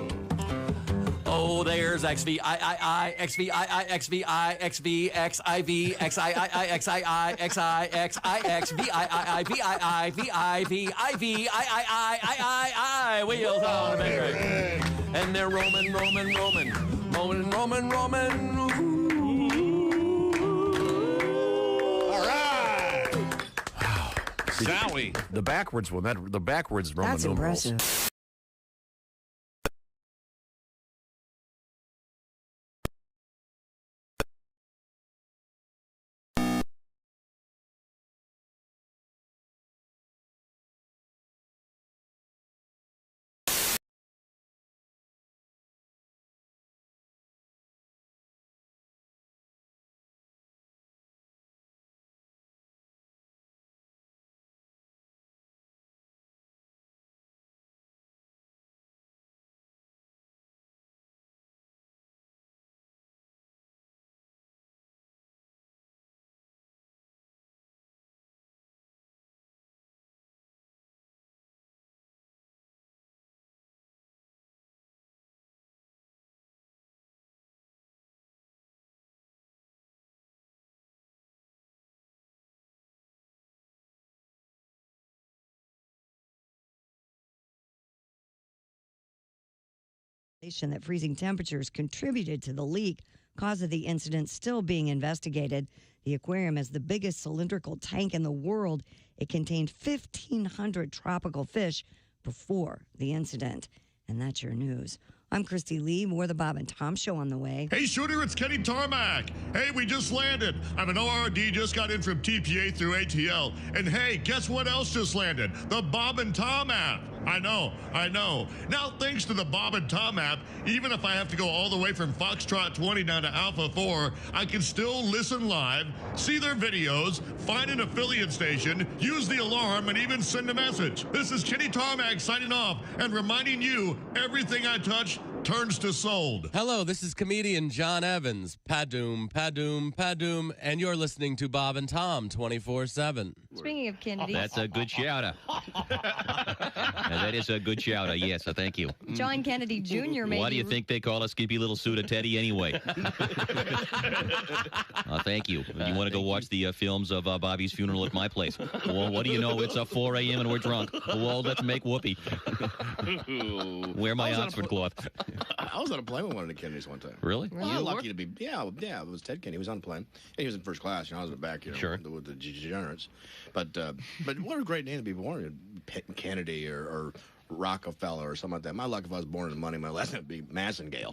Oh, there's XVII, XVII, XVI, XV, XIV, XII, XII, XIX, VII, VIV, III, wheels on a big rig. And they're Roman. All right. Zowie. The backwards one. The backwards Roman That's numerals. impressive. That freezing temperatures contributed to the leak. Cause of the incident still being investigated. The aquarium is the biggest cylindrical tank in the world. It contained 1,500 tropical fish before the incident. And that's your news. I'm Christy Lee. More of the Bob and Tom Show on the way. Hey, Shooter, it's Kenny Tarmac. Hey, we just landed. I'm an ORD, just got in from TPA through ATL. And hey, guess what else just landed? The Bob and Tom app. I know. Now, thanks to the Bob and Tom app, even if I have to go all the way from Foxtrot 20 down to Alpha 4, I can still listen live, see their videos, find an affiliate station, use the alarm, and even send a message. This is Kenny Tarmac signing off and reminding you, everything I touch turns to sold. Hello, this is comedian John Evans. Padoom, and you're listening to Bob and Tom 24/7. Speaking of Kennedy. That's a good shout-out. That is a good shout-out, yes, thank you. John Kennedy Jr. Why do you think they call us Skimpy Little Suit of Teddy anyway? Thank you. You want to go watch the films of Bobby's funeral at my place? Well, what do you know? It's 4 a.m. and we're drunk. Well, let's make whoopee. Wear my Oxford cloth. I was on a plane with one of the Kennedys one time. Really? Well, lucky to be. Yeah, it was Ted Kennedy. He was on the plane. He was in first class. I was in the back, sure. with the degenerates. But what a great name to be born. Kennedy or Rockefeller or something like that. My luck, if I was born in money, my last name would be Massengale.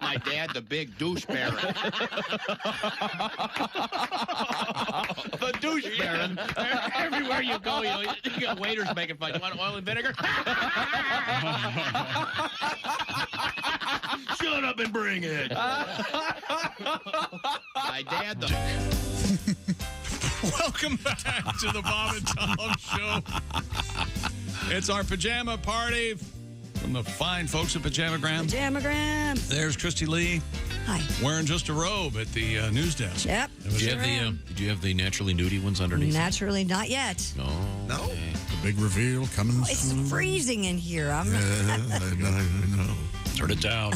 My dad, the big douche baron. The douche baron. Everywhere you go, you got waiters making fun. You want oil and vinegar? Shut up and bring it. My dad, the... Welcome back to the Bob and Tom Show. It's our pajama party from the fine folks at Pajamagram. There's Christy Lee. Hi. Wearing just a robe at the news desk. Yep. Did you have the naturally nudie ones underneath? Naturally, not yet. No. The big reveal coming It's soon. freezing in here. I know. Turn it down.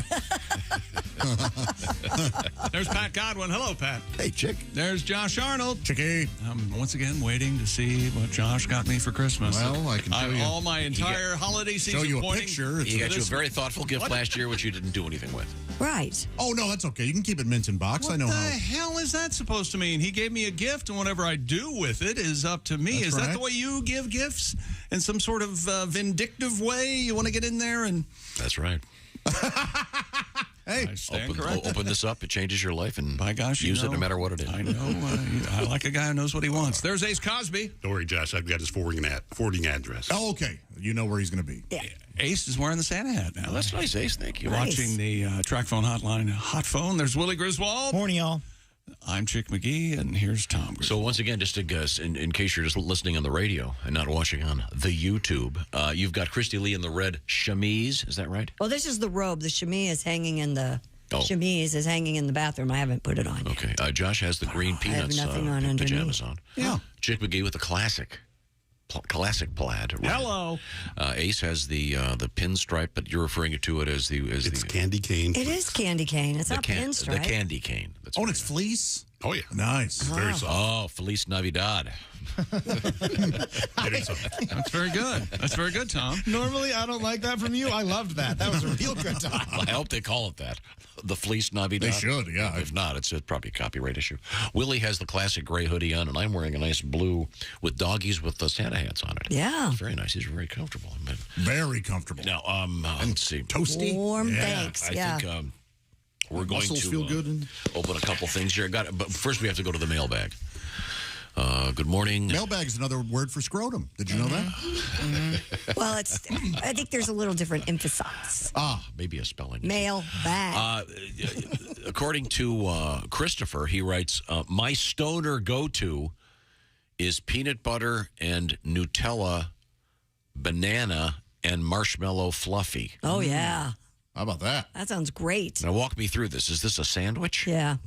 There's Pat Godwin. Hello, Pat. Hey, chick. There's Josh Arnold. Chickie. I'm once again waiting to see what Josh got me for Christmas. Well, I can show you. All my entire holiday season Show you a pointing. picture. He got you a very thoughtful gift last year, which you didn't do anything with. Right. Oh, no, that's okay. You can keep it mint in box. What I know the how. hell is that supposed to mean? He gave me a gift, and whatever I do with it is up to me. That's Is that right. the way you give gifts? In some sort of vindictive way? You want to get in there and... That's right. Hey, open this up. It changes your life, and by gosh, use you it know, no matter what it is. I know. I like a guy who knows what he wants. There's Ace Cosby. Don't worry, Josh. I've got his forwarding address. Oh, okay. You know where he's going to be. Yeah. Ace is wearing the Santa hat now. Oh, that's nice, Ace. Thank you. Watching the track phone hotline, hot phone. There's Willie Griswold. Morning, y'all. I'm Chick McGee, and here's Tom. So once again, just to guess, in case you're just listening on the radio and not watching on the YouTube, you've got Christy Lee in the red chemise. Is that right? Well, this is the robe. The chemise is hanging in the bathroom. I haven't put it on. Okay. Josh has the green peanuts nothing on pajamas underneath. on. Yeah. Chick McGee with the classic plaid. Right? Hello. Ace has the pinstripe, but you're referring to it as It's candy cane. It is candy cane. It's not pinstripe. The candy cane. That's and it's fleece? Oh, yeah. Nice. Very soft. Oh, Feliz Navidad. Very soft. That's very good. That's very good, Tom. Normally, I don't like that from you. I loved that. That was a real good time. Well, I hope they call it that. The Fleece Navidad. They should, yeah. If not, it's probably a copyright issue. Willie has the classic gray hoodie on, and I'm wearing a nice blue with doggies with the Santa hats on it. Yeah. It's very nice. He's very comfortable. Very comfortable. Now, let's see. Toasty? Warm, thanks. I think we're going Muscles to feel good. Open a couple things here. But first, we have to go to the mailbag. Good morning. Mailbag is another word for scrotum. Did you know that? Well, I think there's a little different emphasis. Maybe a spelling. Mailbag. According to Christopher, he writes, my stoner go-to is peanut butter and Nutella, banana, and marshmallow fluffy. Oh, yeah. How about that? That sounds great. Now, walk me through this. Is this a sandwich? Yeah.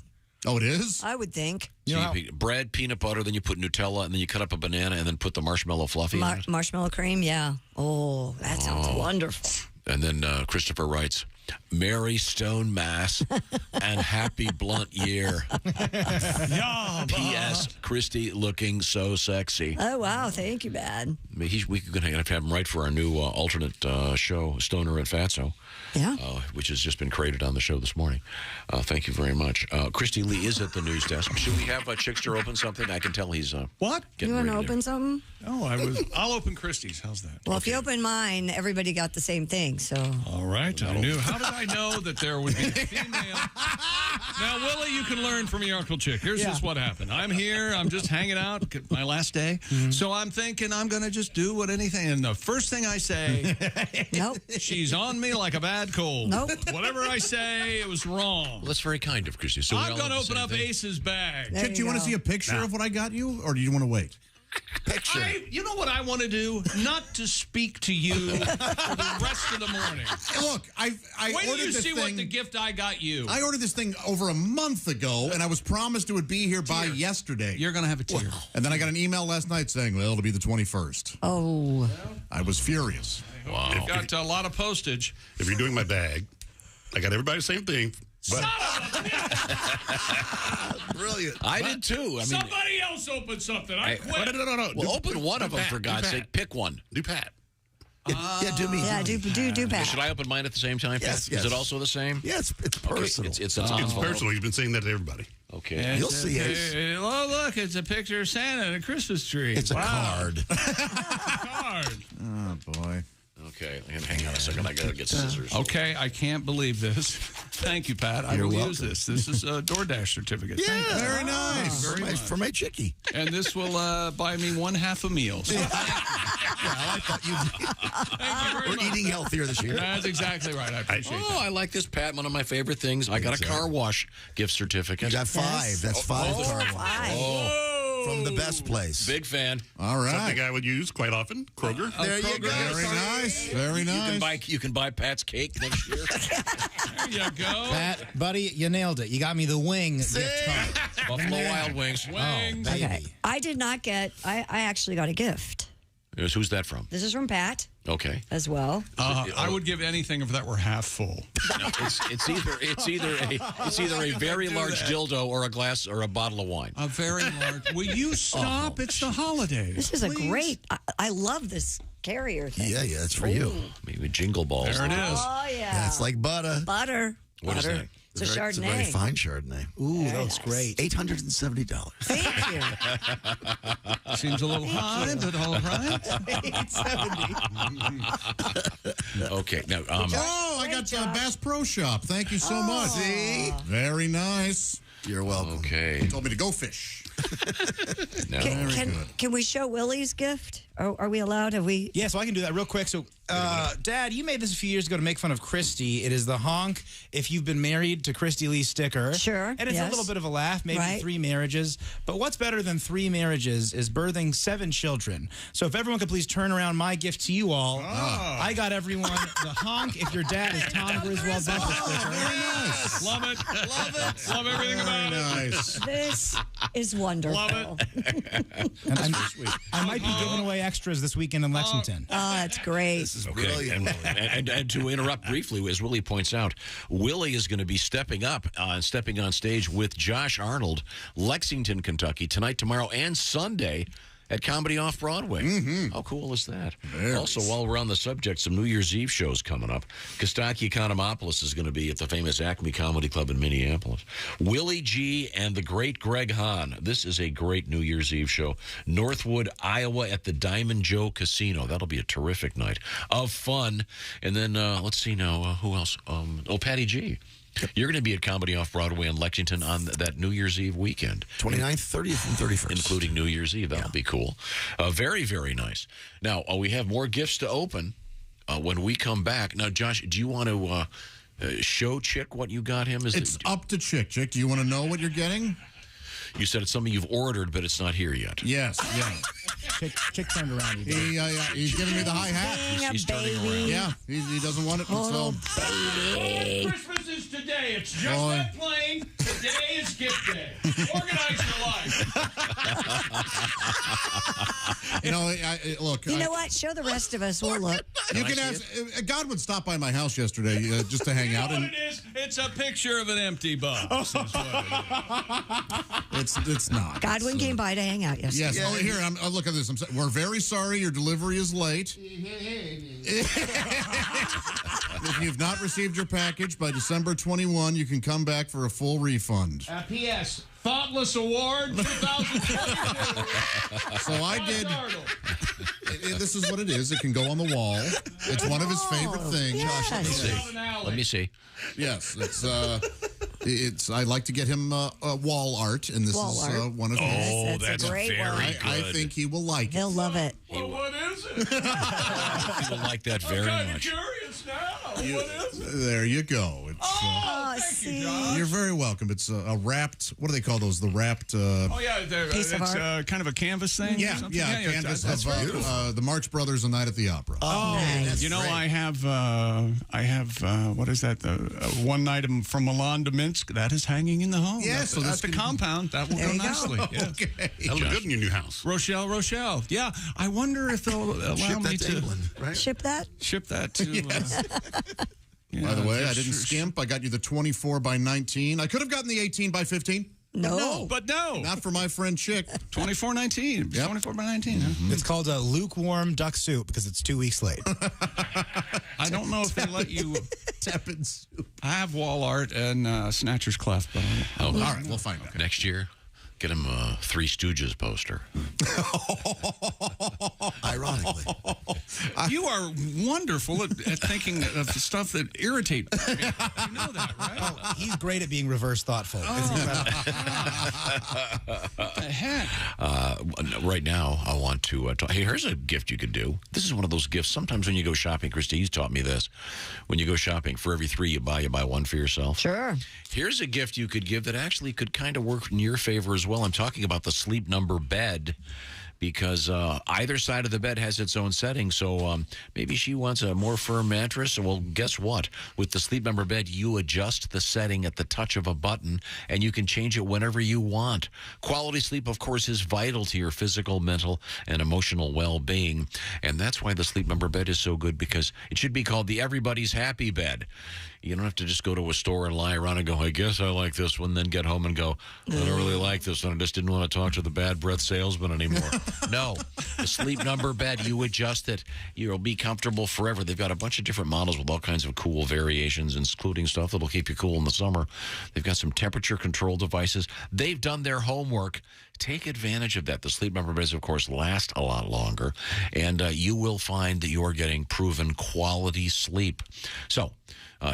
Oh, it is? I would think. So bread, peanut butter, then you put Nutella, and then you cut up a banana, and then put the marshmallow fluffy in it? Marshmallow cream, yeah. Oh, that sounds wonderful. And then Christopher writes, Merry Stone Mass and Happy Blunt Year. P.S. Christy looking so sexy. Oh, wow. Thank you, Bad. We could have him write for our new alternate show, Stoner and Fatso. Yeah. Which has just been created on the show this morning. Thank you very much. Christy Lee is at the news desk. Should we have Chickster open something? I can tell he's what? You want to open something? No, I'll open Christy's. How's that? Well, if you open mine, everybody got the same thing. So. All right. I knew. How did I know that there would be a female? Now, Willie, you can learn from your Uncle Chick. Here's just what happened. I'm here. I'm just hanging out. My last day. So I'm thinking I'm going to just do what anything. And the first thing I say, nope. She's on me like a bad cold. Nope. Whatever I say, it was wrong. Well, that's very kind of Christy. So I'm going to open up Ace's bag. Chick, do you want to see a picture of what I got you, or do you want to wait? Picture. You know what I want to do? Not to speak to you for the rest of the morning. Look, I Wait till ordered you this see thing. what the gift I got you. I ordered this thing over a month ago, and I was promised it would be here by yesterday. You're going to have a tear. And then I got an email last night saying, well, it'll be the 21st. Oh. I was furious. Wow. Got a lot of postage. If you're doing my bag, I got everybody the same thing. But Brilliant. I did too. I mean, somebody else opened something. I quit. No. Well, open one of them, for God's sake. Pick one. Do Pat. Yeah, do me. Yeah, do Pat. Should I open mine at the same time? Yes, Pat? Is it also the same? Yes, it's personal. Okay. It's personal. You've been saying that to everybody. Okay. You'll see, Ace. Oh, look, it's a picture of Santa and a Christmas tree. It's a card. Card. Oh, boy. Okay, hang on a second. I got to get scissors. Okay, I can't believe this. Thank you, Pat. I will use this. This is a DoorDash certificate. Yeah, very nice. Very much. For my chickie. And this will buy me one half a meal. So I thought thank you very we're eating healthier this year. That's exactly right. I appreciate that. I like this, Pat. One of my favorite things. I got a car wash gift certificate. You got 5. That's 5 car washes. Oh. From the best place. Big fan. All right. Something I would use quite often. Kroger. There you go. Very nice. Very nice. You can buy Pat's cake next year. There you go. Pat, buddy, you nailed it. You got me the wing gift card. Buffalo Wild Wings. Wings. Oh, baby. Okay. I did not get, I actually got a gift. Who's that from? This is from Pat Okay. as well. I would give anything if that were half full. It's either a very large dildo or a glass or a bottle of wine. A very large. Will you stop? It's the holidays. This is a great, I love this carrier thing. Yeah, it's for you. Maybe jingle balls. There it is. Oh, yeah. Yeah, it's like butter. Butter. What is Butter. that? It's a Chardonnay. It's a very fine Chardonnay. Ooh, that looks great. $870. Thank you. Seems a little high, but all right. Okay. Now, I got Bass Pro Shop. Thank you so much. See? Very nice. You're welcome. Okay. He told me to go fish. No. Can we show Willie's gift? Are we allowed? Have we? Yeah, so I can do that real quick. So, Dad, you made this a few years ago to make fun of Christy. It is the honk if you've been married to Christy Lee sticker. Sure. And it's a little bit of a laugh, maybe Right. 3 marriages. But what's better than 3 marriages is birthing 7 children. So if everyone could please turn around my gift to you all. I got everyone the honk if your dad is Tom Griswold bumper sticker. Very nice. Love it. Love it. Love everything about it. Nice. This is wonderful. Love it. And I might be giving away extras this weekend in Lexington. Oh, that's great. This is Okay, brilliant. and to interrupt briefly, as Willie points out, Willie is going to be stepping on stage with Josh Arnold, Lexington, Kentucky, tonight, tomorrow, and Sunday at Comedy Off-Broadway. Mm-hmm. How cool is that? Very Also, nice. while we're on the subject, some New Year's Eve shows coming up. Kostaki Economopoulos is going to be at the famous Acme Comedy Club in Minneapolis. Willie G. and the great Greg Hahn. This is a great New Year's Eve show. Northwood, Iowa at the Diamond Joe Casino. That'll be a terrific night of fun. And then, let's see now, who else? Patty G. You're going to be at Comedy Off-Broadway in Lexington on that New Year's Eve weekend. 29th, 30th, and 31st. Including New Year's Eve. That'll be cool. Very, very nice. Now, we have more gifts to open when we come back. Now, Josh, do you want to show Chick what you got him? It's up to Chick. Chick, do you want to know what you're getting? You said it's something you've ordered, but it's not here yet. Yes, yeah. Chick turned around. He's giving me the hi hat. He's turning around. Yeah, he doesn't want it. Oh, So baby. Christmas is today. It's just Boy. that plain. Today is gift day. Organize your life. Look. You know what? Show the rest of us. We'll look. You can ask. God would stop by my house yesterday just to hang out, You know and what it is? It's a picture of an empty box. Is what it is. it's not. Godwin came by to hang out yesterday. Yes. Oh, here. Look at this. We're very sorry your delivery is late. If you've not received your package by December 21, you can come back for a full refund. P.S. Thoughtless Award 2022. So I did. This is what it is. It can go on the wall. It's one of his favorite things. Yes. Let me see. Yes, it's. I like to get him wall art, and this Wall is art. one of his. Yes, that's a great one. I think he will like He'll it. love it. Well, what is it? He will like that very I'm kind of much. curious now. What is it? There you go. It's, Oh, see? you're very welcome. It's a wrapped. What do they call those? The wrapped. Oh yeah, Piece of it's art. kind of a canvas thing. or Yeah, something? yeah, canvas that's of the Marx Brothers: A Night at the Opera. Oh, nice. You know, I have what is that? One night from Milan to Minsk. That is hanging in the home. Yes, so at this the can- compound. That will There go you go. nicely. Yes. Okay. That'll look good in your new house. Rochelle. Yeah, I wonder if they'll allow Ship me that to to England, right? Ship that? ship that to. By the way, I just didn't for- skimp. I got you the 24 by 19. I could have gotten the 18 by 15. No. But no. Not for my friend Chick. 24.19. Yep. 24 by 19. Huh? It's called a lukewarm duck soup because it's 2 weeks late. I don't know if they let you. Tepid soup. I have wall art and Snatcher's Clef. But All right, we'll find out. Next year, get him a Three Stooges poster. Ironically. you are wonderful at thinking of stuff that irritates me. You know that, right? Oh, he's great at being reverse thoughtful. It's incredible. What the heck? Right now, I want to talk. Hey, here's a gift you could do. This is one of those gifts. Sometimes when you go shopping, Christine's taught me this. When you go shopping, for every 3 you buy one for yourself. Sure. Here's a gift you could give that actually could kind of work in your favor as well. I'm talking about the Sleep Number bed. Because either side of the bed has its own setting. So maybe she wants a more firm mattress. Well, guess what? With the Sleep Number bed, you adjust the setting at the touch of a button, and you can change it whenever you want. Quality sleep, of course, is vital to your physical, mental, and emotional well-being. And that's why the Sleep Number bed is so good, because it should be called the Everybody's Happy bed. You don't have to just go to a store and lie around and go, I guess I like this one, then get home and go, I don't really like this one. I just didn't want to talk to the bad breath salesman anymore. No, the Sleep Number bed, you adjust it. You'll be comfortable forever. They've got a bunch of different models with all kinds of cool variations, including stuff that'll keep you cool in the summer. They've got some temperature control devices. They've done their homework. Take advantage of that. The Sleep Number beds, of course, last a lot longer, and you will find that you're getting proven quality sleep. So,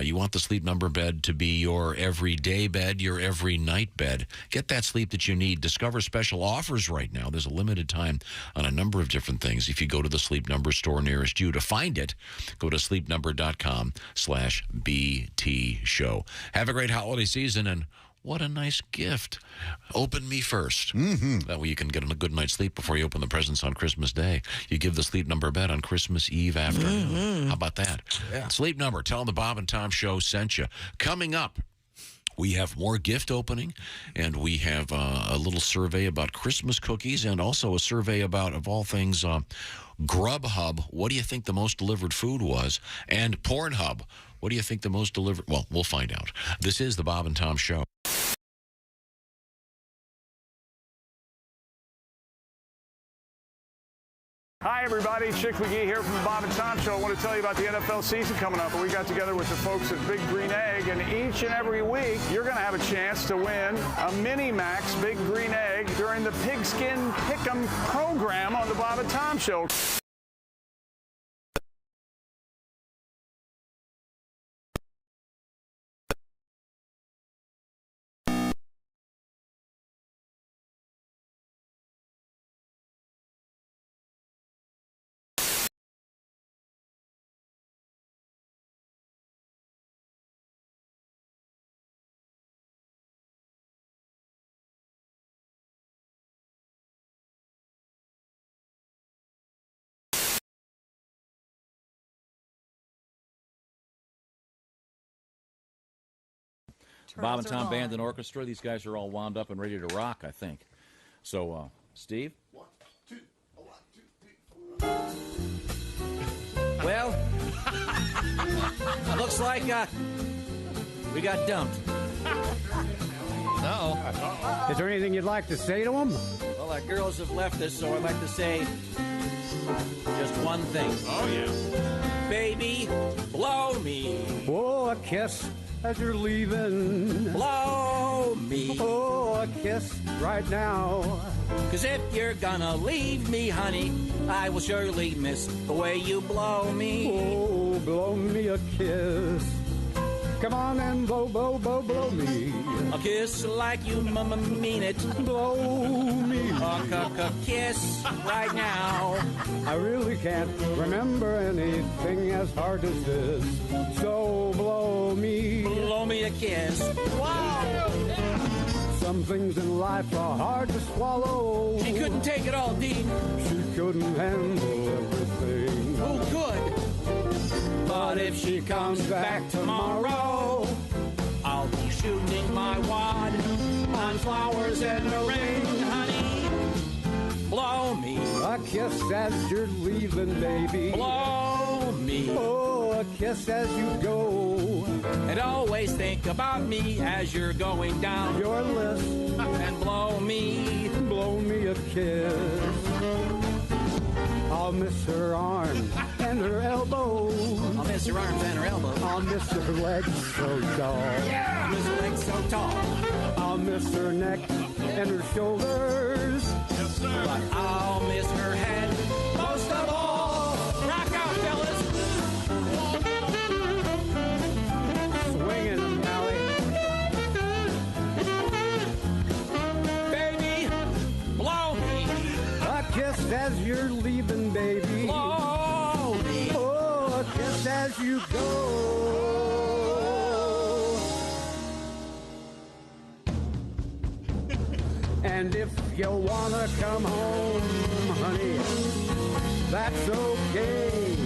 You want the Sleep Number bed to be your everyday bed, your every night bed. Get that sleep that you need. Discover special offers right now. There's a limited time on a number of different things. If you go to the Sleep Number store nearest you, to find it, go to sleepnumber.com/BT show. Have a great holiday season, and what a nice gift. Open me first. That way you can get a good night's sleep before you open the presents on Christmas Day. You give the Sleep Number bed on Christmas Eve afternoon. How about that? Yeah. Sleep Number, tell them the Bob and Tom Show sent you. Coming up, we have more gift opening, and we have a little survey about Christmas cookies, and also a survey about, of all things, Grubhub. What do you think the most delivered food was? And PornHub. What do you think the most delivered? Well, we'll find out. This is the Bob and Tom Show. Hi, everybody. Chick McGee here from the Bob and Tom Show. I want to tell you about the NFL season coming up. We got together with the folks at Big Green Egg, and each and every week, you're going to have a chance to win a Mini Max Big Green Egg during the Pigskin Pick'em program on the Bob and Tom Show. Bob and Tom Band and Orchestra. These guys are all wound up and ready to rock, I think. So, Steve? 1, 2, 1, 2, 3. Well, looks like we got dumped. Uh-oh. Is there anything you'd like to say to them? Well, our girls have left us, so I'd like to say just one thing. Oh, yeah. Baby, blow me. Oh, a kiss as you're leaving. Blow me. Oh, a kiss right now. 'Cause if you're gonna leave me, honey, I will surely miss the way you blow me. Oh, blow me a kiss. Come on and blow, blow, blow, blow me. A kiss like you mean it. Blow me. A kiss right now. I really can't remember anything as hard as this. So blow me. Blow me a kiss. Wow. Some things in life are hard to swallow. She couldn't take it all, Dean. She couldn't handle everything. Who could? But if she comes back tomorrow, I'll be shooting my wad on flowers and a ring, honey. Blow me. A kiss as you're leaving, baby. Blow me. Oh, a kiss as you go. And always think about me as you're going down your list. And blow me. Blow me a kiss. I'll miss her arm and her elbow. I'll miss her arms and her elbow. I'll miss her legs so tall. Yeah! I'll miss her legs so tall. I'll miss her neck and her shoulders. Yes, sir. But I'll miss her head most of all. Rock out, fellas. Swinging them, Mally. Baby, blow me. A kiss as you're leaving, baby. Blow me. Oh, a kiss as you go. And if you wanna come home, honey, that's okay.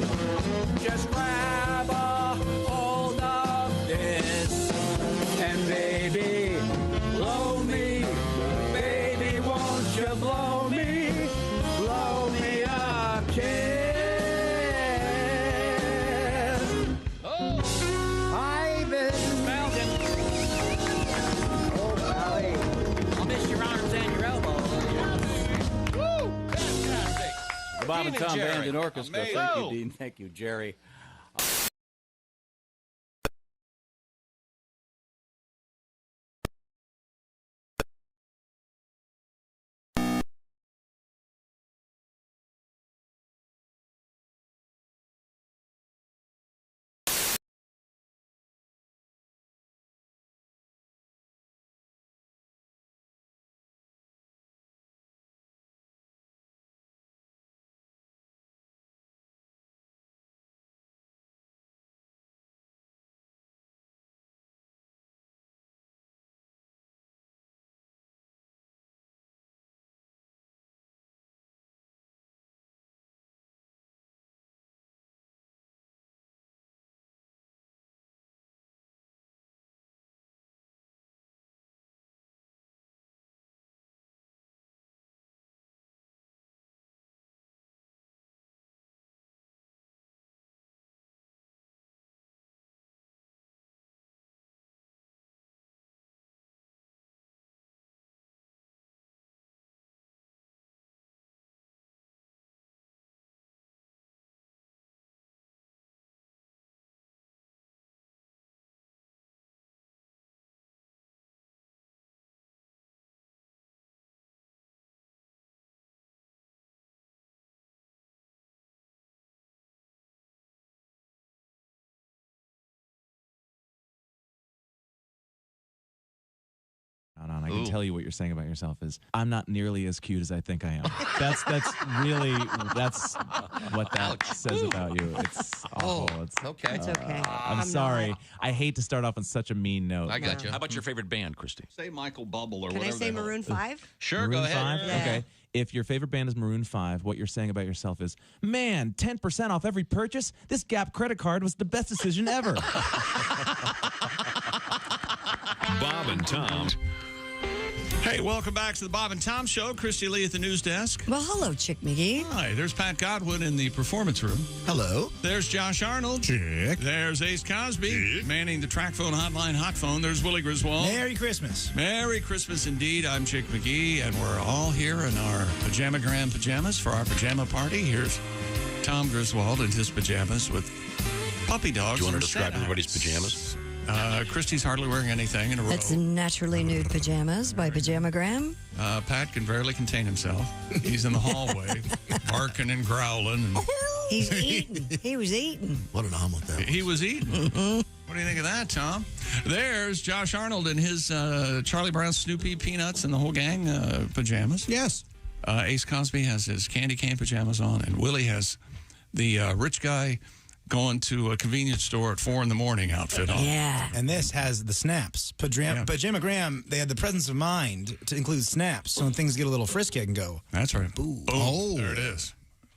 Just grab a hold of this. And baby, blow me. Baby, won't you blow me? Blow me a kiss. Oh. Hi, Miss Malcolm. Oh, Pally. I'll miss your arms and your elbows. Woo! Fantastic. The Bob and Tom Jerry. Band and Orchestra. Amazing. Thank you, Dean. Thank you, Jerry. I can tell you what you're saying about yourself is, I'm not nearly as cute as I think I am. That's what that says about you. It's awful. It's okay. It's okay. I'm sorry. I hate to start off on such a mean note. I got you. How about your favorite band, Christy? Say Michael Bubble or Can I whatever. say Maroon 5? Sure, Maroon go ahead. 5? Yeah. Okay. If your favorite band is Maroon 5, what you're saying about yourself is, man, 10% off every purchase? This Gap credit card was the best decision ever. Bob and Tom. Hey, welcome back to the Bob and Tom Show. Christy Lee at the news desk. Well, hello, Chick McGee. Hi, there's Pat Godwin in the performance room. Hello. There's Josh Arnold. Chick. There's Ace Cosby. Manning the track phone hotline hot phone. There's Willie Griswold. Merry Christmas. Merry Christmas indeed. I'm Chick McGee, and we're all here in our Pajamagram pajamas for our pajama party. Here's Tom Griswold in his pajamas with puppy dogs. Do you want to and describe Santa everybody's hats. pajamas? Christy's hardly wearing anything in a row. That's Naturally Nude Pajamas by Pajamagram. Pat can barely contain himself. He's in the hallway, barking and growling. And He's eating. He was eating. What an omelet that was. he was eating. What do you think of that, Tom? There's Josh Arnold in his Charlie Brown, Snoopy, Peanuts, and the whole gang pajamas. Yes. Ace Cosby has his candy cane pajamas on, and Willie has the rich guy going to a convenience store at 4 a.m. outfit on. Yeah. And this has the snaps. Pajamagram, they had the presence of mind to include snaps, so when things get a little frisky, I can go. That's right. Boom. Oh. There it is.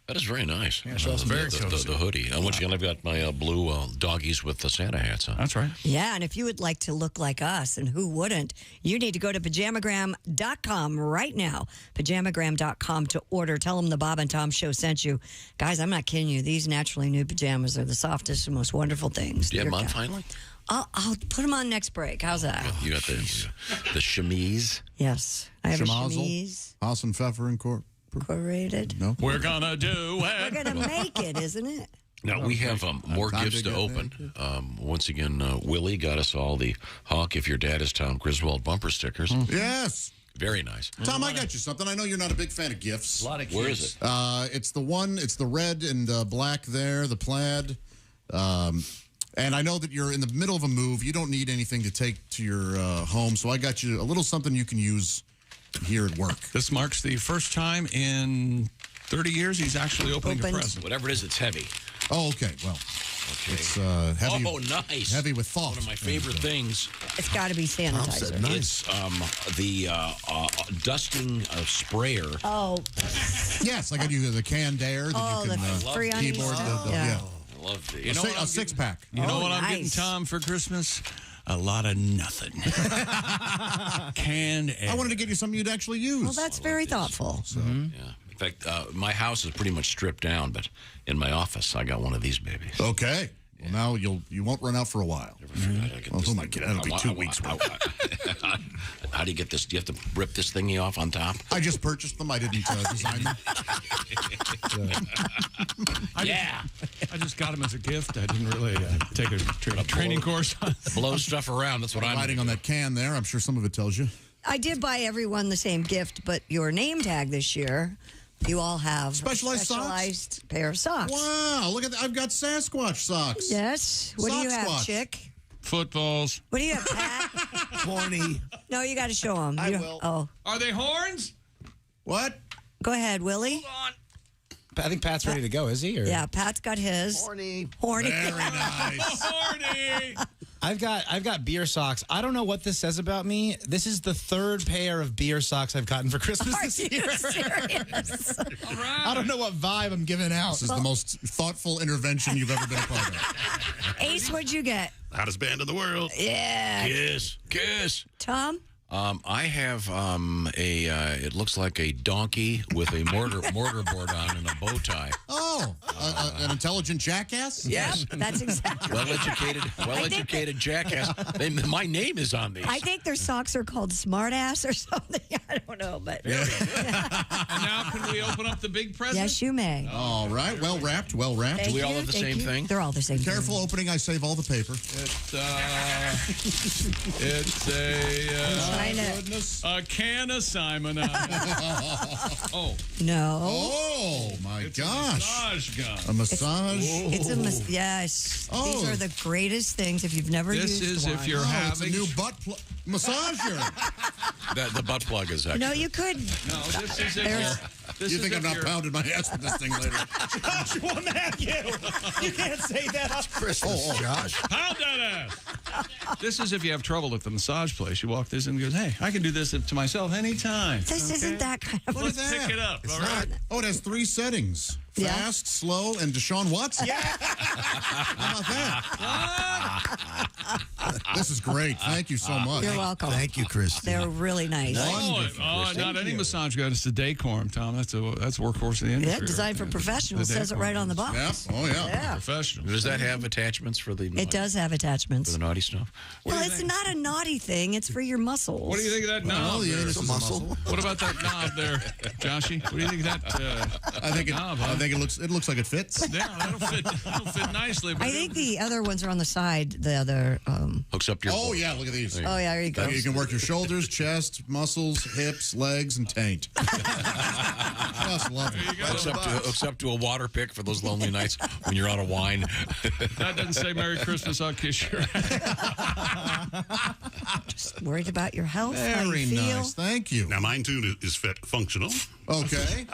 That is very nice. Yeah, so it's very cozy. The hoodie. Once again, I've got my blue doggies with the Santa hats on. That's right. Yeah, and if you would like to look like us, and who wouldn't, you need to go to pajamagram.com right now. Pajamagram.com to order. Tell them the Bob and Tom Show sent you. Guys, I'm not kidding you. These Naturally Nude pajamas are the softest and most wonderful things. Do you have them on finally? I'll put them on next break. How's that? You got the chemise? Yes. I have a Schmazel. chemise. Haas and Pfeffer Incorporated. No. We're gonna do it. We're going to make it, isn't it? Now, we have more time gifts to to get open. Once again, Willie got us all the Hawk If Your Dad Is Tom Griswold bumper stickers. Yes. Very nice. Tom, I got you something. I know you're not a big fan of gifts. A lot of gifts. Where is it? It's the red and black there, the plaid. And I know that you're in the middle of a move. You don't need anything to take to your home, so I got you a little something you can use here at work. This marks the first time in 30 years he's actually opening a present. Whatever it is, it's heavy. Oh, okay. Well, it's heavy. Oh, nice. Heavy with thought. One of my favorite things. It's got to be sanitizer. It's the dusting sprayer. Oh. Yes, I got you the canned air that you can free keyboard. yeah. I love the. You know a six-pack. You know what I'm nice. getting Tom for Christmas? A lot of nothing. Canned air. I wanted to get you something you'd actually use. Well, that's very thoughtful. So. Yeah. In fact, my house is pretty much stripped down, but in my office, I got one of these babies. Okay. Well, now you won't run out for a while. Well, oh my God, that'll be 2 weeks. How do you get this? Do you have to rip this thingy off on top? I just purchased them. I didn't design them. I just got them as a gift. I didn't really take a training course on blow stuff around. That's what I'm writing on that can there. I'm sure some of it tells you. I did buy everyone the same gift, but your name tag this year, you all have specialized pair of socks. Wow, look at that. I've got Sasquatch socks. Yes. What do you have, Socksquatch. Chick? footballs. What do you have, Pat? Horny. No, you got to show them. I will. Oh. Are they horns? What? Go ahead, Willie. I think Pat's ready to go, is he? Or? Yeah, Pat's got his. Horny. Horny. Very nice. Horny. I've got beer socks. I don't know what this says about me. This is the third pair of beer socks I've gotten for Christmas Are this you year. serious? All right. I don't know what vibe I'm giving out. This is the most thoughtful intervention you've ever been a part of. Ace, what'd you get? Hottest band in the world. Yeah. Kiss. Tom? I have it looks like a donkey with a mortar board on and a bow tie. Oh, an intelligent jackass? Yes. That's exactly Well-educated jackass. My name is on these. I think their socks are called Smartass or something. I don't know, but. And now can we open up the big present? Yes, you may. All right. Well wrapped. Well wrapped. Thank Do we all you, have the thank same you. thing? They're all the same thing. Careful opening. I save all the paper. It's a can of Simon. Oh. No. Oh, my It's a gosh. massage massage gun. A massage? Yes. Oh. These are the greatest things if you've never This used is one. if you're It's a having new butt massager. The butt plug is actually. No, you could. No, this is if There's- You think I'm not pounding my ass with this thing later? Josh, won't have you. You can't say that. Christmas, Josh. Pound that ass. This is if you have trouble at the massage place. You walk this in and goes, hey, I can do this to myself anytime. This isn't that kind of. What is that? Pick it up, It's all right? not. Oh, it has 3 settings. Yeah. Fast, slow, and Deshaun Watson. Yeah. How about that? This is great. Thank you so much. You're welcome. Thank you, Christy. They're really nice. Not any massage gun. It's the Daycorm, Tom. That's a workhorse of the industry. Yeah, designed for professionals. The Says it right on the box. Yeah. Oh, yeah. Yeah. Professional. Does that have attachments for the? It does have attachments. For the naughty stuff. Well, it's not a naughty thing. It's for your muscles. What do you think of that knob? the there? anus is a muscle. What about that knob there, Joshy? What do you think of that? I think knob, huh? it looks like it fits. Yeah, that'll fit nicely. But I think the other ones are on the side. The other. Hooks up your. Oh, yeah, look at these. Oh, yeah, there you go. You can work your shoulders, chest, muscles, hips, legs, and taint. Just love it. Hooks up to a water pick for those lonely nights when you're out of wine. That doesn't say Merry Christmas, I'll kiss your ass. Just worried about your health. how Very you feel. nice. Thank you. Now, mine too is functional. Okay.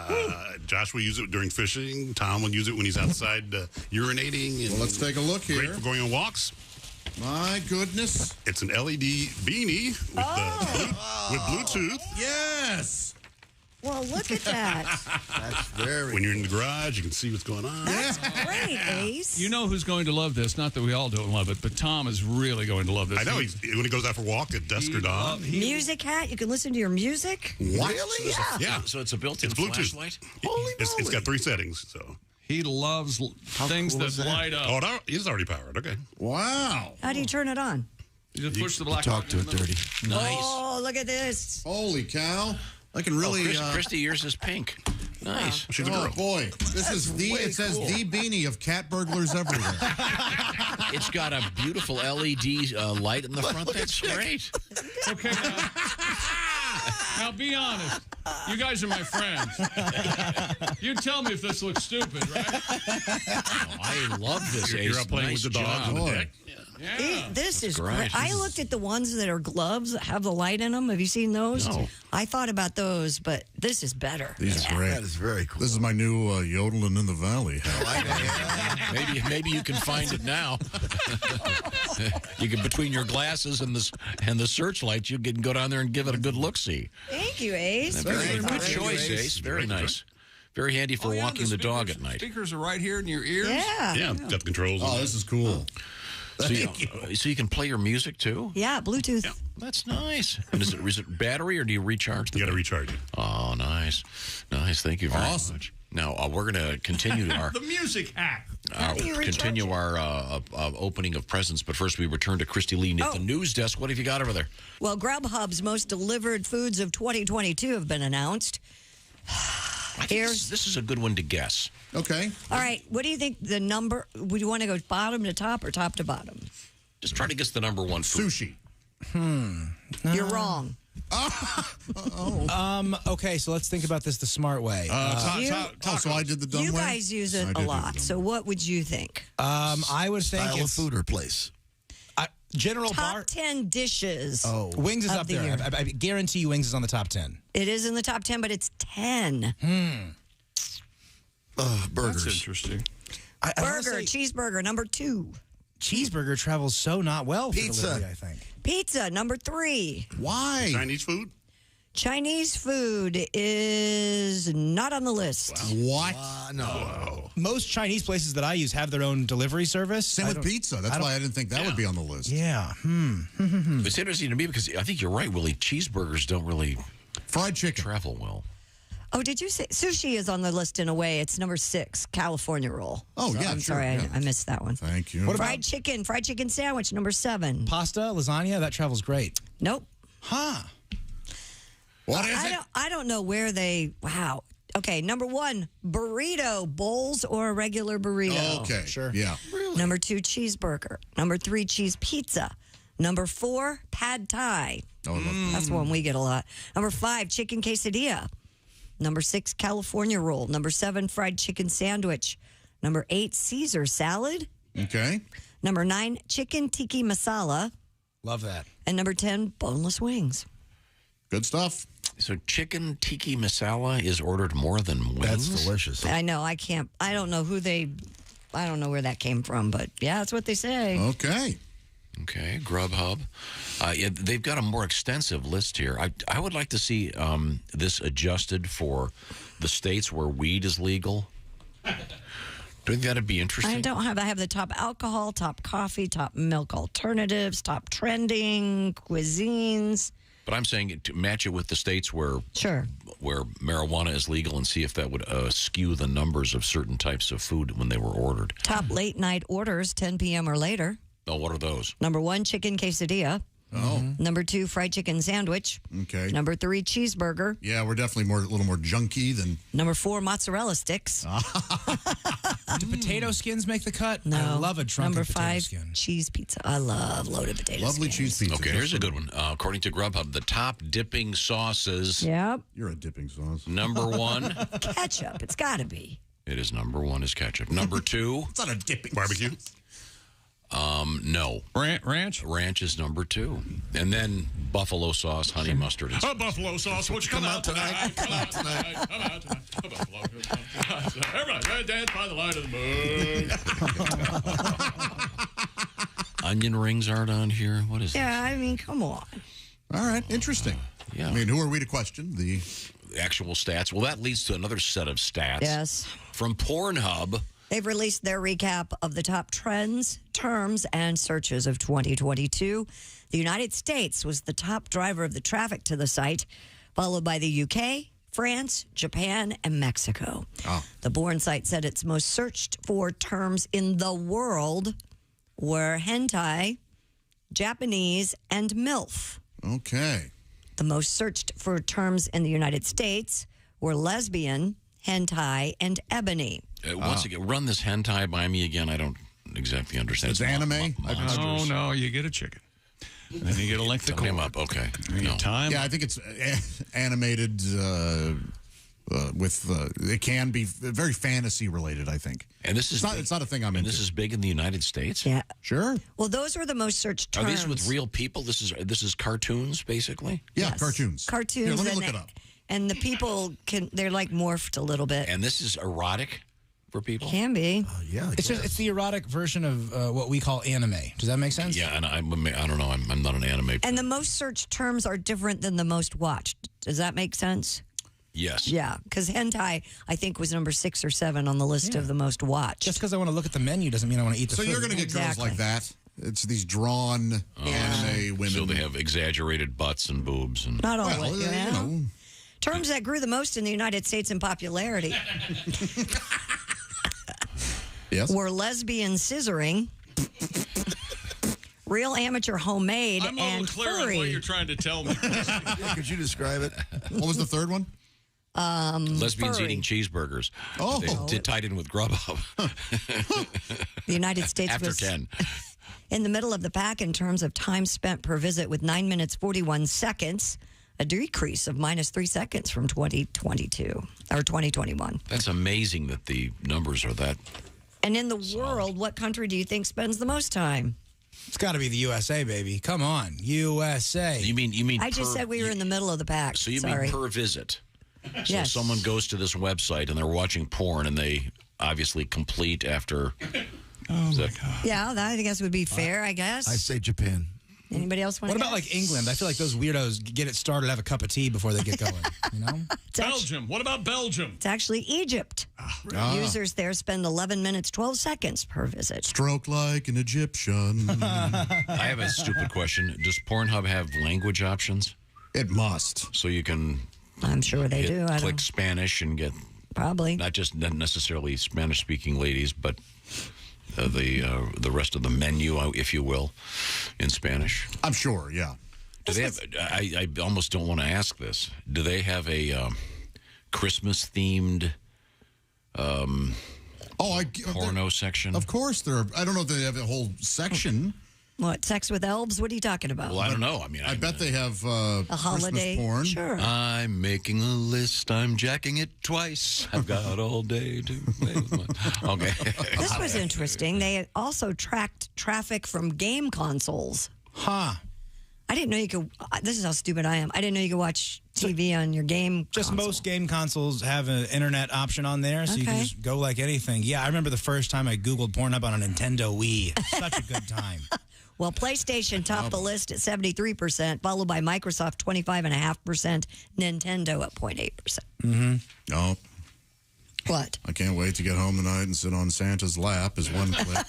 Josh will use it during fishing. Tom will use it when he's outside urinating. And Well, let's take a look here. Great for going on walks. My goodness. It's an LED beanie with Bluetooth. Yes. Well, look at that. That's very. When you're in the garage, you can see what's going on. That's great, Ace. You know who's going to love this? Not that we all don't love it, but Tom is really going to love this. I know. When he goes out for a walk at dusk or dawn. Music hat. You can listen to your music. What? Really? Yeah. Yeah. So it's a built-in It's Bluetooth. flashlight. It's got 3 settings. So. He loves things cool that is that? light up. Oh, it is already powered. Okay. Wow. How do you turn it on? You just push the black Talk to button it in the dirty. Nice. Oh, look at this. Holy cow. I can really. Christy, yours is pink. Nice. She's a girl. Boy. This is the. It says the beanie of cat burglars everywhere. It's got a beautiful LED light in the front. That's great. Okay, now be honest. You guys are my friends. You tell me if this looks stupid, right? I love this. You're Ace. out playing Nice with the dogs on job. the deck. Yeah. This is great. great. I looked at the ones that are gloves that have the light in them. Have you seen those? No. I thought about those, but this is better. These are great. That is very cool. This is my new yodeling in the valley. Maybe you can find it now. You can between your glasses and the searchlight, you can go down there and give it a good look. See. Thank you, Ace. Very good choice, Ace. Very nice. Very handy for walking the dog at night. Speakers are right here in your ears. Yeah. Yeah, got the controls. Oh, this is cool. So you can play your music too. Yeah, Bluetooth. Yeah. That's nice. And is it battery or do you recharge? You got to recharge it. Oh, nice. Thank you very much. Now we're going to continue our The music hack. our opening of presents, but first we return to Christy Lee at the news desk. What have you got over there? Well, Grubhub's most delivered foods of 2022 have been announced. This is a good one to guess. Okay. All right. What do you think the number? Would you want to go bottom to top or top to bottom? Just try to guess the number one food. Sushi. You're wrong. Okay, so let's think about this the smart way. So I did the dumb way? You guys use it a lot. So what would you think? I would think Style of it's food or place. General Top bar. 10 dishes. Oh, Wings is of up the there. year. I guarantee you Wings is on the top 10. It is in the top 10, but it's 10. Burgers. That's interesting. I wanna Burger, say cheeseburger, number 2. cheeseburger travels so not well for Pizza. delivery, I think. Pizza, number 3. Why? Chinese food? Chinese food is not on the list. What? No. Most Chinese places that I use have their own delivery service. Same with pizza. That's why I didn't think that would be on the list. Yeah. It's interesting to me because I think you're right, Willie. Cheeseburgers don't really Fried chicken. travel well. Oh, did you say sushi is on the list in a way? It's number 6, California roll. Oh, yeah, I'm sure, sorry, yeah. I missed that one. Thank you. Fried chicken sandwich, number 7. Pasta, lasagna, that travels great. Nope. Huh. What is it? I don't know where they. Wow. Okay, number 1, burrito, bowls or a regular burrito. Okay. Sure. Yeah. Number 2, cheeseburger. Number 3, cheese pizza. Number 4, pad thai. Oh, I love that. That's one we get a lot. Number 5, chicken quesadilla. Number 6, California roll. Number 7, fried chicken sandwich. Number 8, Caesar salad. Okay. Number 9, chicken tiki masala. Love that. And number 10, boneless wings. Good stuff. So chicken tiki masala is ordered more than wings? That's delicious. I know. I don't know I don't know where that came from, but yeah, that's what they say. Okay. Okay, Grubhub. Yeah, they've got a more extensive list here. I would like to see this adjusted for the states where weed is legal. Do you think that'd be interesting? I have the top alcohol, top coffee, top milk alternatives, top trending, cuisines. But I'm saying to match it with the states where marijuana is legal and see if that would skew the numbers of certain types of food when they were ordered. Top late night orders, 10 p.m. or later. Oh, what are those? Number 1, chicken quesadilla. Oh. Number 2, fried chicken sandwich. Okay. Number 3, cheeseburger. Yeah, we're definitely a little more junky than. Number 4, mozzarella sticks. Do potato skins make the cut? No. I love a drunken Number potato 5, skin. cheese pizza. I love loaded potato Lovely skins. cheese pizza. Okay, here's a good one. According to Grubhub, the top dipping sauces. Yep. You're a dipping sauce. Number 1. Ketchup. It's got to be. It is number 1 is ketchup. Number 2. It's not a dipping Barbecue? No. Ranch? Ranch is number 2. And then buffalo sauce, honey mustard. Oh, buffalo sauce. Won't you come out tonight? Come out tonight. Come out tonight. Everybody, dance by the light of the moon. Onion rings aren't on here. What is Yeah, I mean, come on. All right, interesting. Yeah. I mean, who are we to question? The actual stats. Well, that leads to another set of stats. Yes. From PornHub. They've released their recap of the top trends, terms, and searches of 2022. The United States was the top driver of the traffic to the site, followed by the UK, France, Japan, and Mexico. Oh. The Born site said its most searched for terms in the world were hentai, Japanese, and MILF. Okay. The most searched for terms in the United States were lesbian, hentai, and ebony. Once again, run this hentai by me again. I don't exactly understand. It's anime? No, you get a chicken. And then you get a length of Time cord. up. Okay. No. Time. Yeah, I think it's animated with. It can be very fantasy related, I think. And this is it's not a thing I'm into. This is big in the United States. Yeah. Sure. Well, those were the most searched Are terms. these with real people? This is cartoons, basically. Yeah, Yes. cartoons. Cartoons. Here, let me and look it up. And the people they're like morphed a little bit. And this is erotic for people. Can be. Yeah, It's the erotic version of what we call anime. Does that make sense? Yeah, and I don't know. I'm not an anime. And the most searched terms are different than the most watched. Does that make sense? Yes. Yeah, because hentai, I think, was number 6 or 7 on the list of the most watched. Just because I want to look at the menu doesn't mean I want to eat the So food. you're going to get girls like that. It's these drawn anime women. So they have exaggerated butts and boobs and. Not always. Well, yeah. you know. Terms that grew the most in the United States in popularity Yes. were lesbian scissoring, real amateur homemade, I'm and unclear on furry. what you're trying to tell me. Could you describe it? What was the third one? Lesbians furry. eating cheeseburgers. Oh. They tied in with Grubhub. The United States After was 10. in the middle of the pack in terms of time spent per visit with 9 minutes 41 seconds, a decrease of minus 3 seconds from 2022 or 2021. That's amazing that the numbers are that. And in the world, what country do you think spends the most time? It's got to be the USA, baby. Come on, USA. You mean? I just said we were in the middle of the pack. So you Sorry. mean per visit? So Yes. someone goes to this website and they're watching porn and they obviously complete after. Oh my God. Yeah, that I guess would be fair, I guess. I say Japan. Anybody else want What to about like England? I feel like those weirdos get it started, have a cup of tea before they get going. You know? Belgium. What about Belgium? It's actually Egypt. Users there spend 11 minutes, 12 seconds per visit. Stroke like an Egyptian. I have a stupid question. Does Pornhub have language options? It must. So you can. I'm sure they do. I Click don't, Spanish and get probably. not just necessarily Spanish-speaking ladies, but the rest of the menu, if you will, in Spanish. I'm sure, yeah. Do they have? I almost don't want to ask this. Do they have a Christmas-themed porno section? Of course, there are. I don't know if they have a whole section. What, sex with elves? What are you talking about? Well, I don't know. I mean, I bet they have a holiday Christmas porn. Sure. I'm making a list. I'm jacking it twice. I've got all day to play with my... Okay. This was interesting. They also tracked traffic from game consoles. Huh. I didn't know you could. This is how stupid I am. I didn't know you could watch TV on your game console. Most game consoles have an internet option on there, so you can just go like anything. Yeah, I remember the first time I Googled PornHub on a Nintendo Wii. Such a good time. Well, PlayStation topped the list at 73%, followed by Microsoft 25.5%, Nintendo at 0.8%. Mm-hmm. Oh. What? I can't wait to get home tonight and sit on Santa's lap is one clip.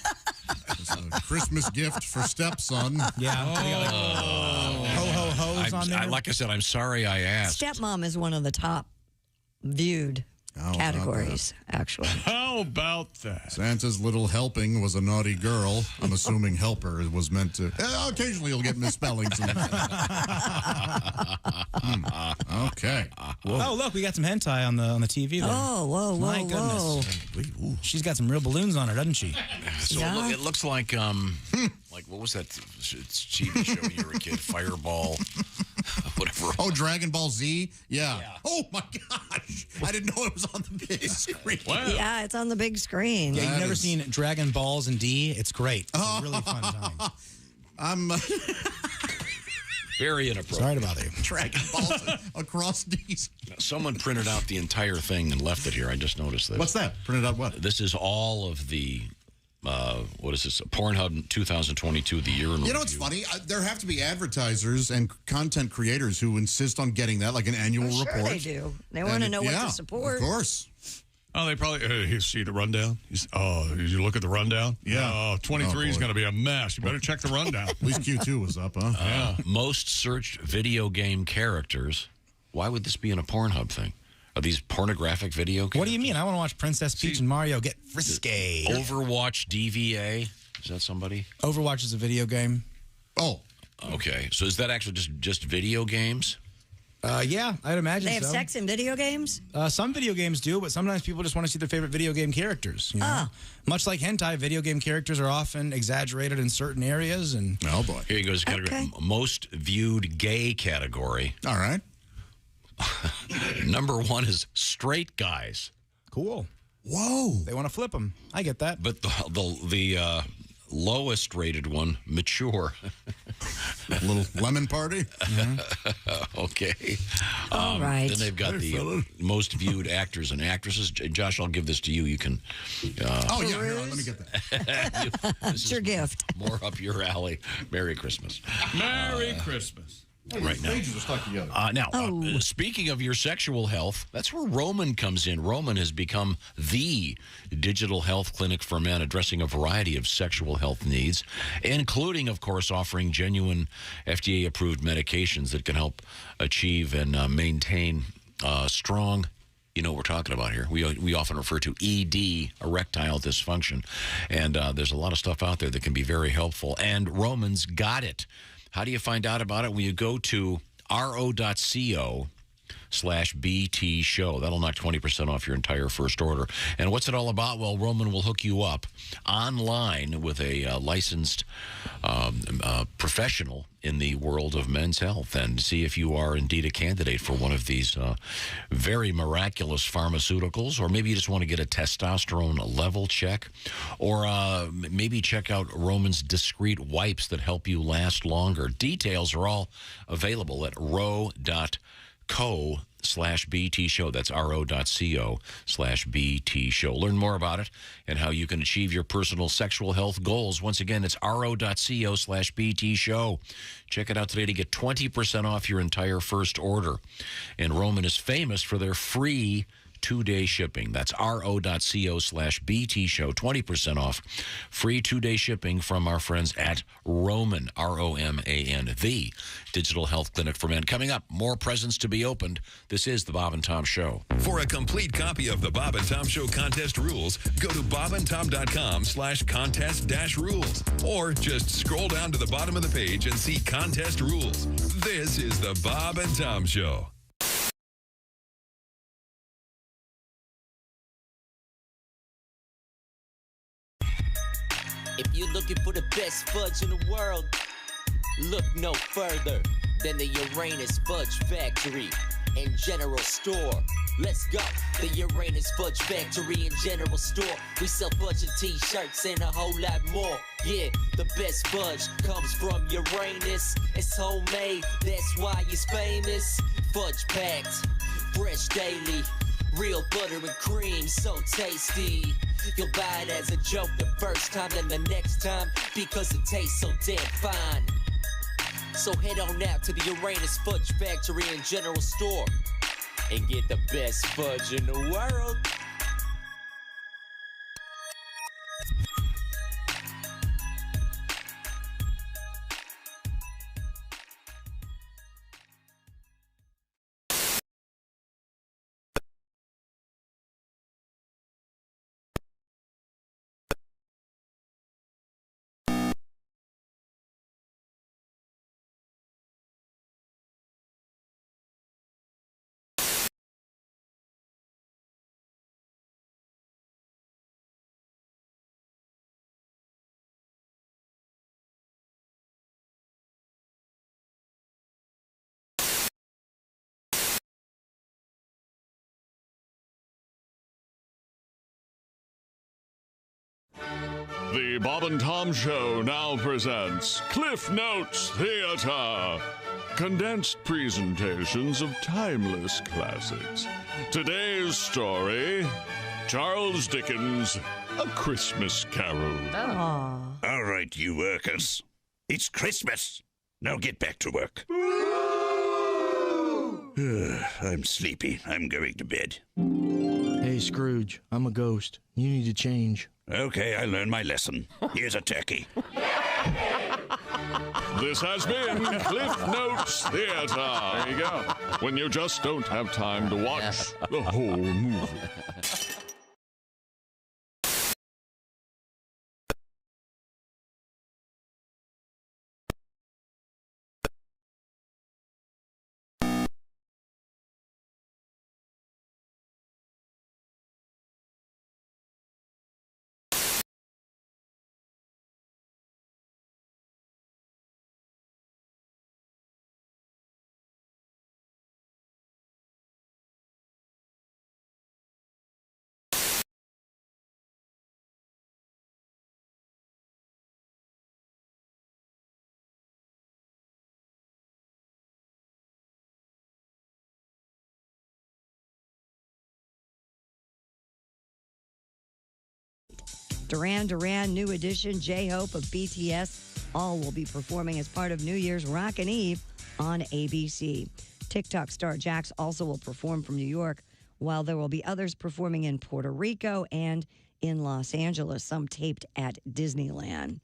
It's a Christmas gift for stepson. Yeah. Ho-ho-hos on there. Like I said, I'm sorry I asked. Stepmom is one of the top viewed categories, actually. How about that? Santa's little helping was a naughty girl. I'm assuming helper was meant to... occasionally you'll get misspellings. Okay. Whoa. Oh, look, we got some hentai on the TV there. Oh, whoa. My goodness. Whoa. She's got some real balloons on her, doesn't she? So it looks like what was that TV show when you were a kid? Fireball, whatever. Oh, Dragon Ball Z? Yeah. Oh, my gosh. I didn't know it was on the big screen. Wow. Yeah, it's on the big screen. Yeah, you've never seen Dragon Balls and D? It's great. It's a really fun time. I'm... Very inappropriate. Sorry about it. Dragon Balls across D's. Someone printed out the entire thing and left it here. I just noticed this. What's that? Printed out what? This is all of the, what is this? PornHub 2022, the year in review. You know what's funny? There have to be advertisers and content creators who insist on getting that, like an annual report. Sure they do. They want to know what to support. Of course. Oh, they probably, you see the rundown? Did you look at the rundown? Yeah. Oh, 23 is going to be a mess. You better check the rundown. At least Q2 was up, huh? Yeah. Most searched video game characters. Why would this be in a Pornhub thing? Are these pornographic video characters? What do you mean? I want to watch Princess Peach and Mario get frisky. Overwatch DVA. Is that somebody? Overwatch is a video game. Oh. Okay. So is that actually just video games? Yeah, I'd imagine They have so. sex in video games? Some video games do, but sometimes people just want to see their favorite video game characters. You know? Much like hentai, video game characters are often exaggerated in certain areas. And oh, boy. Here goes category. Most viewed gay category. All right. Number one is straight guys. Cool. Whoa. They want to flip them. I get that. But the lowest rated one, mature. A little lemon party? Okay. All right. Then they've got the most viewed actors and actresses. Josh, I'll give this to you. You can... oh, yeah. Here, let me get that. It's your gift. More up your alley. Merry Christmas. Merry Christmas. Right now. Pages are stuck together. Speaking of your sexual health, that's where Roman comes in. Roman has become the digital health clinic for men, addressing a variety of sexual health needs, including, of course, offering genuine FDA-approved medications that can help achieve and maintain strong, you know what we're talking about here. We often refer to ED, erectile dysfunction, and there's a lot of stuff out there that can be very helpful, and Roman's got it. How do you find out about it? When you go to ro.co/BT show. That'll knock 20% off your entire first order. And what's it all about? Well, Roman will hook you up online with a licensed professional in the world of men's health and see if you are indeed a candidate for one of these very miraculous pharmaceuticals, or maybe you just want to get a testosterone level check, or maybe check out Roman's discreet wipes that help you last longer. Details are all available at ro.co/BT show. That's ro.co/BT show. Learn more about it and how you can achieve your personal sexual health goals. Once again, it's ro.co/BT show. Check it out today to get 20% off your entire first order. And Roman is famous for their free 2-day shipping. That's ro.co/BT show. 20% off. Free 2-day shipping from our friends at Roman, R-O-M-A-N, the digital health clinic for men. Coming up, more presents to be opened. This is the Bob and Tom Show. For a complete copy of the Bob and Tom Show contest rules, go to bobandtom.com/contest-rules, or just scroll down to the bottom of the page and see contest rules. This is the Bob and Tom Show. If you're looking for the best fudge in the world, look no further than the Uranus Fudge Factory and General Store. Let's go. The Uranus Fudge Factory and General Store. We sell fudge and t-shirts and a whole lot more. Yeah, the best fudge comes from Uranus. It's homemade, that's why it's famous. Fudge packed, fresh daily. Real butter and cream, so tasty. You'll buy it as a joke the first time, then the next time, because it tastes so damn fine. So head on out to the Uranus Fudge Factory and General Store and get the best fudge in the world. The Bob and Tom Show now presents Cliff Notes Theater. Condensed presentations of timeless classics. Today's story, Charles Dickens' A Christmas Carol. All right, you workers. It's Christmas. Now get back to work. I'm sleepy. I'm going to bed. Hey, Scrooge, I'm a ghost. You need to change. Okay, I learned my lesson. Here's a turkey. This has been Cliff Notes Theater. There you go. When you just don't have time to watch the whole movie. Duran Duran, New Edition, J-Hope of BTS, all will be performing as part of New Year's Rockin' Eve on ABC. TikTok star Jax also will perform from New York, while there will be others performing in Puerto Rico and in Los Angeles, some taped at Disneyland.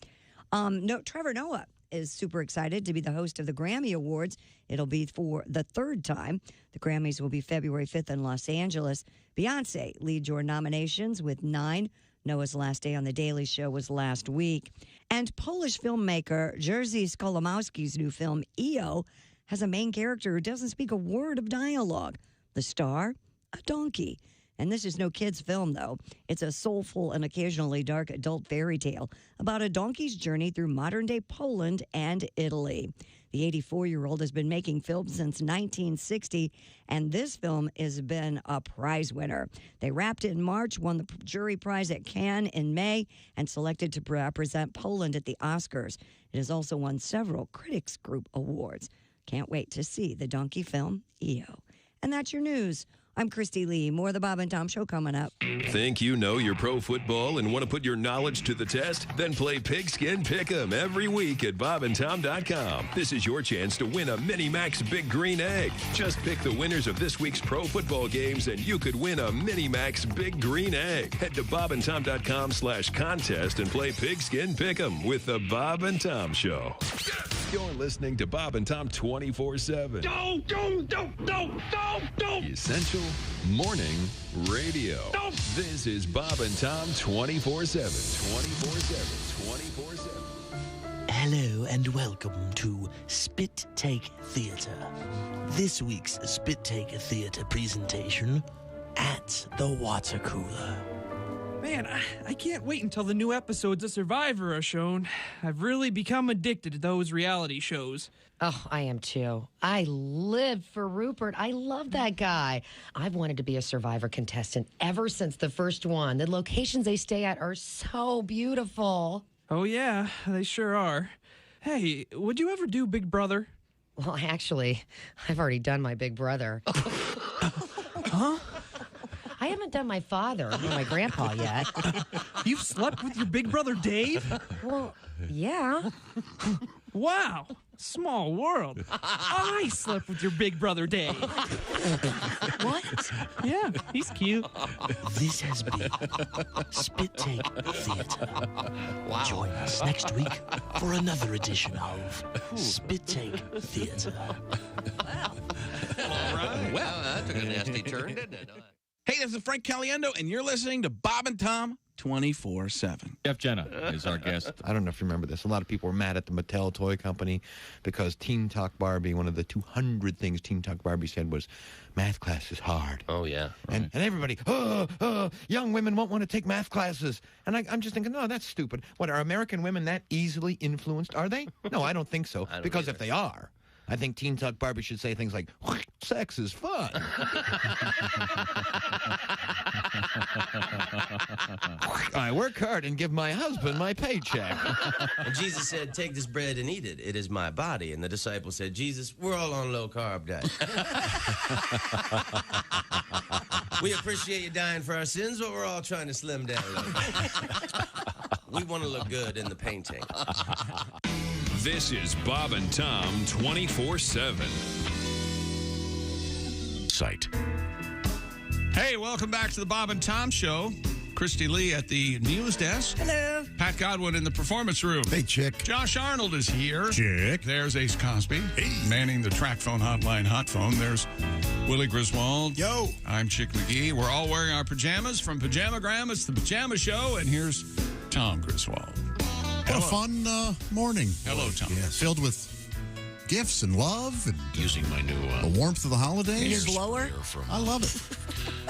Trevor Noah is super excited to be the host of the Grammy Awards. It'll be for the third time. The Grammys will be February 5th in Los Angeles. Beyonce leads your nominations with 9. Noah's last day on The Daily Show was last week. And Polish filmmaker Jerzy Skolimowski's new film, EO, has a main character who doesn't speak a word of dialogue. The star, a donkey. And this is no kid's film, though. It's a soulful and occasionally dark adult fairy tale about a donkey's journey through modern-day Poland and Italy. The 84-year-old has been making films since 1960, and this film has been a prize winner. They wrapped it in March, won the jury prize at Cannes in May, and selected to represent Poland at the Oscars. It has also won several Critics Group awards. Can't wait to see the donkey film, EO. And that's your news. I'm Christy Lee. More of the Bob and Tom Show coming up. Think you know your pro football and want to put your knowledge to the test? Then play Pigskin Pick'em every week at bobandtom.com. This is your chance to win a Mini Max Big Green Egg. Just pick the winners of this week's pro football games and you could win a Mini Max Big Green Egg. Head to bobandtom.com/contest and play Pigskin Pick'em with the Bob and Tom Show. You're listening to Bob and Tom 24/7. Don't. Essential Morning Radio. This is Bob and Tom 24/7. 24/7. Hello and welcome to Spit Take Theater. This week's Spit Take Theater presentation, At the Water Cooler. Man, I can't wait until the new episodes of Survivor are shown. I've really become addicted to those reality shows. Oh, I am too. I live for Rupert. I love that guy. I've wanted to be a Survivor contestant ever since the first one. The locations they stay at are so beautiful. Oh, yeah, they sure are. Hey, would you ever do Big Brother? Well, actually, I've already done my Big Brother. Huh? I haven't done my father or my grandpa yet. You've slept with your big brother, Dave? Well, yeah. Wow. Small world. I slept with your big brother, Dave. What? Yeah, he's cute. This has been Spit Take Theater. Wow. Join us next week for another edition of Spit Take Theater. All right. Well, that took a nasty turn, didn't it? Hey, this is Frank Caliendo, and you're listening to Bob and Tom 24/7. Jeff Jenna is our guest. I don't know if you remember this. A lot of people were mad at the Mattel toy company because Teen Talk Barbie, one of the 200 things Teen Talk Barbie said was, math class is hard. Oh, yeah. And everybody, young women won't want to take math classes. And I'm just thinking, no, that's stupid. What, are American women that easily influenced? Are they? No, I don't think so. Because if they are, I think Teen Talk Barbie should say things like, sex is fun. I work hard and give my husband my paycheck. And Jesus said, take this bread and eat it. It is my body. And the disciples said, Jesus, we're all on low-carb diet. We appreciate you dying for our sins, but we're all trying to slim down a little. We want to look good in the painting. This is Bob and Tom 24/7. Site. Hey, welcome back to the Bob and Tom Show. Christy Lee at the news desk. Hello. Pat Godwin in the performance room. Hey, Chick. Josh Arnold is here. Chick. There's Ace Cosby. Hey. Manning the track phone hotline hot phone. There's Willie Griswold. Yo. I'm Chick McGee. We're all wearing our pajamas from Pajamagram. It's the Pajama Show, and here's Tom Griswold. What a fun morning. Hello, Tom. Yes. Filled with gifts and love and using my new the warmth of the holidays. Your blower? I love it.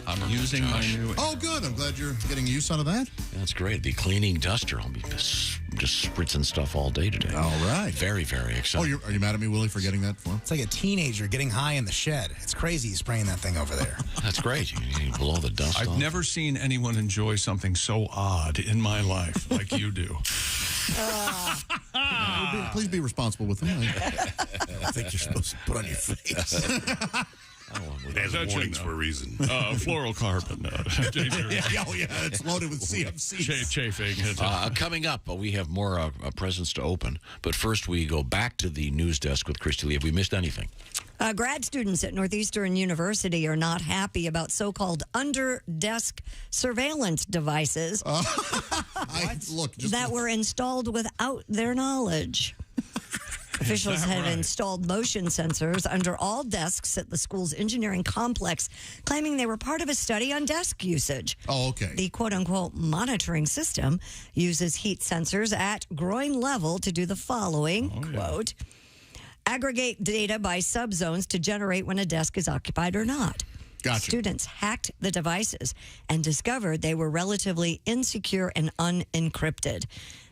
I'm using my new. Oh, good. I'm glad you're getting use out of that. That's great. The cleaning duster. I'll be just spritzing stuff all day today. All right. Very, very exciting. Oh, are you mad at me, Willie, for getting that for him? It's like a teenager getting high in the shed. It's crazy spraying that thing over there. That's great. You blow the dust off. I've never seen anyone enjoy something so odd in my life like you do. Please be responsible with them. I think you're supposed to put on your face. There's warnings for a reason. Fluorocarbon. It's loaded with CFC. Chafing. Coming up, we have more presents to open. But first, we go back to the news desk with Christy Lee. Have we missed anything? Grad students at Northeastern University are not happy about so-called under-desk surveillance devices that were installed without their knowledge. Officials have installed motion sensors under all desks at the school's engineering complex, claiming they were part of a study on desk usage. Oh, okay. The quote-unquote monitoring system uses heat sensors at groin level to do the following, quote, aggregate data by subzones to generate when a desk is occupied or not. Gotcha. Students hacked the devices and discovered they were relatively insecure and unencrypted.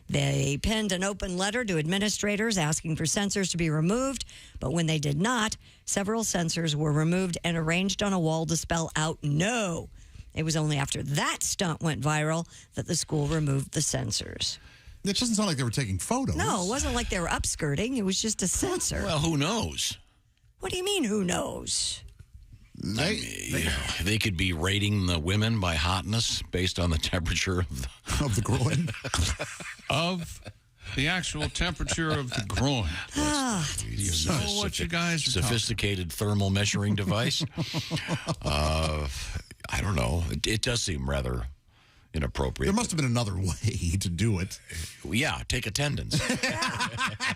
They penned an open letter to administrators asking for sensors to be removed, but when they did not, several sensors were removed and arranged on a wall to spell out no. It was only after that stunt went viral that the school removed the sensors. It doesn't sound like they were taking photos. No, it wasn't like they were upskirting. It was just a sensor. Well, who knows? What do you mean, who knows? They could be rating the women by hotness based on the temperature of the groin. Of the actual temperature of the groin. You know what you guys are sophisticated thermal measuring device. I don't know. It does seem rather inappropriate. There must have been another way to do it. Yeah, take attendance.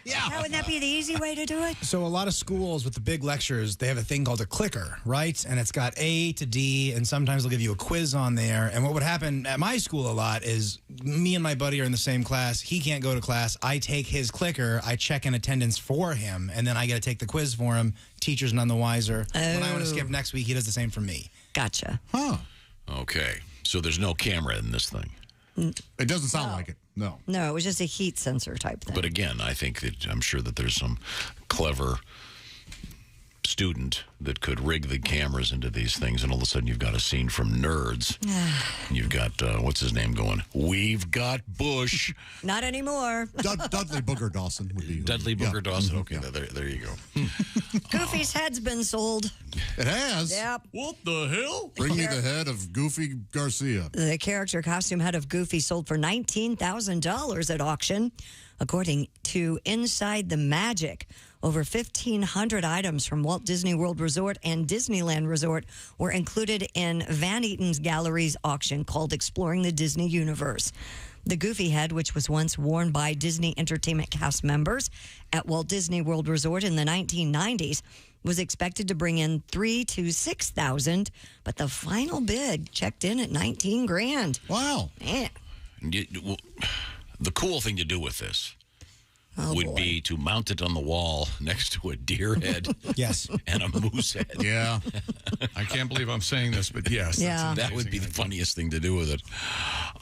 Yeah. Wouldn't that be the easy way to do it? So a lot of schools with the big lectures, they have a thing called a clicker, right? And it's got A to D, and sometimes they'll give you a quiz on there. And what would happen at my school a lot is me and my buddy are in the same class. He can't go to class. I take his clicker. I check in attendance for him, and then I got to take the quiz for him. Teacher's none the wiser. When I want to skip next week, he does the same for me. Gotcha. Huh. Okay. So there's no camera in this thing. It doesn't sound like it. No. No, it was just a heat sensor type thing. But again, I'm sure that there's some clever student that could rig the cameras into these things, and all of a sudden you've got a scene from Nerds. You've got what's his name going? We've got Bush. Not anymore. Dudley Booger Dawson would be. Dudley Booger Dawson. Okay, there you go. Goofy's head's been sold. It has. Yep. What the hell? Bring me the head of Goofy Garcia. The character costume head of Goofy sold for $19,000 at auction. According to Inside the Magic, over 1,500 items from Walt Disney World Resort and Disneyland Resort were included in Van Eaton's gallery's auction called Exploring the Disney Universe. The Goofy head, which was once worn by Disney Entertainment cast members at Walt Disney World Resort in the 1990s, was expected to bring in $3,000 to $6,000, but the final bid checked in at $19,000. Wow. Man. The cool thing to do with this would be to mount it on the wall next to a deer head. Yes. And a moose head. Yeah. I can't believe I'm saying this, but yes. Yeah. That would be the funniest thing to do with it.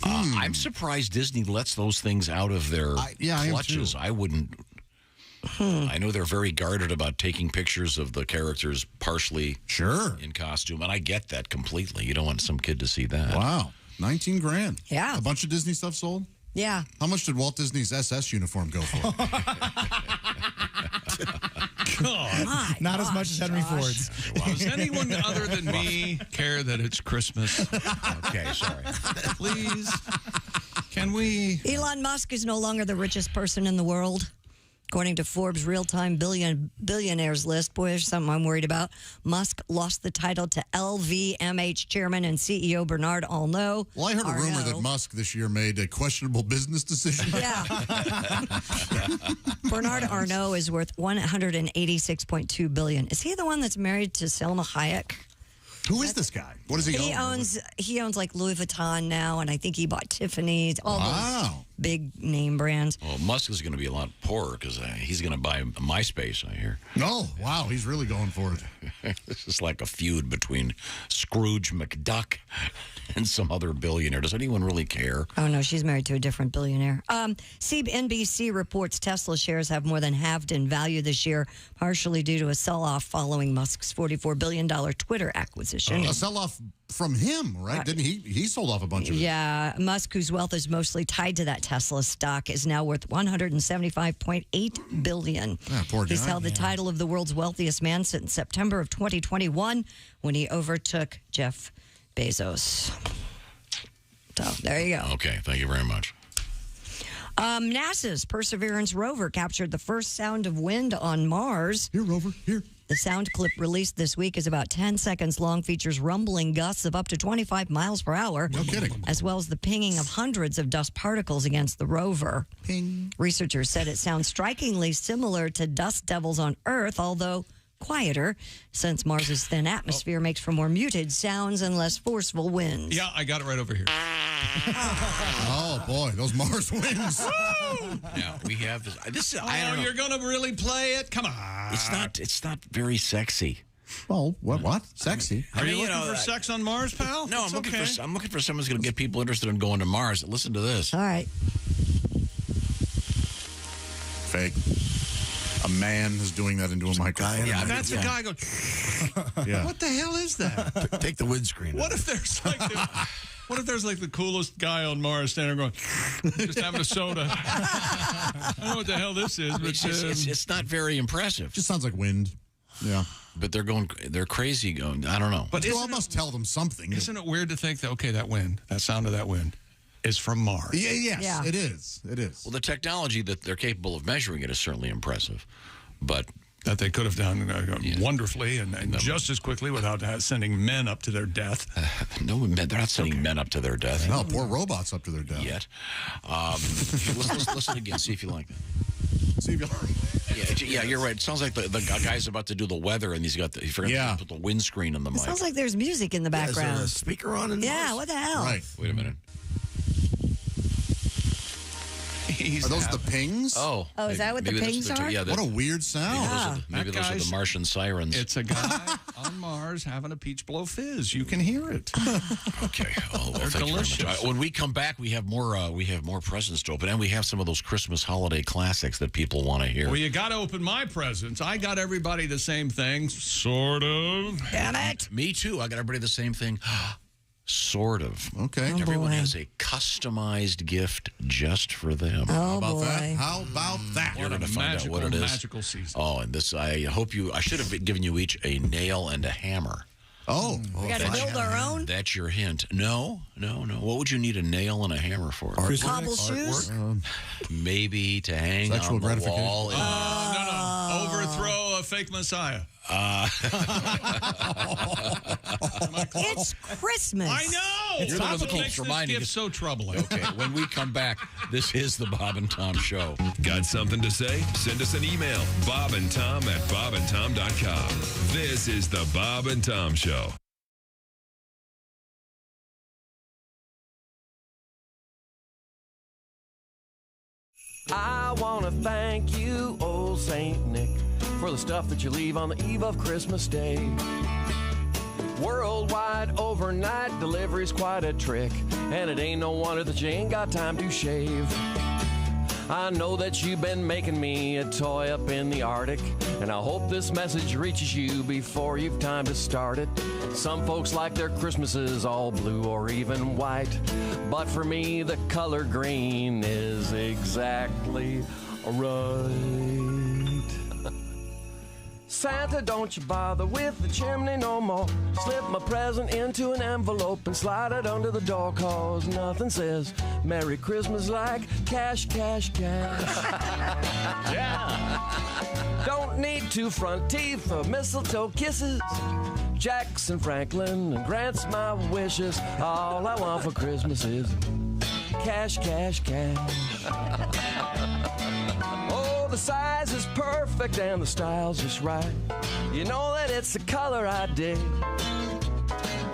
I'm surprised Disney lets those things out of their clutches. I wouldn't. I know they're very guarded about taking pictures of the characters partially in costume, and I get that completely. You don't want some kid to see that. Wow. $19,000. Yeah. A bunch of Disney stuff sold? Yeah. How much did Walt Disney's SS uniform go for? God. Not as much as Henry Ford's. Does anyone other than me care that it's Christmas? Okay, sorry. Please. Can we? Elon Musk is no longer the richest person in the world. According to Forbes' real-time billionaires list, boy, there's something I'm worried about. Musk lost the title to LVMH chairman and CEO Bernard Arnault. Well, I heard a rumor that Musk this year made a questionable business decision. Yeah. Bernard Arnault is worth $186.2 billion. Is he the one that's married to Selma Hayek? Who is this guy? What does he own? He owns like Louis Vuitton now, and I think he bought Tiffany's, all those big name brands. Well, Musk is going to be a lot poorer because he's going to buy MySpace, I hear. No, wow, he's really going for it. This is like a feud between Scrooge McDuck and some other billionaire. Does anyone really care? Oh, no, she's married to a different billionaire. NBC reports Tesla shares have more than halved in value this year, partially due to a sell-off following Musk's $44 billion Twitter acquisition. A sell-off from him, right? Didn't he? He sold off a bunch of it. Yeah, Musk, whose wealth is mostly tied to that Tesla stock, is now worth $175.8 billion. Poor guy. He's held the title of the world's wealthiest man since September of 2021 when he overtook Jeff Bezos. So there you go. Okay, thank you very much. NASA's Perseverance rover captured the first sound of wind on Mars. Here, rover, here. The sound clip released this week is about 10 seconds long, features rumbling gusts of up to 25 miles per hour. No kidding. As well as the pinging of hundreds of dust particles against the rover. Ping. Researchers said it sounds strikingly similar to dust devils on Earth, although quieter, since Mars's thin atmosphere makes for more muted sounds and less forceful winds. Yeah, I got it right over here. Oh, boy, those Mars winds. Now, we have this. I don't know. You're going to really play it? Come on. It's not very sexy. Well, what? Sexy? Are you looking for sex on Mars, pal? No, I'm looking for someone who's going to get people interested in going to Mars. Listen to this. All right. Fake. A man is doing that into a microphone. Yeah, that's a guy going. Yeah. What the hell is that? Take the windscreen. What if there's like the coolest guy on Mars standing there going, just having a soda? I don't know what the hell this is, but It's not very impressive. Just sounds like wind. Yeah. But they're crazy going, I don't know. But you must tell them something. Isn't it weird to think that, okay, that sound of that wind is from Mars? Yes, it is. It is. Well, the technology that they're capable of measuring it is certainly impressive. But that they could have done wonderfully and just as quickly without sending men up to their death. No, they're not sending men up to their death. No, poor robots up to their death. Yet. Listen again, see if you like that. See if you like Yeah, you're right. It sounds like the guy's about to do the weather, and he forgot to put the windscreen on the mic. It sounds like there's music in the background. Is there a speaker on? Yeah, what the hell? Right. Wait a minute. He's Are those the pings? Oh. Oh, is that what the maybe pings that's are? Yeah, What a weird sound. Maybe those are the Martian sirens. It's a guy on Mars having a peach blow fizz. You can hear it. Okay. Oh, well, They're thank you very much. delicious. When we come back, we have more presents to open, and we have some of those Christmas holiday classics that people want to hear. Well, you got to open my presents. I got everybody the same thing, sort of. Damn it. Me too. I got everybody the same thing. Sort of. Okay. Everyone has a customized gift just for them. Oh, How about boy. that? How about that? You're going to find out what it is. Magical season. Oh, and this, I should have given you each a nail and a hammer. Oh. We got to build our own? That's your hint. No. What would you need a nail and a hammer for? Cobble shoes? Maybe to hang Sexual on the gratification. wall. No. Overthrow a fake Messiah. It's Christmas. I know. You're the one that What keeps makes reminding this us. gift so troubling. Okay, when we come back, this is the Bob and Tom Show. Got something to say? Send us an email, bobandtom@bobandtom.com. This is the Bob and Tom Show. I want to thank you, old Saint Nick, for the stuff that you leave on the eve of Christmas Day. Worldwide overnight delivery's quite a trick, and it ain't no wonder that you ain't got time to shave. I know that you've been making me a toy up in the Arctic, and I hope this message reaches you before you've time to start it. Some folks like their Christmases all blue or even white, but for me the color green is exactly right. Santa, don't you bother with the chimney no more. Slip my present into an envelope and slide it under the door, cause nothing says Merry Christmas like cash, cash, cash. Yeah. Don't need two front teeth or mistletoe kisses. Jackson Franklin and grants my wishes. All I want for Christmas is cash, cash, cash. Oh, the size is perfect and the style's just right. You know that it's the color I dig.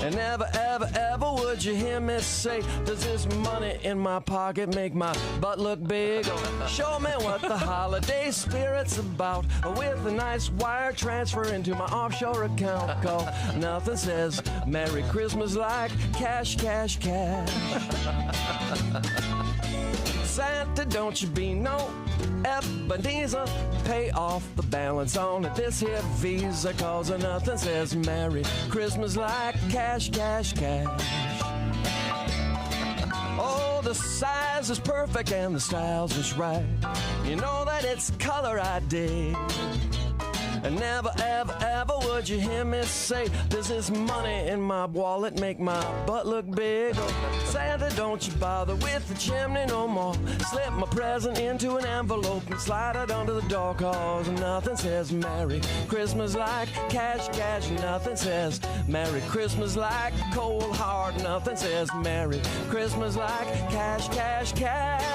And never, ever, ever would you hear me say, does this money in my pocket make my butt look big? Show me what the holiday spirit's about with a nice wire transfer into my offshore account. Cause nothing says Merry Christmas like cash, cash, cash. Santa, don't you be no Ebenezer. Pay off the balance on this here Visa, cause nothing says Merry Christmas like cash, cash, cash. Oh, the size is perfect and the style's just right. You know that it's color I dig. And never, ever, ever would you hear me say, does this money in my wallet make my butt look big? Oh, Santa, don't you bother with the chimney no more. Slip my present into an envelope and slide it under the door, cause nothing says Merry Christmas like cash, cash. Nothing says Merry Christmas like cold hard. Nothing says Merry Christmas like cash, cash, cash.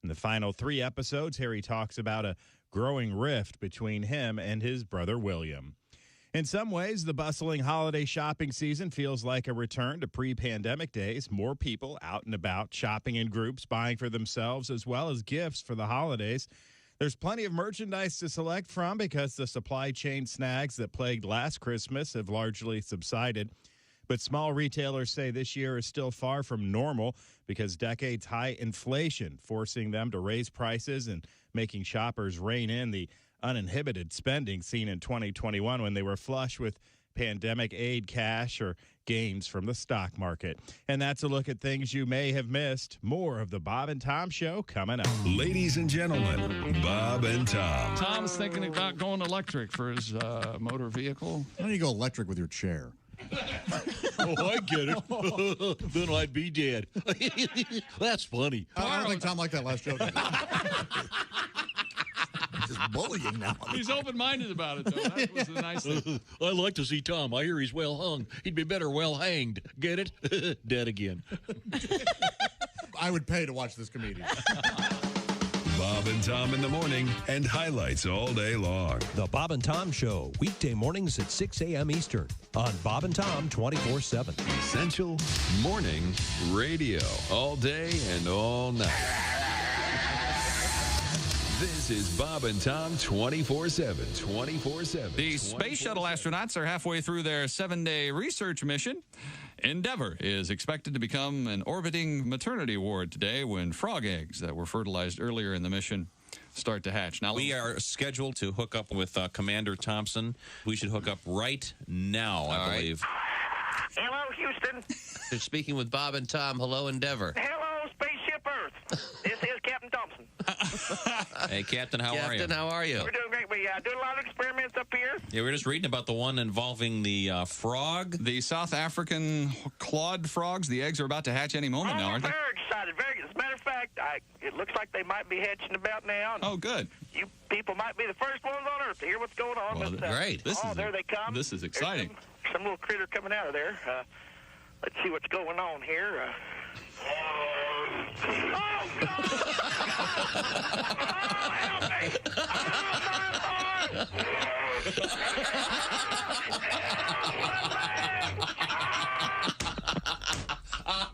In the final 3 episodes, Harry talks about a growing rift between him and his brother William. In some ways, the bustling holiday shopping season feels like a return to pre-pandemic days. More people out and about, shopping in groups, buying for themselves as well as gifts for the holidays. There's plenty of merchandise to select from because the supply chain snags that plagued last Christmas have largely subsided. But small retailers say this year is still far from normal because decades-high inflation forcing them to raise prices and making shoppers rein in the uninhibited spending seen in 2021 when they were flush with pandemic aid cash or gains from the stock market. And that's a look at things you may have missed. More of the Bob and Tom Show coming up. Ladies and gentlemen, Bob and Tom. Tom's thinking about going electric for his motor vehicle. Why don't you go electric with your chair? Oh, I get it. Then I'd be dead. That's funny. I don't think Tom liked that last joke. Just bullying now. He's open-minded about it, though. That was a nice thing. I like to see Tom. I hear he's well hung. He'd be better well hanged. Get it? Dead again. I would pay to watch this comedian. Bob and Tom in the morning and highlights all day long. The Bob and Tom Show, weekday mornings at 6 a.m. Eastern on Bob and Tom 24/7. Essential morning radio. All day and all night. This is Bob and Tom 24/7. 24/7. The Space Shuttle astronauts are halfway through their 7-day research mission. Endeavour is expected to become an orbiting maternity ward today when frog eggs that were fertilized earlier in the mission start to hatch. Now, we are scheduled to hook up with Commander Thompson. We should hook up right now, I believe. Hello, Houston. They're speaking with Bob and Tom. Hello, Endeavor. Hello, Spaceship Earth. This is Captain Thompson. Hey, Captain, how are you? Captain, how are you? We're doing great. We do a lot of experiments up here. Yeah, we're just reading about the one involving the frog. The South African clawed frogs. The eggs are about to hatch any moment now, aren't they? Very excited. As a matter of fact, it looks like they might be hatching about now. Oh, good. You people might be the first ones on Earth to hear what's going on. Well, great. There they come. This is exciting. Some little critter coming out of there. Let's see what's going on here. Oh, God! Oh, help me! Oh,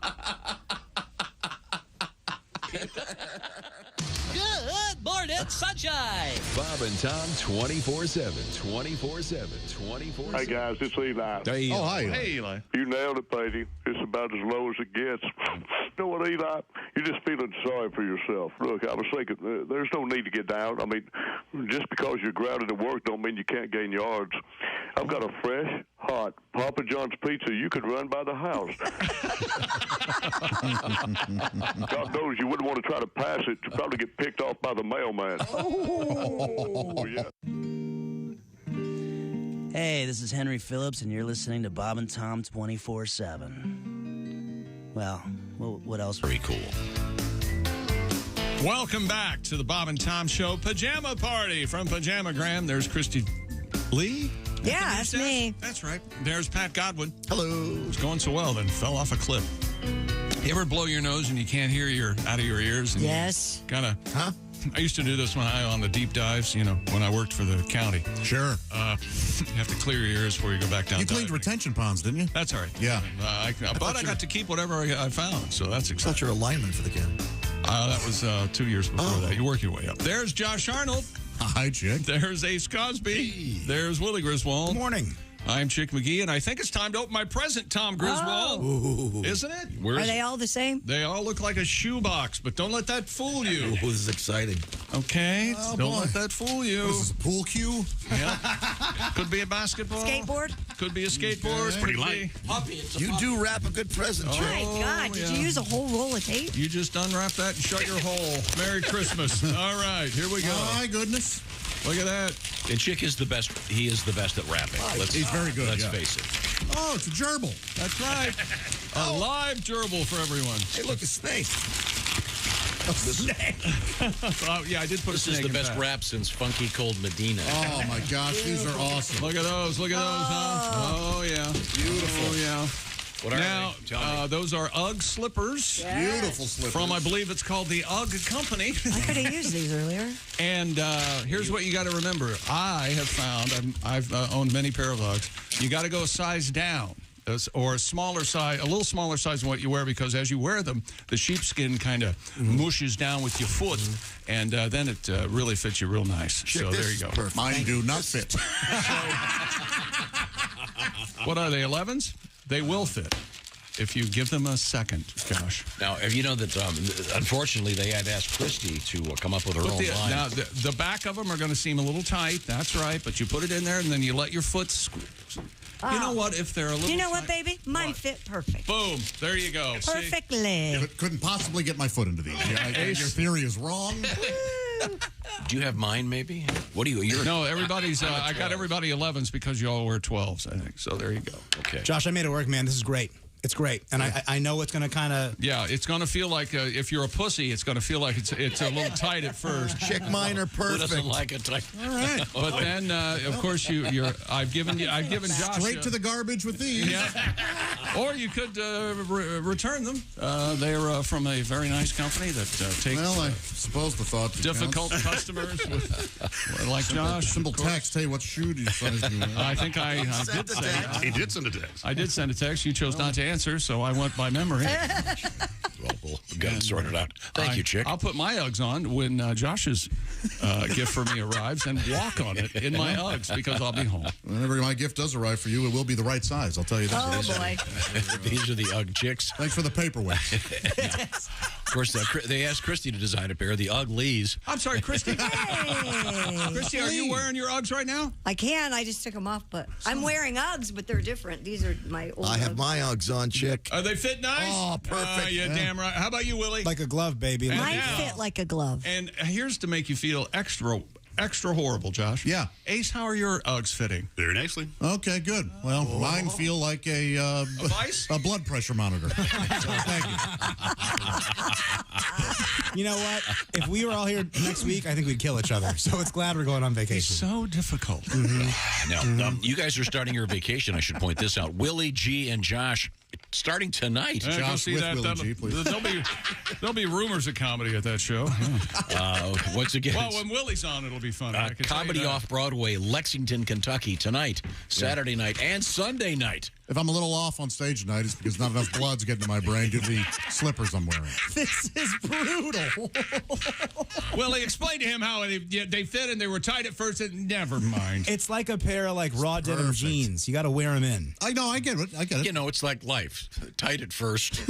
Good morning, sunshine. Bob and Tom 24/7. 24/7. 24/7. Hey, guys, it's Eli. Hey, Eli. Oh, hi. Hey, Eli. You nailed it, Patty. It's about as low as it gets. You know what, Eli? You're just feeling sorry for yourself. Look, I was thinking, there's no need to get down. I mean, just because you're grounded at work don't mean you can't gain yards. I've got a fresh, hot Papa John's pizza you could run by the house. God knows you wouldn't want to try to pass it. You'd probably get picked off by the mailman. Oh, yeah. Hey, this is Henry Phillips, and you're listening to Bob and Tom 24/7. Well, what else? Very cool. Welcome back to the Bob and Tom Show Pajama Party from Pajamagram. There's Christy Lee. Yeah, that's me. That's right. There's Pat Godwin. Hello. It was going so well, then fell off a cliff. You ever blow your nose and you can't hear out of your ears? And yes. Kind of. Huh? I used to do this when on the deep dives, when I worked for the county. Sure. You have to clear your ears before you go back down. You cleaned retention ponds, didn't you? That's all right. Yeah. But I got to keep whatever I found, so that's exciting. I thought you were a lineman for the county. That was 2 years before that. You work your way up. There's Josh Arnold. Hi, Chick. There's Ace Cosby. Hey. There's Willie Griswold. Good morning. I'm Chick McGee, and I think it's time to open my present, Tom Griswold. Oh. Isn't it? Are they all the same? They all look like a shoebox, but don't let that fool you. Oh, this is exciting. Okay? Don't let that fool you. This is a pool cue? Yeah. Could be a basketball. Skateboard? Could be a skateboard. Okay. Pretty light. You do wrap a good present, Chick. My God, did you use a whole roll of tape? You just unwrap that and shut your hole. Merry Christmas. All right, here we go. My goodness. Look at that. And Chick is the best. He is the best at rapping. He's very good. Let's face it. Oh, it's a gerbil. That's right. A live gerbil for everyone. Hey, look, a snake. A snake. Oh, yeah, I did put a snake This is the in best that. rap since Funky Cold Medina. Oh, my gosh. These are awesome. Look at those. Look at those, huh? Oh, yeah. Beautiful. Oh, yeah. What are now, they? Tell me. those are UGG slippers. Yes. Beautiful slippers. From, I believe it's called the UGG Company. I could have used these earlier. And here's what you got to remember. I have found, I've owned many pair of UGGs. You got to go a size down. or a smaller size, a little smaller size than what you wear, because as you wear them, the sheepskin kind of mushes down with your foot, and then it really fits you real nice. So there you go. Mine do not fit. What are they, 11s? They will fit if you give them a second, Josh. Now, you know that, unfortunately, they had asked Christy to come up with her own line. Now, the back of them are going to seem a little tight. That's right. But you put it in there, and then you let your foot You know what? If they're a little You know tight, what, baby? Mine fit perfect. Boom. There you go. Perfectly. Yeah, but couldn't possibly get my foot into these. Your theory is wrong. Do you have mine, maybe? What do you? You're No, everybody's. I got everybody 11s because you all wear 12s, I think. So there you go. Okay. Josh, I made it work, man. This is great. It's great. And I know it's going to kind of... Yeah, it's going to feel like, if you're a pussy, it's going to feel like it's a little tight at first. Chick, mine are perfect. Who doesn't like it tight? All right. But then, of course, I've given Josh... Straight to the garbage with these. Yeah. Or you could return them. They're from a very nice company that takes... Well, I suppose the thought difficult customers like Josh. Simple text. Hey, what shoe do you size do you wear? I think I did say that. He did send a text. I did send a text. You chose not to answer, so I went by memory. Well, we'll get it sorted out. Thank you, Chick. I'll put my Uggs on when Josh's gift for me arrives and walk on it in my Uggs because I'll be home. Whenever my gift does arrive for you, it will be the right size. I'll tell you that. Oh, boy. These are the Ugg Chicks. Thanks for the paperweight. Of course, they asked Christy to design a pair of the Uglies. I'm sorry, Christy. Hey. Christy, are you wearing your Uggs right now? I can. I just took them off, but I'm wearing Uggs, but they're different. These are my old I have Uggs. my Uggs on, chick. They fit nice? Oh, perfect. Yeah, damn right. How about you, Willie? Like a glove, baby. Mine fit like a glove. And here's to make you feel extra horrible, Josh. Yeah. Ace, how are your Uggs fitting? Very nicely. Okay, good. Well, mine feel like a vice? A blood pressure monitor. So, thank you. You know what? If we were all here next week, I think we'd kill each other. So it's glad we're going on vacation. It's so difficult. Now, you guys are starting your vacation. I should point this out. Willie, G, and Josh starting tonight. Go Josh see with that. Willie G, please. There'll be rumors of comedy at that show. Once again, well, when Willie's on, it'll be fun. I can tell you Comedy that. Off-Broadway, Lexington, Kentucky, tonight, Saturday night, and Sunday night. If I'm a little off on stage tonight, it's because not enough blood's getting to my brain due to the slippers I'm wearing. This is brutal. Willie, explain to him how they fit and they were tight at first. And never mind. It's like a pair of raw denim jeans. You got to wear them in. I know. I get it. You know, it's like life. Tight at first.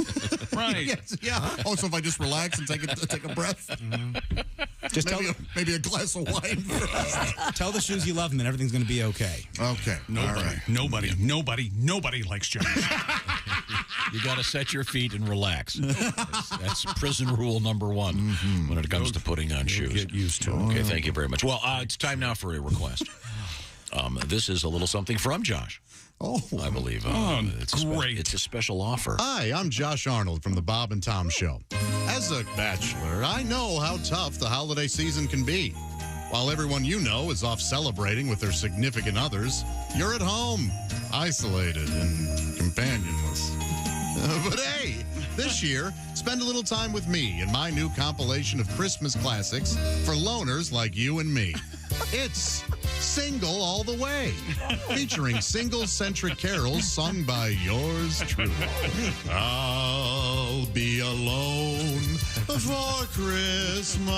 Right. Yes, yeah. Oh, so if I just relax and take a breath? Just maybe a glass of wine first. Tell the shoes you love them and everything's going to be okay. Okay. Nobody likes Josh. You got to set your feet and relax. That's prison rule number one when it comes to putting on shoes. Get used to it. Okay, thank you very much. Well, it's time now for a request. This is a little something from Josh. Oh, I believe. It's great. It's a special offer. Hi, I'm Josh Arnold from the Bob and Tom Show. As a bachelor, I know how tough the holiday season can be. While everyone you know is off celebrating with their significant others, you're at home, isolated and companionless. But hey, this year, spend a little time with me in my new compilation of Christmas classics for loners like you and me. It's Single All the Way, featuring single-centric carols sung by yours truly. I'll be alone for Christmas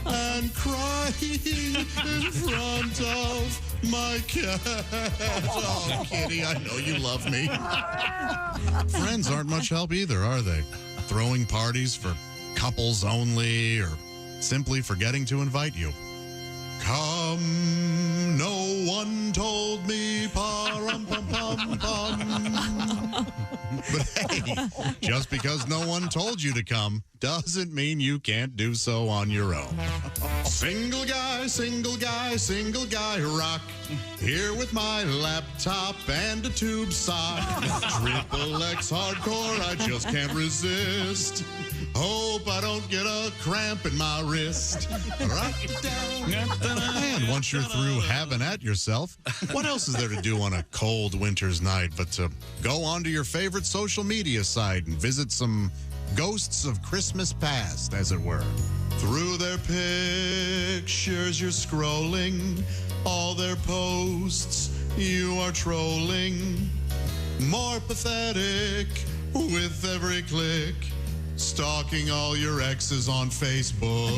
and crying in front of my cat. Oh, Kitty, I know you love me. Friends aren't much help either, are they? Throwing parties for couples only or simply forgetting to invite you. Come, no one told me, pa-rum-pum-pum-pum. But hey, just because no one told you to come doesn't mean you can't do so on your own. Single guy, rock. Here with my laptop and a tube sock. Triple X hardcore, I just can't resist. Hope I don't get a cramp in my wrist. Rock it down. And once you're through having at yourself, what else is there to do on a cold winter's night but to go onto your favorite social media site and visit some ghosts of Christmas past, as it were. Through their pictures you're scrolling, all their posts You are trolling, more pathetic with every click. Stalking all your exes on Facebook.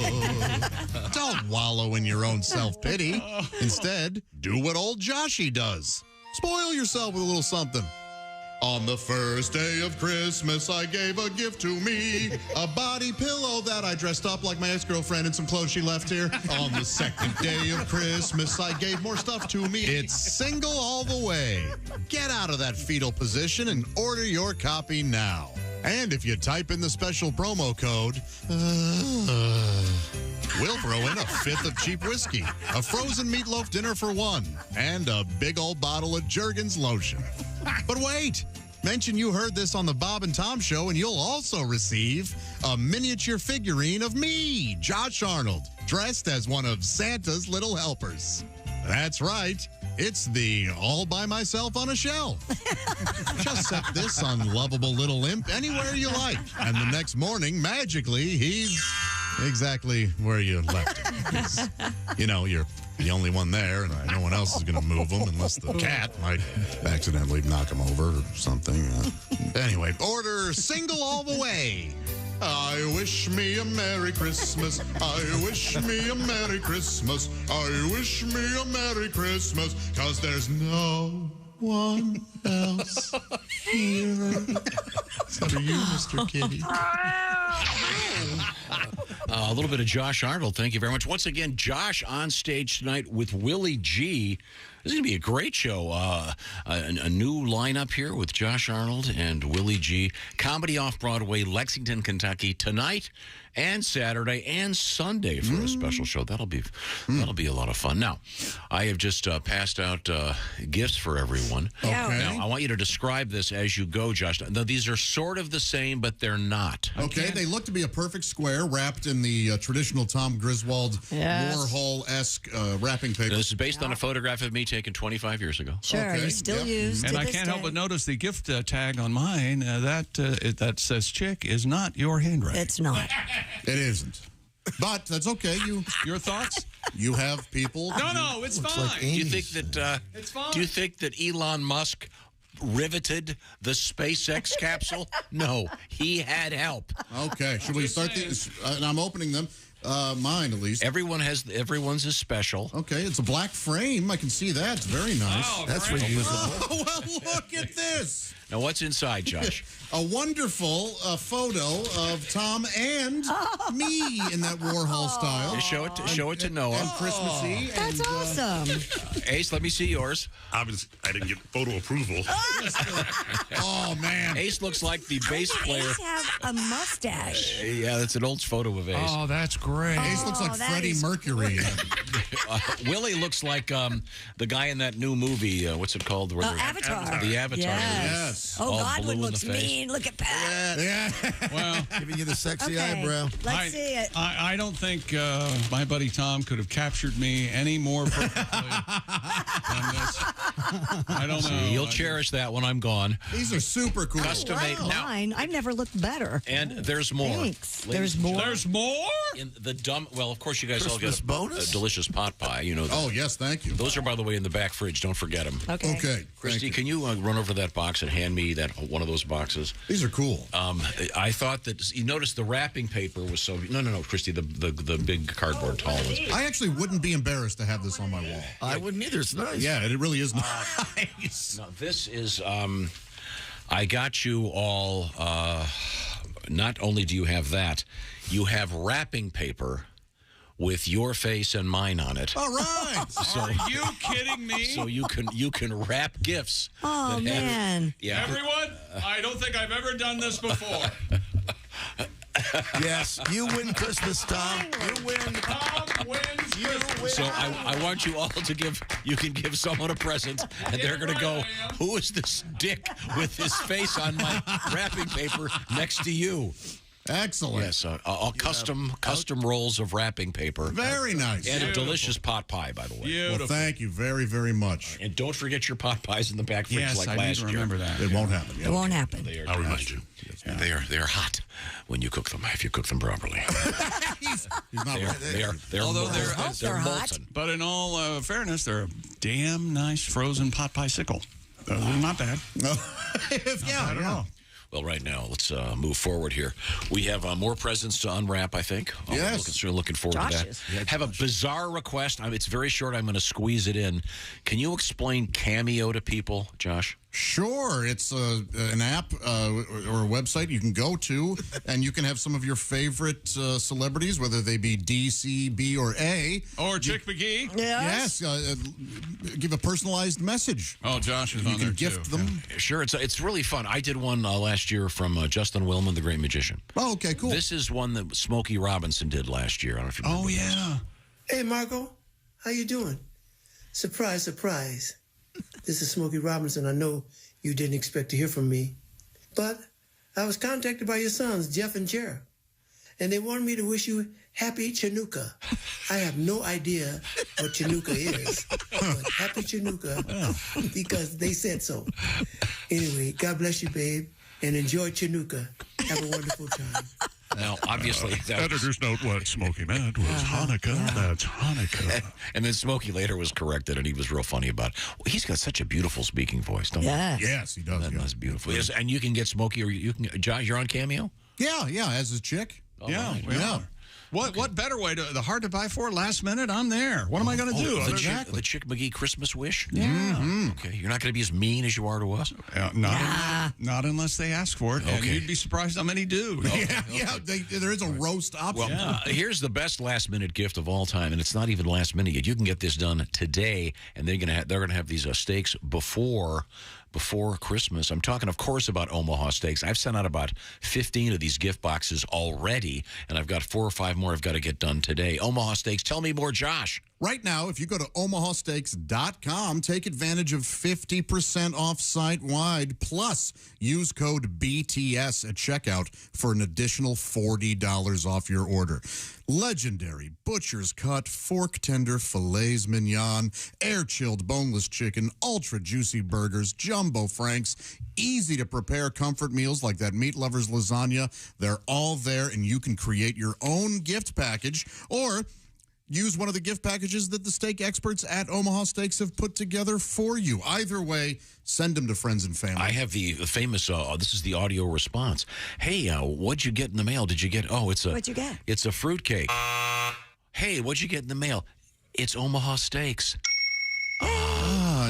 Don't wallow in your own self-pity. Instead, do what old Joshy does. Spoil yourself with a little something. On the first day of Christmas, I gave a gift to me. A body pillow that I dressed up like my ex-girlfriend in some clothes she left here. On the second day of Christmas, I gave more stuff to me. It's single all the way. Get out of that fetal position and order your copy now. And if you type in the special promo code, we'll throw in a fifth of cheap whiskey, a frozen meatloaf dinner for one, and a big old bottle of Jergens lotion. But wait, mention you heard this on the Bob and Tom Show, and you'll also receive a miniature figurine of me, Josh Arnold, dressed as one of Santa's little helpers. That's right. It's the all by myself on a shelf. Just set this unlovable little imp anywhere you like. And the next morning, magically, he's exactly where you left him. 'Cause, you know, you're the only one there, and no one else is going to move him unless the cat might accidentally knock him over or something. Anyway, order single all the way. I wish me a Merry Christmas. I wish me a Merry Christmas. I wish me a Merry Christmas, 'cause there's no one else here. Except for you, Mr. Kitty. A little bit of Josh Arnold. Thank you very much. Once again, Josh on stage tonight with Willie G. This is going to be a great show. A new lineup here with Josh Arnold and Willie G. Comedy Off-Broadway, Lexington, Kentucky, tonight and Saturday and Sunday for a special show. That'll be a lot of fun. Now, I have just passed out gifts for everyone. Okay. Now, I want you to describe this as you go, Josh. Now, these are sort of the same, but they're not. Okay, they look to be a perfect square wrapped in the traditional Tom Griswold Warhol-esque wrapping paper. Now, this is based on a photograph of me taken 25 years ago. Sure, you still use And to I this can't day. help but notice the gift tag on mine that says "chick" is not your handwriting. It's not. It isn't. But that's okay. Your thoughts? You have people. No, it's fine. Do you think that? It's fine. Do you think that Elon Musk riveted the SpaceX capsule? No, he had help. Okay, should we start these? And I'm opening them. Mine, at least. Everyone's is special. Okay, it's a black frame. I can see that. It's very nice. Oh, That's great. reusable. Oh, well, look at this. Now, what's inside, Josh? A wonderful photo of Tom and me in that Warhol style. Just show it to Noah. And Christmassy. That's awesome. Ace, let me see yours. I didn't get photo approval. Oh, man. Ace looks like the bass player. Ace have a mustache. Yeah, that's an old photo of Ace. Oh, that's great. Ace looks like that Freddie is Mercury. Willie looks like the guy in that new movie. What's it called? Avatar. The Avatar. Yes. Oh, All Godwin blue in the looks face. mean. Look at Pat. Yeah. Well, Giving you the sexy Okay. eyebrow. Let's see it. I don't think my buddy Tom could have captured me any more perfectly than this. I don't know. You'll cherish that when I'm gone. These are super cool. Custom made. Now, Mine. I've never looked better. and there's more. Thanks. Ladies There's and more. gentlemen, There's more? in the well, of course, you guys all Christmas get bonus? a delicious pot pie. You know that. Oh, yes, thank you. Those are, by the way, in the back fridge. Don't forget them. Okay. Okay. Christy, can you run over to that box and hand me that one of those boxes? These are cool. I thought that you noticed the wrapping paper was so. No, Christy, the big cardboard tall ones. I actually wouldn't be embarrassed to have this on my wall. I wouldn't either. It's nice. Yeah, it really is nice. Now, this is. I got you all. Not only do you have that, you have wrapping paper with your face and mine on it. All right. So, Are you kidding me? So you can wrap gifts. Oh, that man. Yeah. Everyone, I don't think I've ever done this before. Yes, you win Christmas, Tom. You win. Tom wins Christmas. So I want you all to give. You can give someone a present, and they're going to go, "Who is this dick with his face on my wrapping paper next to you?" Excellent. Yes, all custom rolls of wrapping paper. Very nice. And a delicious pot pie, by the way. Beautiful. Well, thank you very, very much. And don't forget your pot pies in the back fridge Yes, like I last need to year. remember that. It won't happen. It won't happen. They are I'll remind you. They are hot when you cook them, if you cook them properly. He's not They're Although molten. they're hot. molten. But in all fairness, they're a damn nice frozen pot piesicle. They're not bad. Not bad at all. Well, right now, let's move forward here. We have more presents to unwrap, I think. Yes. Looking forward to that. Have a bizarre request. It's very short. I'm going to squeeze it in. Can you explain Cameo to people, Josh? Sure. It's an app or a website you can go to, and you can have some of your favorite celebrities, whether they be D, C, B, or A. Or Chick McGee. Yes. Give a personalized message. Oh, Josh is you on can there, gift too. them. Yeah. Sure. It's really fun. I did one last year from Justin Willman, the Great Magician. Oh, okay, cool. This is one that Smokey Robinson did last year. I don't know if you remember this. Hey, Marco. How you doing? Surprise, surprise. This is Smokey Robinson. I know you didn't expect to hear from me, but I was contacted by your sons, Jeff and Jared, and they wanted me to wish you happy Chinooka. I have no idea what Chinooka is, but happy Chinooka because they said so. Anyway, God bless you, babe, and enjoy Chinooka. Have a wonderful time. Now, obviously, that was... Editor's note, what Smokey meant was Hanukkah. That's Hanukkah. And then Smokey later was corrected, and he was real funny about it. Well, he's got such a beautiful speaking voice, don't Yes. he? Yes, he does. That's beautiful. Yes, and you can get Smokey, or you can... Josh, you're on Cameo? Yeah, as a chick. Yeah, right. we are. What better way to the hard to buy for last minute? I'm there. What am I going to do? The Chick McGee Christmas wish? Yeah. Okay, you're not going to be as mean as you are to us? Not unless they ask for it. And you'd be surprised how many do. There is a roast option. Well, here's the best last minute gift of all time, and it's not even last minute yet. You can get this done today, and they're going to have these steaks before Christmas. I'm talking, of course, about Omaha Steaks. I've sent out about 15 of these gift boxes already, and I've got 4 or 5 more I've got to get done today. Omaha Steaks, tell me more, Josh. Right now, if you go to omahasteaks.com, take advantage of 50% off site-wide, plus use code BTS at checkout for an additional $40 off your order. Legendary butcher's cut, fork tender filets mignon, air-chilled boneless chicken, ultra-juicy burgers, jumbo franks, easy-to-prepare comfort meals like that Meat Lovers lasagna. They're all there, and you can create your own gift package or use one of the gift packages that the steak experts at Omaha Steaks have put together for you. Either way, send them to friends and family. I have the famous, this is the audio response. Hey, what'd you get in the mail? Did you get, What'd you get? It's a fruitcake. Hey, what'd you get in the mail? It's Omaha Steaks.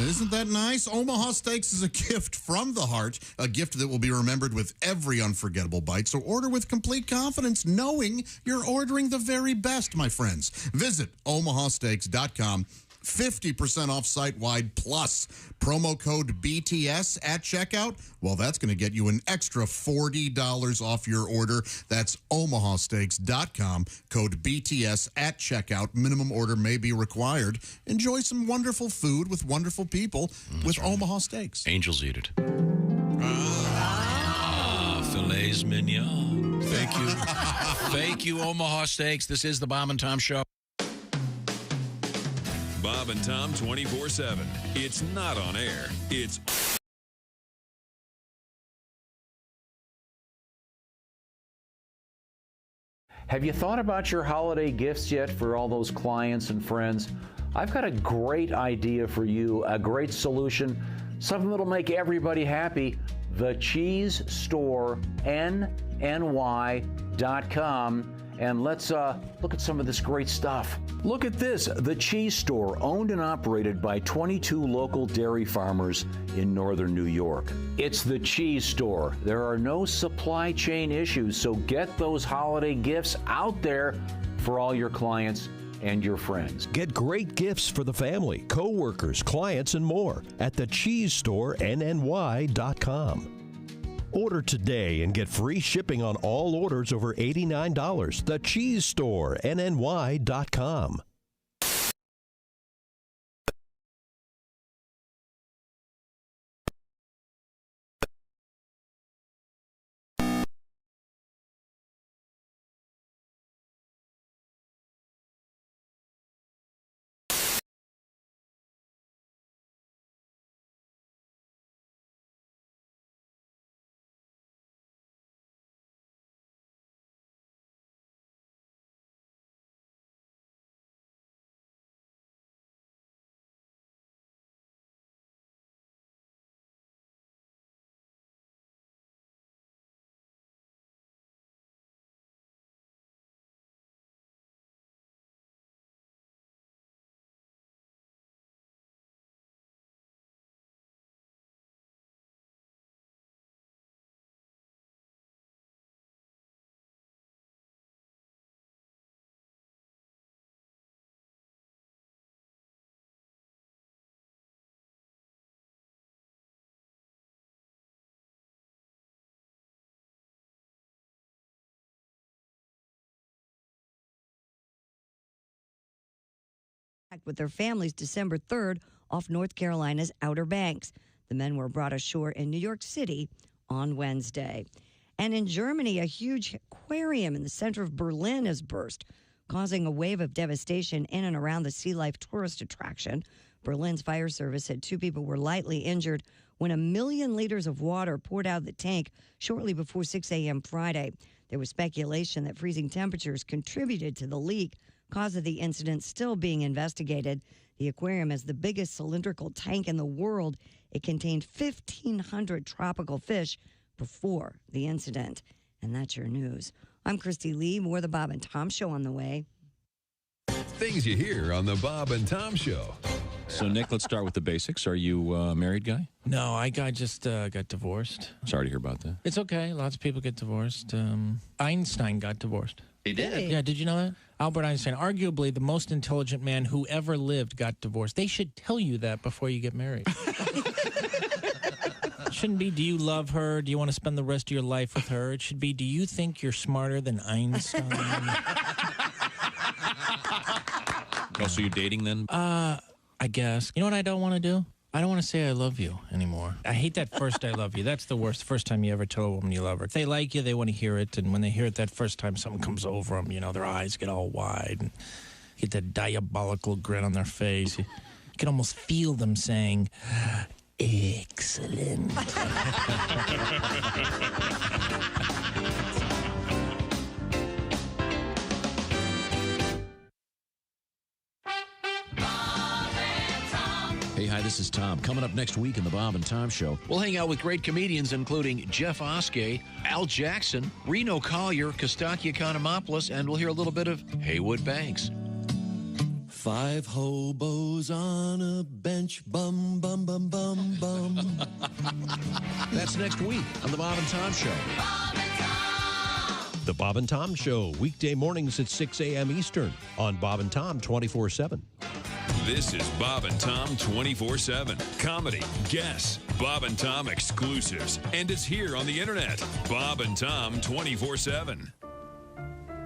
Isn't that nice? Omaha Steaks is a gift from the heart, a gift that will be remembered with every unforgettable bite. So order with complete confidence, knowing you're ordering the very best, my friends. Visit omahasteaks.com. 50% off site-wide plus promo code BTS at checkout. Well, that's going to get you an extra $40 off your order. That's omahasteaks.com, code BTS at checkout. Minimum order may be required. Enjoy some wonderful food with wonderful people with Omaha Steaks. Angels eat it. Filets mignon. Thank you. Thank you, Omaha Steaks. This is the Bob and Tom Show. Bob and Tom 24/7. It's not on air. It's Have you thought about your holiday gifts yet for all those clients and friends? I've got a great idea for you, a great solution, something that'll make everybody happy. The Cheese Store, NNY.com. And let's look at some of this great stuff. Look at this, The Cheese Store, owned and operated by 22 local dairy farmers in northern New York. It's The Cheese Store. There are no supply chain issues, so get those holiday gifts out there for all your clients and your friends. Get great gifts for the family, co-workers, clients, and more at the Cheese Store, NNY.com. Order today and get free shipping on all orders over $89. The Cheese Store, NNY.com. with their families December 3rd off North Carolina's Outer Banks. The men were brought ashore in New York City on Wednesday. And in Germany, a huge aquarium in the center of Berlin has burst, causing a wave of devastation in and around the sea life tourist attraction. Berlin's fire service said 2 people were lightly injured when 1 million liters of water poured out of the tank shortly before 6 a.m. Friday. There was speculation that freezing temperatures contributed to the leak, cause of the incident still being investigated. The aquarium is the biggest cylindrical tank in the world. It contained 1,500 tropical fish before the incident. And that's your news. I'm Christy Lee. More of the Bob and Tom Show on the way. Things you hear on the Bob and Tom Show. So, Nick, let's start with the basics. Are you a married guy? No, I just got divorced. Sorry to hear about that. It's okay. Lots of people get divorced. Einstein got divorced. He did? Yeah, did you know that? Albert Einstein, arguably the most intelligent man who ever lived, got divorced. They should tell you that before you get married. It shouldn't be, do you love her? Do you want to spend the rest of your life with her? It should be, do you think you're smarter than Einstein? Oh, so you're dating then? I guess. You know what I don't want to do? I don't want to say I love you anymore. I hate that first I love you. That's the worst. First time you ever tell a woman you love her. If they like you, they want to hear it. And when they hear it that first time, something comes over them. You know, their eyes get all wide and get that diabolical grin on their face. You can almost feel them saying, excellent. Hey, hi, this is Tom. Coming up next week in the Bob and Tom Show, we'll hang out with great comedians including Jeff Oskey, Al Jackson, Reno Collier, Kostaki Economopoulos, and we'll hear a little bit of Haywood Banks. 5 hobos on a bench, bum, bum, bum, bum, bum. That's next week on the Bob and Tom Show. The Bob and Tom Show, weekday mornings at 6 a.m. Eastern on Bob and Tom 24/7. This is Bob and Tom 24/7. Comedy, guests, Bob and Tom exclusives. And it's here on the internet. Bob and Tom 24/7.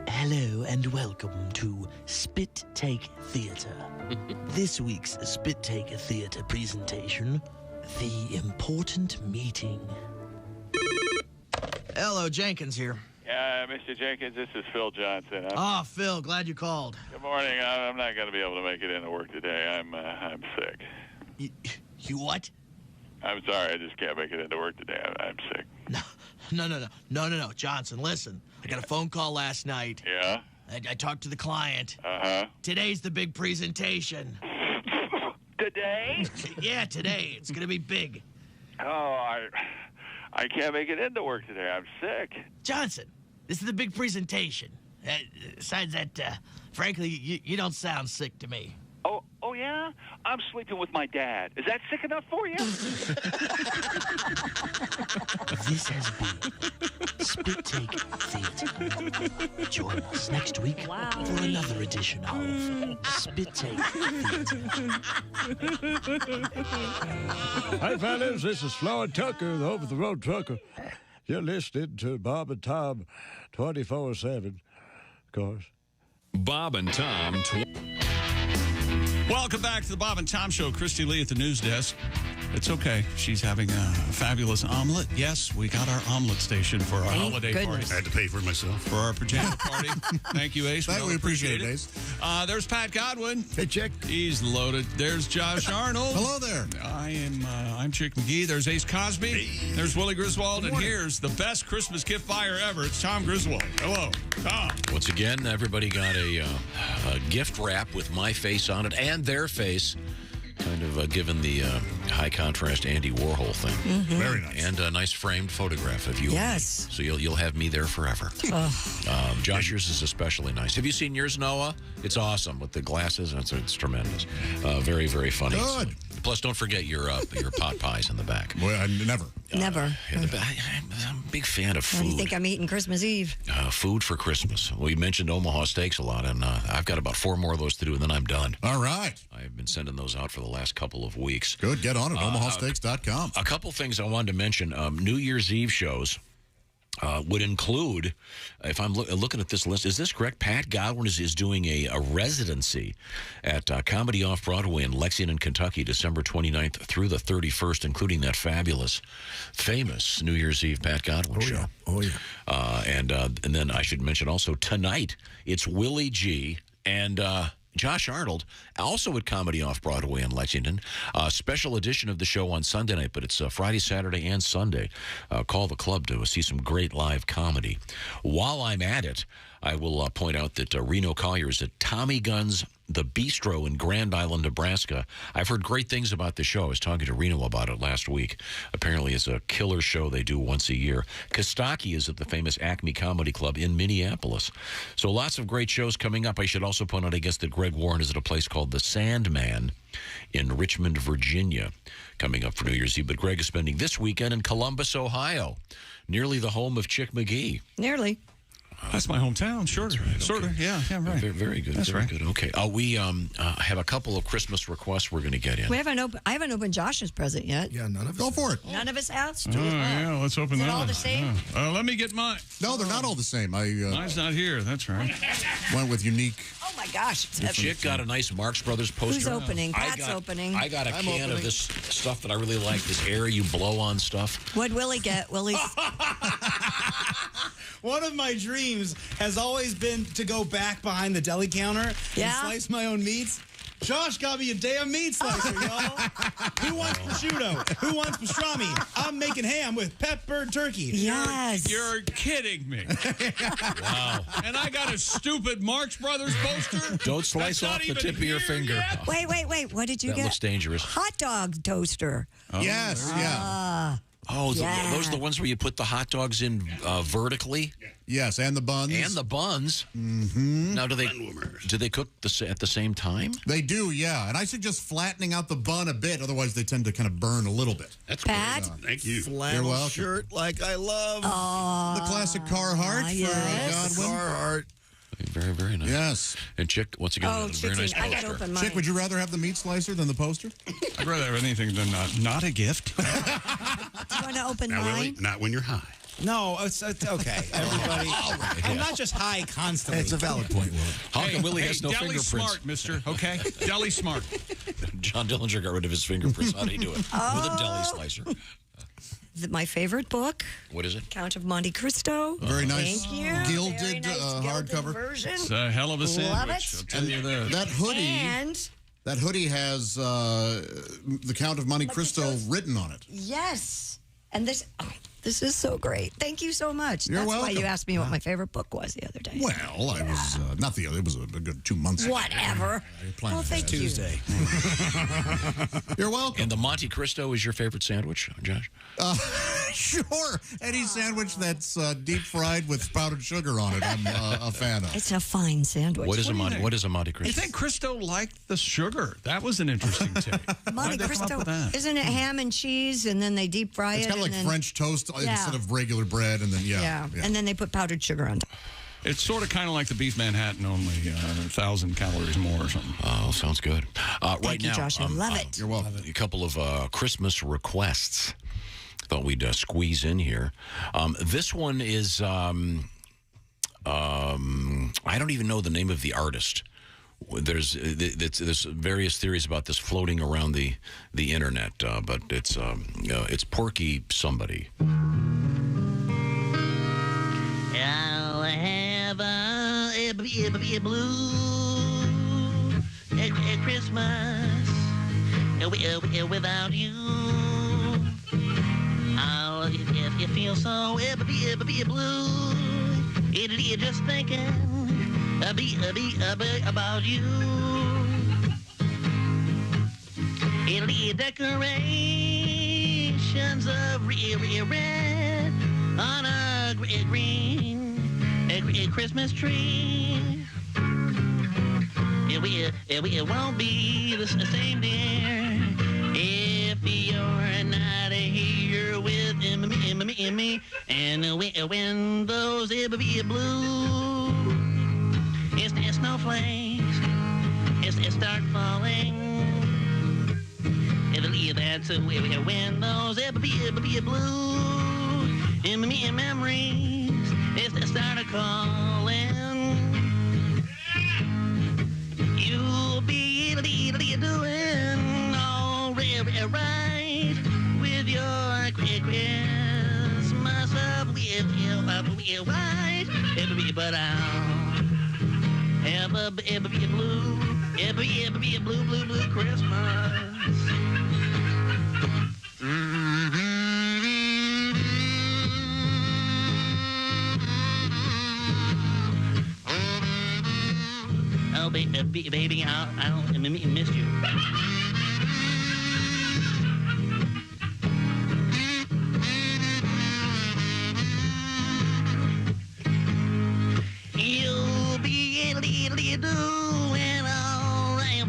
Hello and welcome to Spit Take Theater. This week's Spit Take Theater presentation, The Important Meeting. Hello, Jenkins here. Mr. Jenkins, this is Phil Johnson. Phil, glad you called. Good morning. I'm not going to be able to make it into work today. I'm sick. You what? I'm sorry. I just can't make it into work today. I'm sick. No, Johnson, listen. I got a phone call last night. Yeah? I talked to the client. Uh-huh. Today's the big presentation. Today? Yeah, today. It's going to be big. Oh, I can't make it into work today. I'm sick. Johnson, this is the big presentation. Besides that, frankly, you don't sound sick to me. Oh, yeah? I'm sleeping with my dad. Is that sick enough for you? This has been Spit Take Theater. Join us next week for another edition of Spit Take Theater. Hey, fellas, this is Floyd Tucker, the over-the-road trucker. You're listening to Bob and Tom 24/7, of course. Bob and Tom. Welcome back to the Bob and Tom Show. Christy Lee at the news desk. It's okay. She's having a fabulous omelet. Yes, we got our omelet station for our holiday party. I had to pay for it myself. For our pajama party. Thank you, Ace. We appreciate it, Ace. There's Pat Godwin. Hey, Chick. He's loaded. There's Josh Arnold. Hello there. I'm Chick McGee. There's Ace Cosby. Hey. There's Willie Griswold. And here's the best Christmas gift buyer ever. It's Tom Griswold. Hello, Tom. Once again, everybody got a gift wrap with my face on it and their face. Kind of given the high contrast Andy Warhol thing. Mm-hmm. Very nice. And a nice framed photograph of you. Yes. So you'll have me there forever. Josh, yours is especially nice. Have you seen yours, Noah? It's awesome with the glasses. It's tremendous. Very, very funny. Good. Plus, don't forget your pot pies in the back. Well, never. Never. I'm a big fan of What do you food. think I'm eating Christmas Eve? Food for Christmas. We mentioned Omaha Steaks a lot, and I've got about 4 more of those to do, and then I'm done. All right. I've been sending those out for the last couple of weeks. Good. Get on it. OmahaSteaks.com. A couple things I wanted to mention. New Year's Eve shows. would include, if I'm looking at this list, is this correct? Pat Godwin is doing a residency at Comedy Off-Broadway in Lexington, Kentucky, December 29th through the 31st, including that fabulous, famous New Year's Eve Pat Godwin show. Oh, yeah. And then I should mention also tonight, it's Willie G. and Josh Arnold, also at Comedy Off-Broadway in Lexington. Special edition of the show on Sunday night, but it's Friday, Saturday, and Sunday. Call the club to see some great live comedy. While I'm at it, I will point out that Reno Collier is at Tommy Gunn's The Bistro in Grand Island, Nebraska. I've heard great things about the show. I was talking to Reno about it last week. Apparently, it's a killer show they do once a year. Kostaki is at the famous Acme Comedy Club in Minneapolis. So lots of great shows coming up. I should also point out, I guess, that Greg Warren is at a place called The Sandman in Richmond, Virginia, coming up for New Year's Eve. But Greg is spending this weekend in Columbus, Ohio, nearly the home of Chick McGee. Nearly. That's my hometown, sure. That's right, Sort of, yeah, right. Very good. That's very right. good. Okay. We have a couple of Christmas requests we're going to get in. I haven't opened Josh's present yet. Yeah, none of us. Go for it. None of us have. Yeah, let's open that. Is it all one. the same? Yeah. Let me get mine. No, they're not all the same. Mine's not here. That's right. Went with unique. Oh my gosh! It's heavy. Chick got a nice Marx Brothers poster. Who's opening? Pat's opening. I got a can of this stuff that I really like. This air you blow on stuff. What'd Willie get? Willie's. One of my dreams has always been to go back behind the deli counter and slice my own meats. Josh got me a damn meat slicer, y'all. Who wants prosciutto? Who wants pastrami? I'm making ham with peppered turkey. Yes. You're kidding me. Wow. And I got a stupid Marx Brothers poster? Don't slice off the tip of your finger. Yet? Wait. What did you That get? looks dangerous. Hot dog toaster. Yes, yeah. Oh, those are the ones where you put the hot dogs in vertically? Yes, and the buns. And the buns. Mm-hmm. Now, do they cook at the same time? They do, yeah. And I suggest flattening out the bun a bit, otherwise they tend to kind of burn a little bit. That's Pat? Thank you. You're welcome. Shirt like I love. The classic Carhartt for Godwin. Carhartt. Very, very nice. Yes. And Chick, once again, a very nice I got to poster. open mine. Chick, would you rather have the meat slicer than the poster? I'd rather have anything than not a gift. Do you want to open Now, mine? Willie, not when you're high. No, it's okay, everybody. I'm not just high constantly. It's a valid point, Willie. Honk and Willie has no deli fingerprints. smart, mister, okay? Deli smart. John Dillinger got rid of his fingerprints. How did he do it? With a deli slicer. My favorite book, What is it? Count of Monte Cristo. Very nice. Thank you. Gilded, Very nice hardcover. version. It's a hell of a sandwich. Love it. I'll tell you that. That hoodie. And That hoodie has the Count of Monte Cristo written on it. yes, and this is so great. Thank you so much. You're That's why welcome. you asked me what my favorite book was the other day. Well, I was not the other. It was a good 2 months ago. Whatever. planning Well, thank you. Tuesday. You're welcome. And the Monte Cristo is your favorite sandwich, Josh? Sure. Any sandwich that's deep fried with powdered sugar on it, I'm a fan of. It's a fine sandwich. What is a do you Monte? think? What is a Monte You Cristo? think Cristo liked the sugar? That was an interesting take. Monte Why'd they come up Cristo, with that? isn't it ham and cheese, and then they deep fry It's it? kind of like and then, French toast instead of regular bread, and then, yeah, and then they put powdered sugar on top. It's sort of kind of like the beef Manhattan, only 1,000 calories more or something. Oh, sounds good. Right Thank you, now, Josh. I love it. You're welcome. A couple of Christmas requests. Thought we'd squeeze in here. This one is I don't even know the name of the artist. There's various theories about this floating around the internet, but it's Porky somebody. I'll have a blue Christmas without you. I'll if you feel so blue, it'll just thinking about you. It'll be decorations of red on a green Christmas tree. It won't be the same, dear, if you're not here with me. And when those blue snowflakes start falling, that's when those blue memories, if they start a calling, you'll be doing all right with your Christmas up with you, right? But I'll ever be a blue, ever be a blue Christmas. Oh, baby, I'll miss you. You'll be doing all right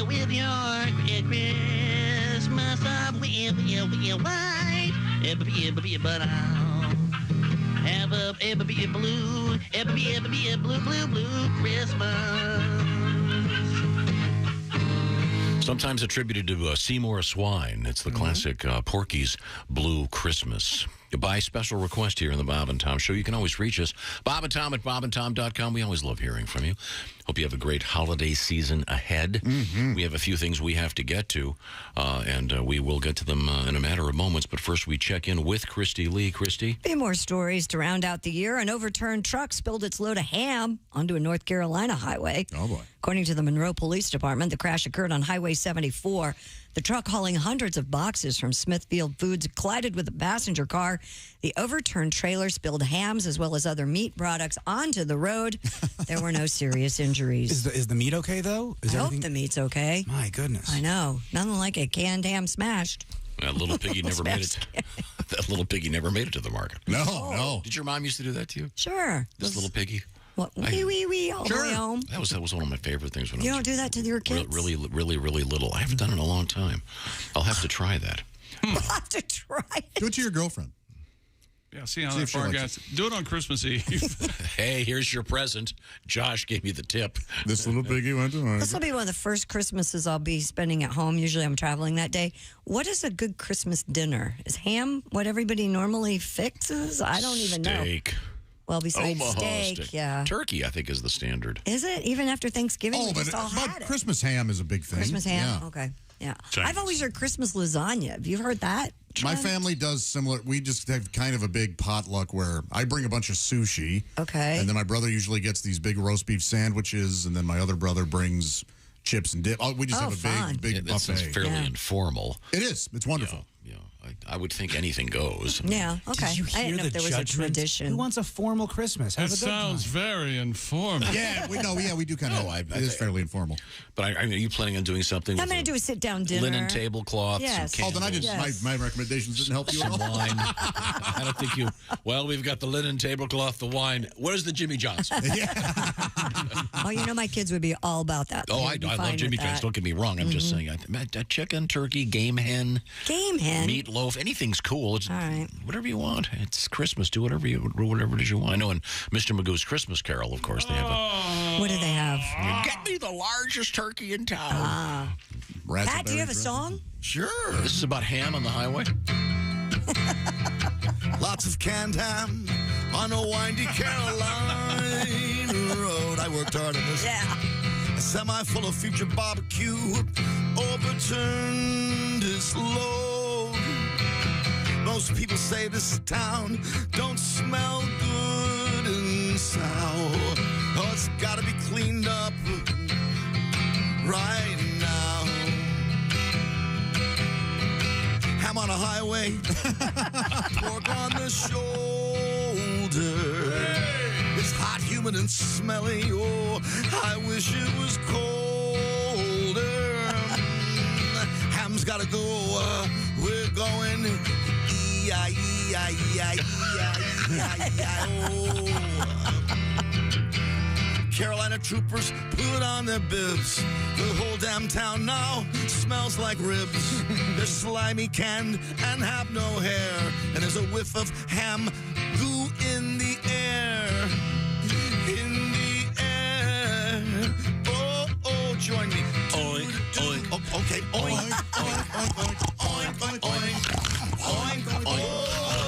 with your Christmas up with your white, but I'll ever be a blue, ever be a blue Christmas. Sometimes attributed to Seymour Swine. It's the classic Porky's Blue Christmas. By special request here in the Bob and Tom Show. You can always reach us, Bob and Tom at bobandtom.com. We always love hearing from you. Hope you have a great holiday season ahead. We have a few things we have to get to, and we will get to them in a matter of moments. But first, we check in with Christy Lee. Christy? A few more stories to round out the year. An overturned truck spilled its load of ham onto a North Carolina highway. Oh, boy. According to the Monroe Police Department, the crash occurred on Highway 74. The truck hauling hundreds of boxes from Smithfield Foods collided with a passenger car. The overturned trailer spilled hams as well as other meat products onto the road. There were no serious injuries. Is the meat okay, though? I hope the meat's okay. My goodness. I know. Nothing like a canned ham smashed. That little piggy never made it. That little piggy never made it to the market. No. Did your mom used to do that to you? Sure. This little piggy? What? Wee, all the way home. That was one of my favorite things when You I was don't do that to your kids? really little. I haven't done it in a long time. I'll have to try that. We'll have to try it. Do it to your girlfriend. Yeah, see how that far gets. Do it on Christmas Eve. Hey, here's your present. Josh gave me the tip. This little piggy went to This will be one of the first Christmases I'll be spending at home. Usually I'm traveling that day. What is a good Christmas dinner? Is ham what everybody normally fixes? I don't even know. Steak. Well, besides Omaha steak, yeah. Turkey, I think, is the standard. Is it? Even after Thanksgiving? Oh, we but just all had it. Christmas ham is a big thing. Christmas ham? Yeah. Okay. Yeah. Thanks. I've always heard Christmas lasagna. Have you heard that? My family does similar. We just have kind of a big potluck where I bring a bunch of sushi. Okay. And then my brother usually gets these big roast beef sandwiches, and then my other brother brings chips and dip. We just have a big buffet. It's fairly informal. It is. It's wonderful. Yeah. I would think anything goes. Yeah, okay. Did you I hear didn't know the if there was a judgment? tradition. Who wants a formal Christmas? Have That a good sounds time. very informal. Yeah, we do kind of. It is fairly informal. But I mean, are you planning on doing something? I'm with going to do a sit-down dinner. linen tablecloth, Yes. some Oh, then I didn't. Yes. My recommendations didn't help you at all. wine. I don't think you. Well, we've got the linen tablecloth, the wine. Where's the Jimmy John's? Oh, you know my kids would be all about that. Oh, They'd I be love fine Jimmy with John's. that. Don't get me wrong. I'm just saying, chicken, turkey, game hen, meatloaf, anything's cool. It's All right. whatever you want. It's Christmas. Do whatever it is you want. I know in Mr. Magoo's Christmas Carol, of course, they have a. What do they have? Get me the largest turkey in town. Pat, do you have a song? Sure. This is about ham on the highway. Lots of canned ham on a windy Carolina road. I worked hard on this. Yeah. A semi full of future barbecue overturned its load. Most people say this town don't smell good and sour. Oh, it's gotta be cleaned up right now. Ham on a highway, pork on the shoulder. It's hot, humid, and smelly. Oh, I wish it was colder. Ham's gotta go. We're going. Carolina troopers put on their bibs. The whole damn town now smells like ribs. They're slimy, canned, and have no hair. And there's a whiff of ham goo in the air. In the air. Oh, oh, join me. Oink, oink. Oh, okay, oink, oink, oink, oink, oink, oink, oink, oink, oink.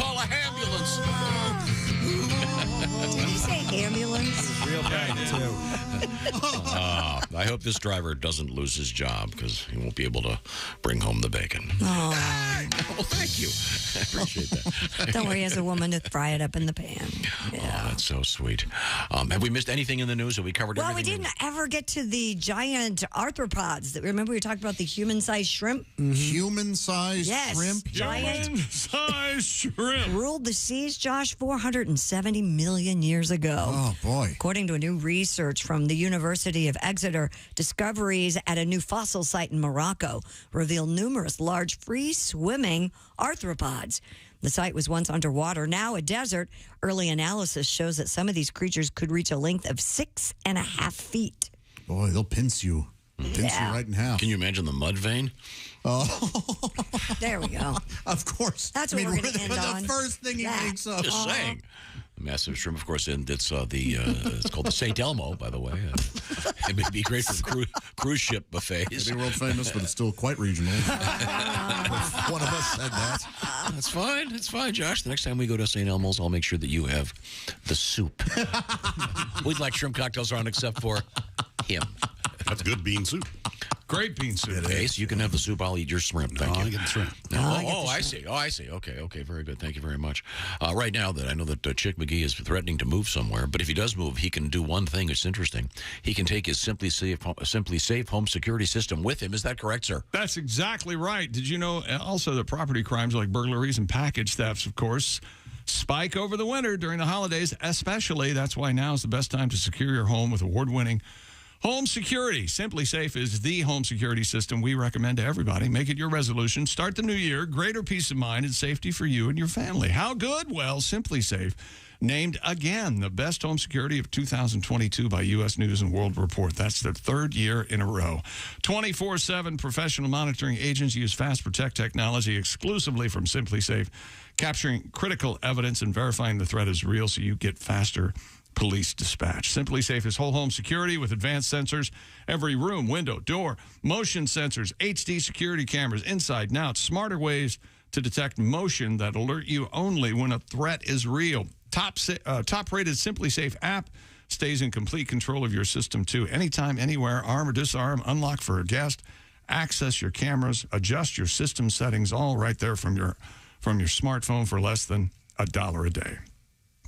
call a ambulance. Did he say ambulance? Real bad, too. I hope this driver doesn't lose his job because he won't be able to bring home the bacon. Oh, Well, thank you. I appreciate that. don't worry, he has a woman to fry it up in the pan. Oh, that's so sweet. Have we missed anything in the news? Have we covered Well, we everything? didn't ever get to the giant arthropods. Remember we talked about the human-sized shrimp? Human-sized Yes, shrimp? giant. Human-sized shrimp. Ruled the seas, Josh, 470 million years ago. Oh, boy. According to a new research from the University of Exeter, discoveries at a new fossil site in Morocco reveal numerous large free-swimming arthropods. The site was once underwater, now a desert. Early analysis shows that some of these creatures could reach a length of 6.5 feet. Boy, they'll pinch you. Pinch you right in half. Can you imagine the mud vein? Oh. There we go. Of course. That's what we're going to end on. The first thing he thinks of. Just saying. Massive shrimp, of course, and it's it's called the St. Elmo, by the way. It would be great for cruise ship buffets. It'd be world famous, but it's still quite regional. One of us said that. That's fine. It's fine, Josh. The next time we go to St. Elmo's, I'll make sure that you have the soup. We'd like shrimp cocktails around except for him. That's good bean soup. Great bean soup. Okay, so you can have the soup. I'll eat your shrimp. Thank you. I get the shrimp. I see. Oh, I see. Okay. Very good. Thank you very much. Right now, that I know that Chick McGee is threatening to move somewhere, but if he does move, he can do one thing that's interesting. He can take his SimpliSafe home security system with him. Is that correct, sir? That's exactly right. Did you know also that property crimes like burglaries and package thefts, of course, spike over the winter during the holidays, especially. That's why now is the best time to secure your home with award-winning home security. SimpliSafe is the home security system we recommend to everybody. Make it your resolution. Start the new year. Greater peace of mind and safety for you and your family. How good? Well, SimpliSafe, named again the best home security of 2022 by U.S. News and World Report. That's the third year in a row. 24/7 professional monitoring agents use Fast Protect technology exclusively from SimpliSafe, capturing critical evidence and verifying the threat is real so you get faster police dispatch. SimpliSafe is whole home security with advanced sensors. Every room, window, door, motion sensors, HD security cameras, inside and out, smarter ways to detect motion that alert you only when a threat is real. Top-rated SimpliSafe app stays in complete control of your system, too. Anytime, anywhere, arm or disarm, unlock for a guest, access your cameras, adjust your system settings, all right there from your smartphone for less than $1 a day.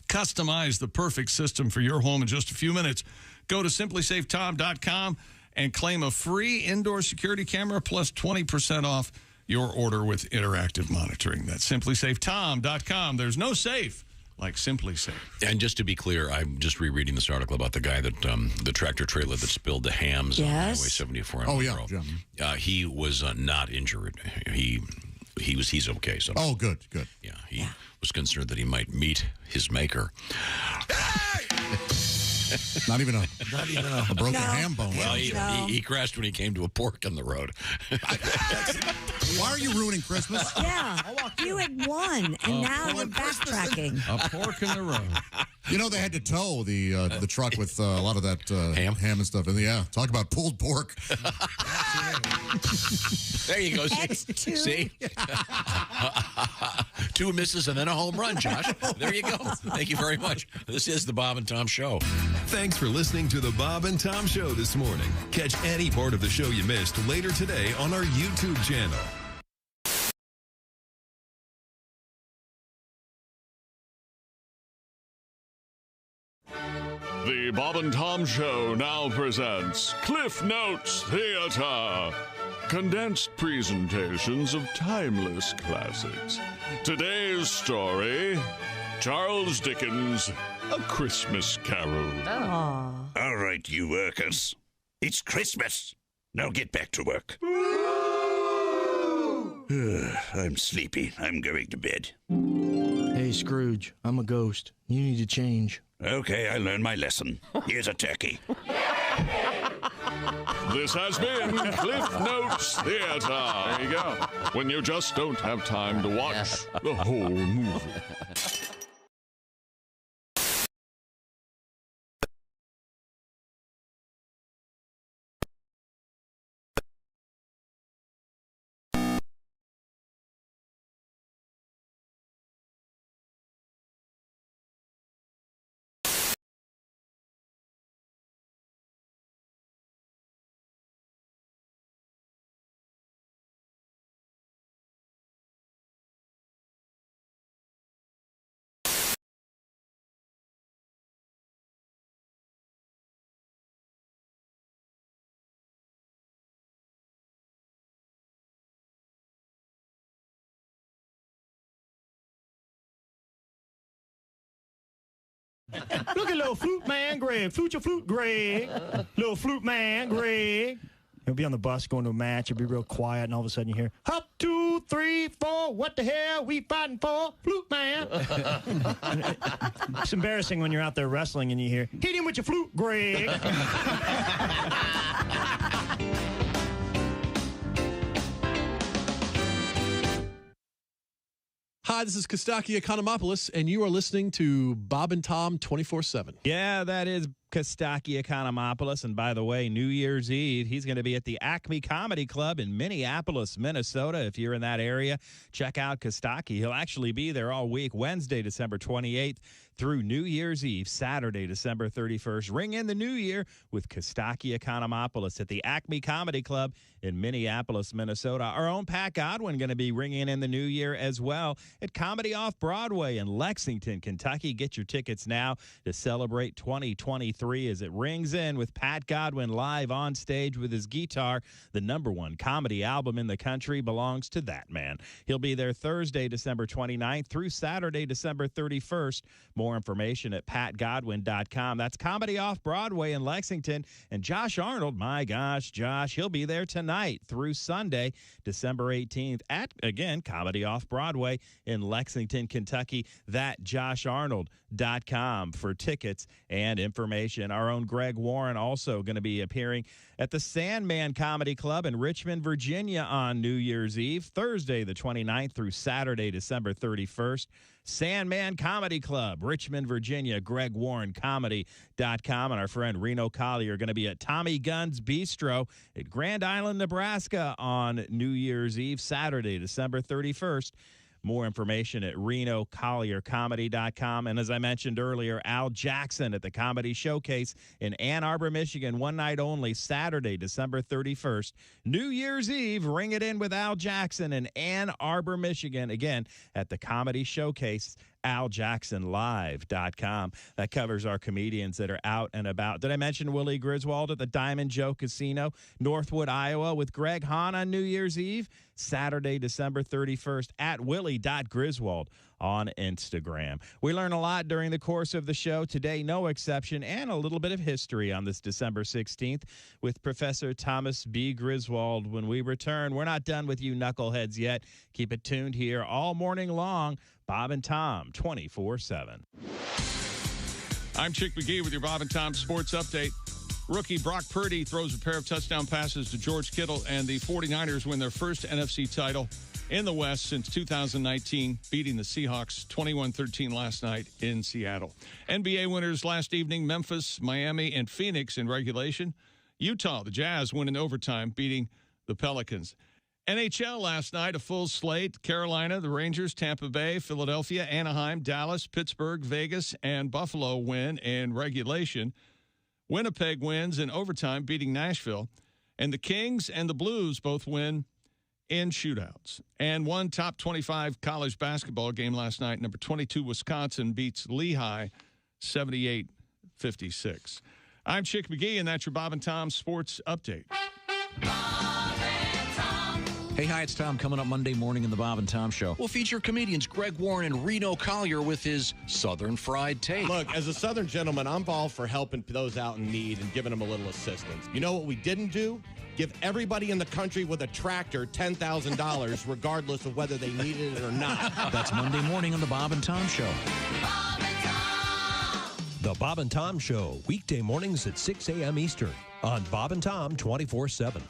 Customize the perfect system for your home in just a few minutes. Go to SimpliSafeTom.com and claim a free indoor security camera plus 20% off your order with interactive monitoring. That's SimpliSafeTom.com. There's no safe like SimpliSafe. And just to be clear, I'm just rereading this article about the guy that the tractor trailer that spilled the hams on Highway 74. Oh, yeah. He was not injured. He's okay. So. Oh, good. Yeah, he was concerned that he might meet his maker. Not even a broken ham bone. Well, he crashed when he came to a pork in the road. Why are you ruining Christmas? Yeah, you had won, and now you're backtracking. A pork in the road. You know, they had to tow the truck with a lot of that ham and stuff. And yeah, talk about pulled pork. There you go. X2. See? 2 misses and then a home run, Josh. There you go. Thank you very much. This is the Bob and Tom Show. Thanks for listening to the Bob and Tom Show this morning. Catch any part of the show you missed later today on our YouTube channel. The Bob and Tom Show now presents Cliff Notes Theater. Condensed presentations of timeless classics. Today's story, Charles Dickens' A Christmas Carol. All right, you workers. It's Christmas. Now get back to work. I'm sleepy. I'm going to bed. Hey, Scrooge, I'm a ghost. You need to change. Okay, I learned my lesson. Here's a turkey. This has been Cliff Notes Theater. There you go. When you just don't have time to watch the whole movie. Look at little flute man Greg. Flute your flute, Greg. Little flute man Greg. He'll be on the bus going to a match. He'll be real quiet, and all of a sudden you hear, hop, 2, 3, 4, what the hell we fighting for? Flute man. It's embarrassing when you're out there wrestling and you hear, hit him with your flute, Greg. Hi, this is Kostaki Economopoulos, and you are listening to Bob and Tom 24/7. Yeah, that is Kostaki Economopoulos. And by the way, New Year's Eve, he's going to be at the Acme Comedy Club in Minneapolis, Minnesota. If you're in that area, check out Kostaki. He'll actually be there all week, Wednesday, December 28th through New Year's Eve, Saturday, December 31st. Ring in the new year with Kostaki Economopoulos at the Acme Comedy Club in Minneapolis, Minnesota. Our own Pat Godwin going to be ringing in the new year as well at Comedy Off Broadway in Lexington, Kentucky. Get your tickets now to celebrate 2023 as it rings in with Pat Godwin live on stage with his guitar. The #1 comedy album in the country belongs to that man. He'll be there Thursday, December 29th through Saturday, December 31st. More information at patgodwin.com. That's Comedy Off Broadway in Lexington. And Josh Arnold, my gosh, Josh, he'll be there tonight through Sunday, December 18th at, again, Comedy Off Broadway in Lexington, Kentucky. That JoshArnold.com for tickets and information. Our own Greg Warren also going to be appearing at the Sandman Comedy Club in Richmond, Virginia on New Year's Eve, Thursday the 29th through Saturday, December 31st. Sandman Comedy Club, Richmond, Virginia, GregWarrenComedy.com. And our friend Reno Collier are going to be at Tommy Gunn's Bistro at Grand Island, Nebraska on New Year's Eve, Saturday, December 31st. More information at RenoCollierComedy.com. And as I mentioned earlier, Al Jackson at the Comedy Showcase in Ann Arbor, Michigan, one night only, Saturday, December 31st. New Year's Eve, ring it in with Al Jackson in Ann Arbor, Michigan, again, at the Comedy Showcase. AlJacksonLive.com. That covers our comedians that are out and about. Did I mention Willie Griswold at the Diamond Joe Casino, Northwood, Iowa, with Greg Hahn on New Year's Eve? Saturday, December 31st at Willie.Griswold on Instagram. We learn a lot during the course of the show. Today, no exception, and a little bit of history on this December 16th with Professor Thomas B. Griswold. When we return, we're not done with you knuckleheads yet. Keep it tuned here all morning long. Bob and Tom, 24/7. I'm Chick McGee with your Bob and Tom Sports Update. Rookie Brock Purdy throws a pair of touchdown passes to George Kittle, and the 49ers win their first NFC title in the West since 2019, beating the Seahawks 21-13 last night in Seattle. NBA winners last evening, Memphis, Miami, and Phoenix in regulation. Utah, the Jazz, win in overtime, beating the Pelicans. NHL last night, a full slate. Carolina, the Rangers, Tampa Bay, Philadelphia, Anaheim, Dallas, Pittsburgh, Vegas, and Buffalo win in regulation. Winnipeg wins in overtime, beating Nashville. And the Kings and the Blues both win in shootouts. And one top 25 college basketball game last night. Number 22, Wisconsin beats Lehigh 78-56. I'm Chick McGee, and that's your Bob and Tom Sports Update. Hey, hi, it's Tom. Coming up Monday morning in the Bob and Tom Show, we'll feature comedians Greg Warren and Reno Collier with his Southern Fried Take. Look, as a Southern gentleman, I'm all for helping those out in need and giving them a little assistance. You know what we didn't do? Give everybody in the country with a tractor $10,000 regardless of whether they needed it or not. That's Monday morning on the Bob and Tom Show. The Bob and Tom Show, weekday mornings at 6 a.m. Eastern on Bob and Tom 24/7.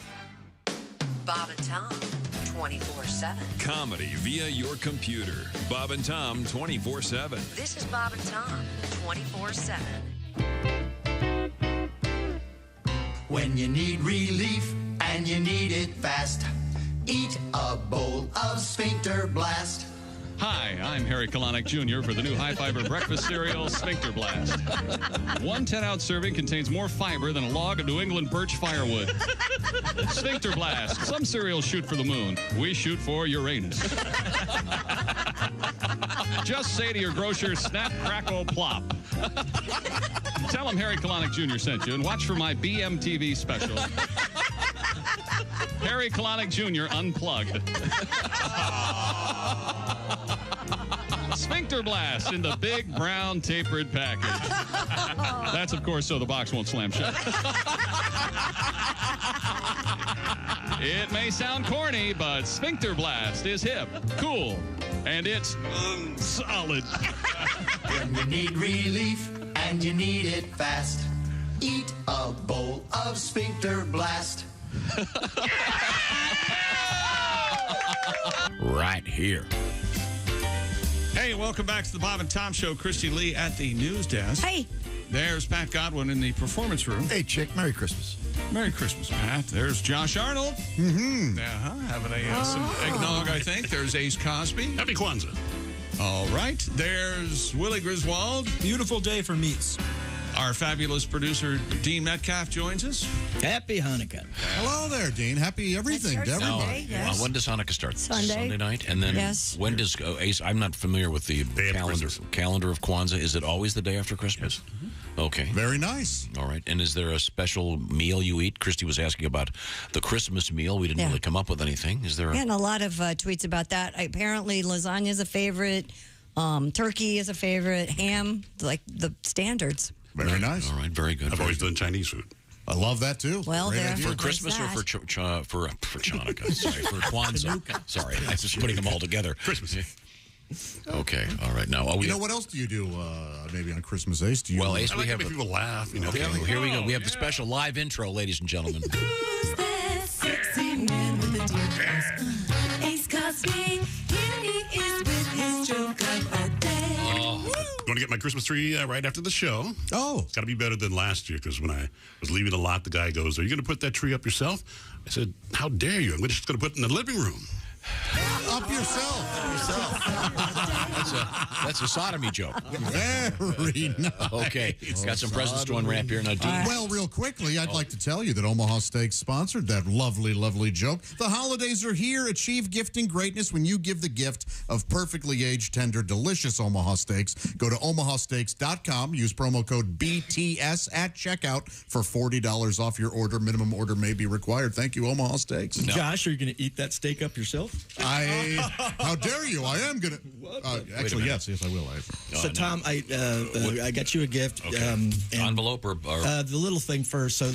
Bob and Tom 24/7. Comedy via your computer. Bob and Tom 24/7. This is Bob and Tom 24/7. When you need relief and you need it fast, eat a bowl of Sphincter Blast. Hi, I'm Harry Kalanick Jr. for the new high-fiber breakfast cereal, Sphincter Blast. One 10-ounce serving contains more fiber than a log of New England birch firewood. Sphincter Blast. Some cereals shoot for the moon. We shoot for Uranus. Just say to your grocer, snap, crackle, plop. Tell him Harry Kalanick Jr. sent you, and watch for my BMTV special. Harry Kalanick Jr. Unplugged. Sphincter Sphincter Blast in the big brown tapered package. That's, of course, so the box won't slam shut. It may sound corny, but Sphincter Blast is hip, cool, and it's solid. When you need relief and you need it fast, eat a bowl of Sphincter Blast. Right here. Hey, welcome back to the Bob and Tom Show. Christy Lee at the news desk. Hey. There's Pat Godwin in the performance room. Hey, chick. Merry Christmas. Merry Christmas, Pat. There's Josh Arnold. Mm-hmm. Having some eggnog, I think. There's Ace Cosby. Happy Kwanzaa. All right. There's Willie Griswold. Beautiful day for meats. Our fabulous producer, Dean Metcalf, joins us. Happy Hanukkah. Hello there, Dean. Happy everything to Now, everybody. when does Hanukkah start? Sunday. Night? And then Yes. when does Ace? I'm not familiar with the calendar of Kwanzaa. Is it always the day after Christmas? Okay. Very nice. All right. And is there a special meal you eat? Christy was asking about the Christmas meal. We didn't Yeah. really come up with anything. Is there a... Yeah, and a lot of tweets about that. Apparently, lasagna is a favorite. Turkey is a favorite. Ham, like the standards. Very nice. All right. Very good. I've always done Chinese food. I love that too. Well, Great there. idea. For Christmas or for Chanukah? Sorry, for Kwanzaa. Sorry, I was just putting them all together. Christmas. Okay, all right. Now, You know what else do you do? Maybe on Christmas, Ace? Do you? Well, Ace, I we like to have make people laugh. You know. Okay, well, here we go. We have the special live intro, ladies and gentlemen. Sexy man with a deep voice. Ace Cosby, here he is with his joke of a day. Going to get my Christmas tree right after the show. Oh. It's got to be better than last year because when I was leaving the lot, the guy goes, "Are you going to put that tree up yourself?" I said, "How dare you? I'm just going to put it in the living room." Up yourself. That's a sodomy joke. Very nice. Okay, got some presents to unwrap here now, Dean. Well, real quickly, I'd like to tell you that Omaha Steaks sponsored that lovely, lovely joke. The holidays are here. Achieve gifting greatness when you give the gift of perfectly aged, tender, delicious Omaha Steaks. Go to omahasteaks.com. Use promo code BTS at checkout for $40 off your order. Minimum order may be required. Thank you, Omaha Steaks. Josh, are you going to eat that steak up yourself? How dare you? I am going to. Actually, yes, I will. So, Tom, I got you a gift. Okay. And, envelope or the little thing first. So,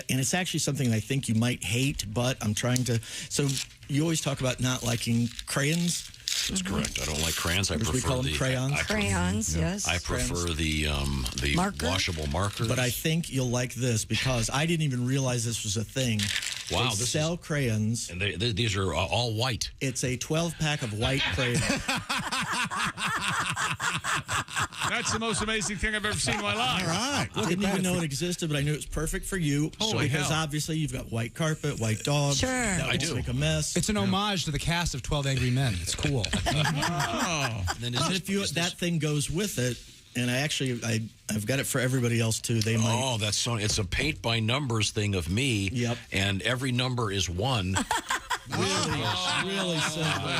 and it's actually something I think you might hate, but I'm trying to. So, you always talk about not liking crayons. That's correct. I don't like crayons. I Which prefer we call them crayons. Crayons, yes. I prefer the washable markers. But I think you'll like this because I didn't even realize this was a thing. Wow, They this sell crayons. And these are all white. It's a 12-pack of white crayons. That's the most amazing thing I've ever seen in my life. All right. I didn't even know it existed, but I knew it was perfect for you. Holy because hell. obviously you've got white carpet, white dog. Sure. That I won't do. make a mess. It's an homage to the cast of 12 Angry Men. It's cool. Oh. And then And if you that thing goes with it, and I've got it for everybody else too. They might. Oh, that's so. It's a paint by numbers thing of me. Yep. And every number is one. Really simple.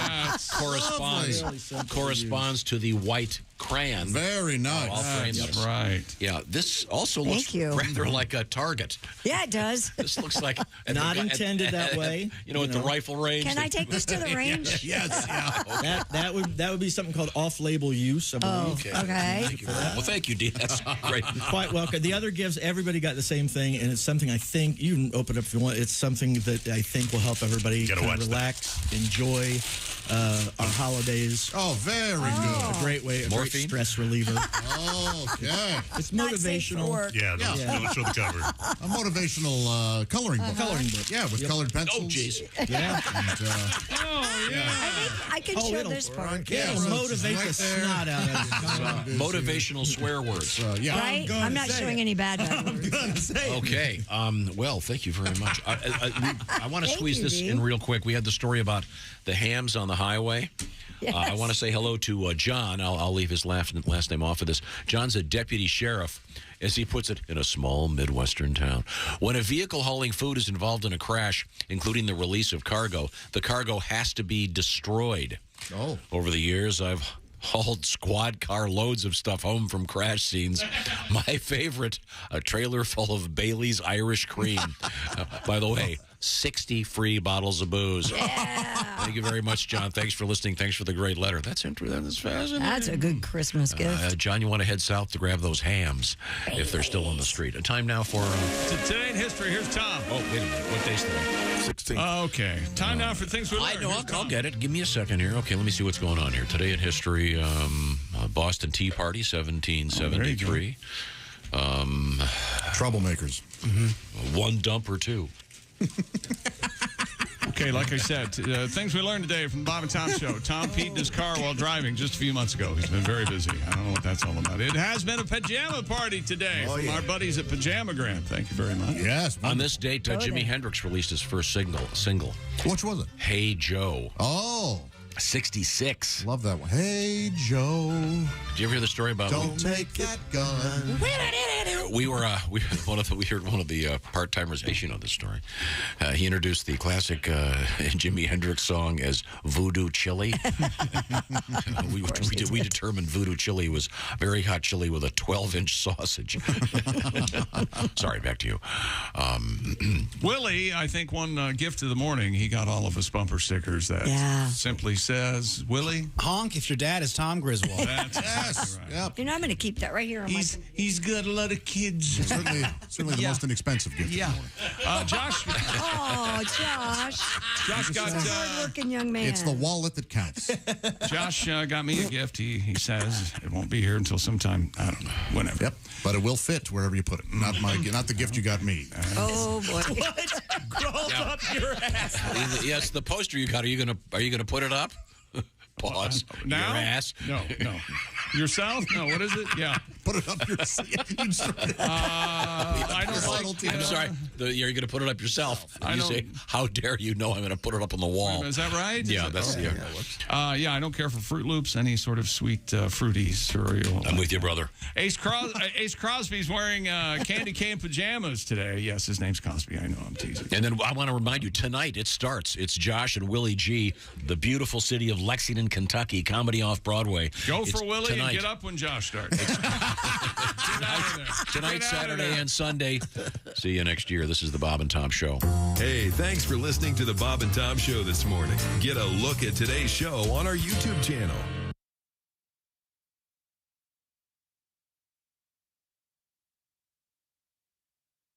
corresponds Really simple corresponds to the white crayon. Very nice. I'll frame That's this. right. Yeah, this also Thank looks you. rather like a target. Yeah, it does. This looks like Not intended that way. You know, at the rifle range. Can I take this to the range? Yes. Yeah. That would be something called off-label use. I believe. Okay. Thank you for that. Well, thank you, Dean. That's great. Quite welcome. The other gifts, everybody got the same thing, and it's something I think you can open up if you want. It's something that I think will help everybody Gotta kind of watch that. relax, enjoy our holidays. Oh, very good. A great way, a great Morphine? stress reliever. Okay. It's Not safe for motivational. work. Yeah, don't show the cover. A motivational coloring book. Coloring book. Yeah, with colored pencils. Oh, jeez. Yeah. I think I can show it'll- this part. Yeah, It'll so it's motivate right the there. snot out of you. Motivational swear words. Yeah. Right? I'm not showing any bad words. Okay. Well, thank you very much. I want to Thank squeeze you, this Dean. in real quick. We had the story about the hams on the highway. I want to say hello to John. I'll leave his last name off of this. John's a deputy sheriff, as he puts it, in a small Midwestern town. When a vehicle hauling food is involved in a crash, including the release of cargo, the cargo has to be destroyed. Oh. Over the years, I've hauled squad car loads of stuff home from crash scenes. My favorite, a trailer full of Bailey's Irish Cream. By the way, 60 free bottles of booze. Thank you very much, John. Thanks for listening. Thanks for the great letter. That's interesting. That's fascinating. That's a good Christmas gift. John, you want to head south to grab those hams if they're still on the street. A time now for... Today in history, here's Tom. Oh, wait a minute. What day's today? 16. Okay. Time now for things we learned. I know. I'll get it. Give me a second here. Okay, let me see what's going on here. Today in history, Boston Tea Party, 1773. Troublemakers. One dump or two. Okay, like I said, things we learned today from the Bob and Tom Show. Tom peed in his car while driving just a few months ago. He's been very busy. I don't know what that's all about. It has been a pajama party today from our buddies at Pajamagram. Thank you very much. Yes. On this date, Jimi Hendrix released his first single. Which was it? Hey Joe. Oh. 66. Love that one. Hey Joe. Did you ever hear the story about? Don't take that gun. We heard one of the part-timers. Hey, you know this story. He introduced the classic Jimi Hendrix song as Voodoo Chili. we determined Voodoo Chili was very hot chili with a 12-inch sausage. Sorry, back to you. Willie, I think one gift of the morning, he got all of us bumper stickers that simply says, Willie? Honk if your dad is Tom Griswold. That's yes. Right. Yep. You know, I'm going to keep that right here. On He's got a lot of kids. Certainly the most inexpensive gift. Yeah. Josh. Oh, Josh. Josh got a hard-working young man. It's the wallet that counts. Josh got me a gift. He says it won't be here until sometime. I don't know. Whenever. Yep. But it will fit wherever you put it. Not the gift you got me. Oh boy. What? Crawls up your ass. Yes, the poster you got. Are you gonna put it up? Pause. Now? Your ass? No. Yourself? No. What is it? Yeah. Put it up yourself. I don't like. I'm sorry. You're going to put it up yourself. You say, "How dare you?" No, I'm going to put it up on the wall. Is that right? Yeah, that's the. Yeah, I don't care for Fruit Loops, any sort of sweet, fruity cereal. I'm with you, brother. Ace Crosby's wearing candy cane pajamas today. Yes, his name's Cosby. I know, I'm teasing. And then I want to remind you, tonight it starts. It's Josh and Willie G, the beautiful city of Lexington, Kentucky, comedy off Broadway. Go for Willie and get up when Josh starts. Tonight, Saturday, and Sunday. See you next year. This is the Bob and Tom Show. Hey, thanks for listening to the Bob and Tom Show this morning. Get a look at today's show on our YouTube channel.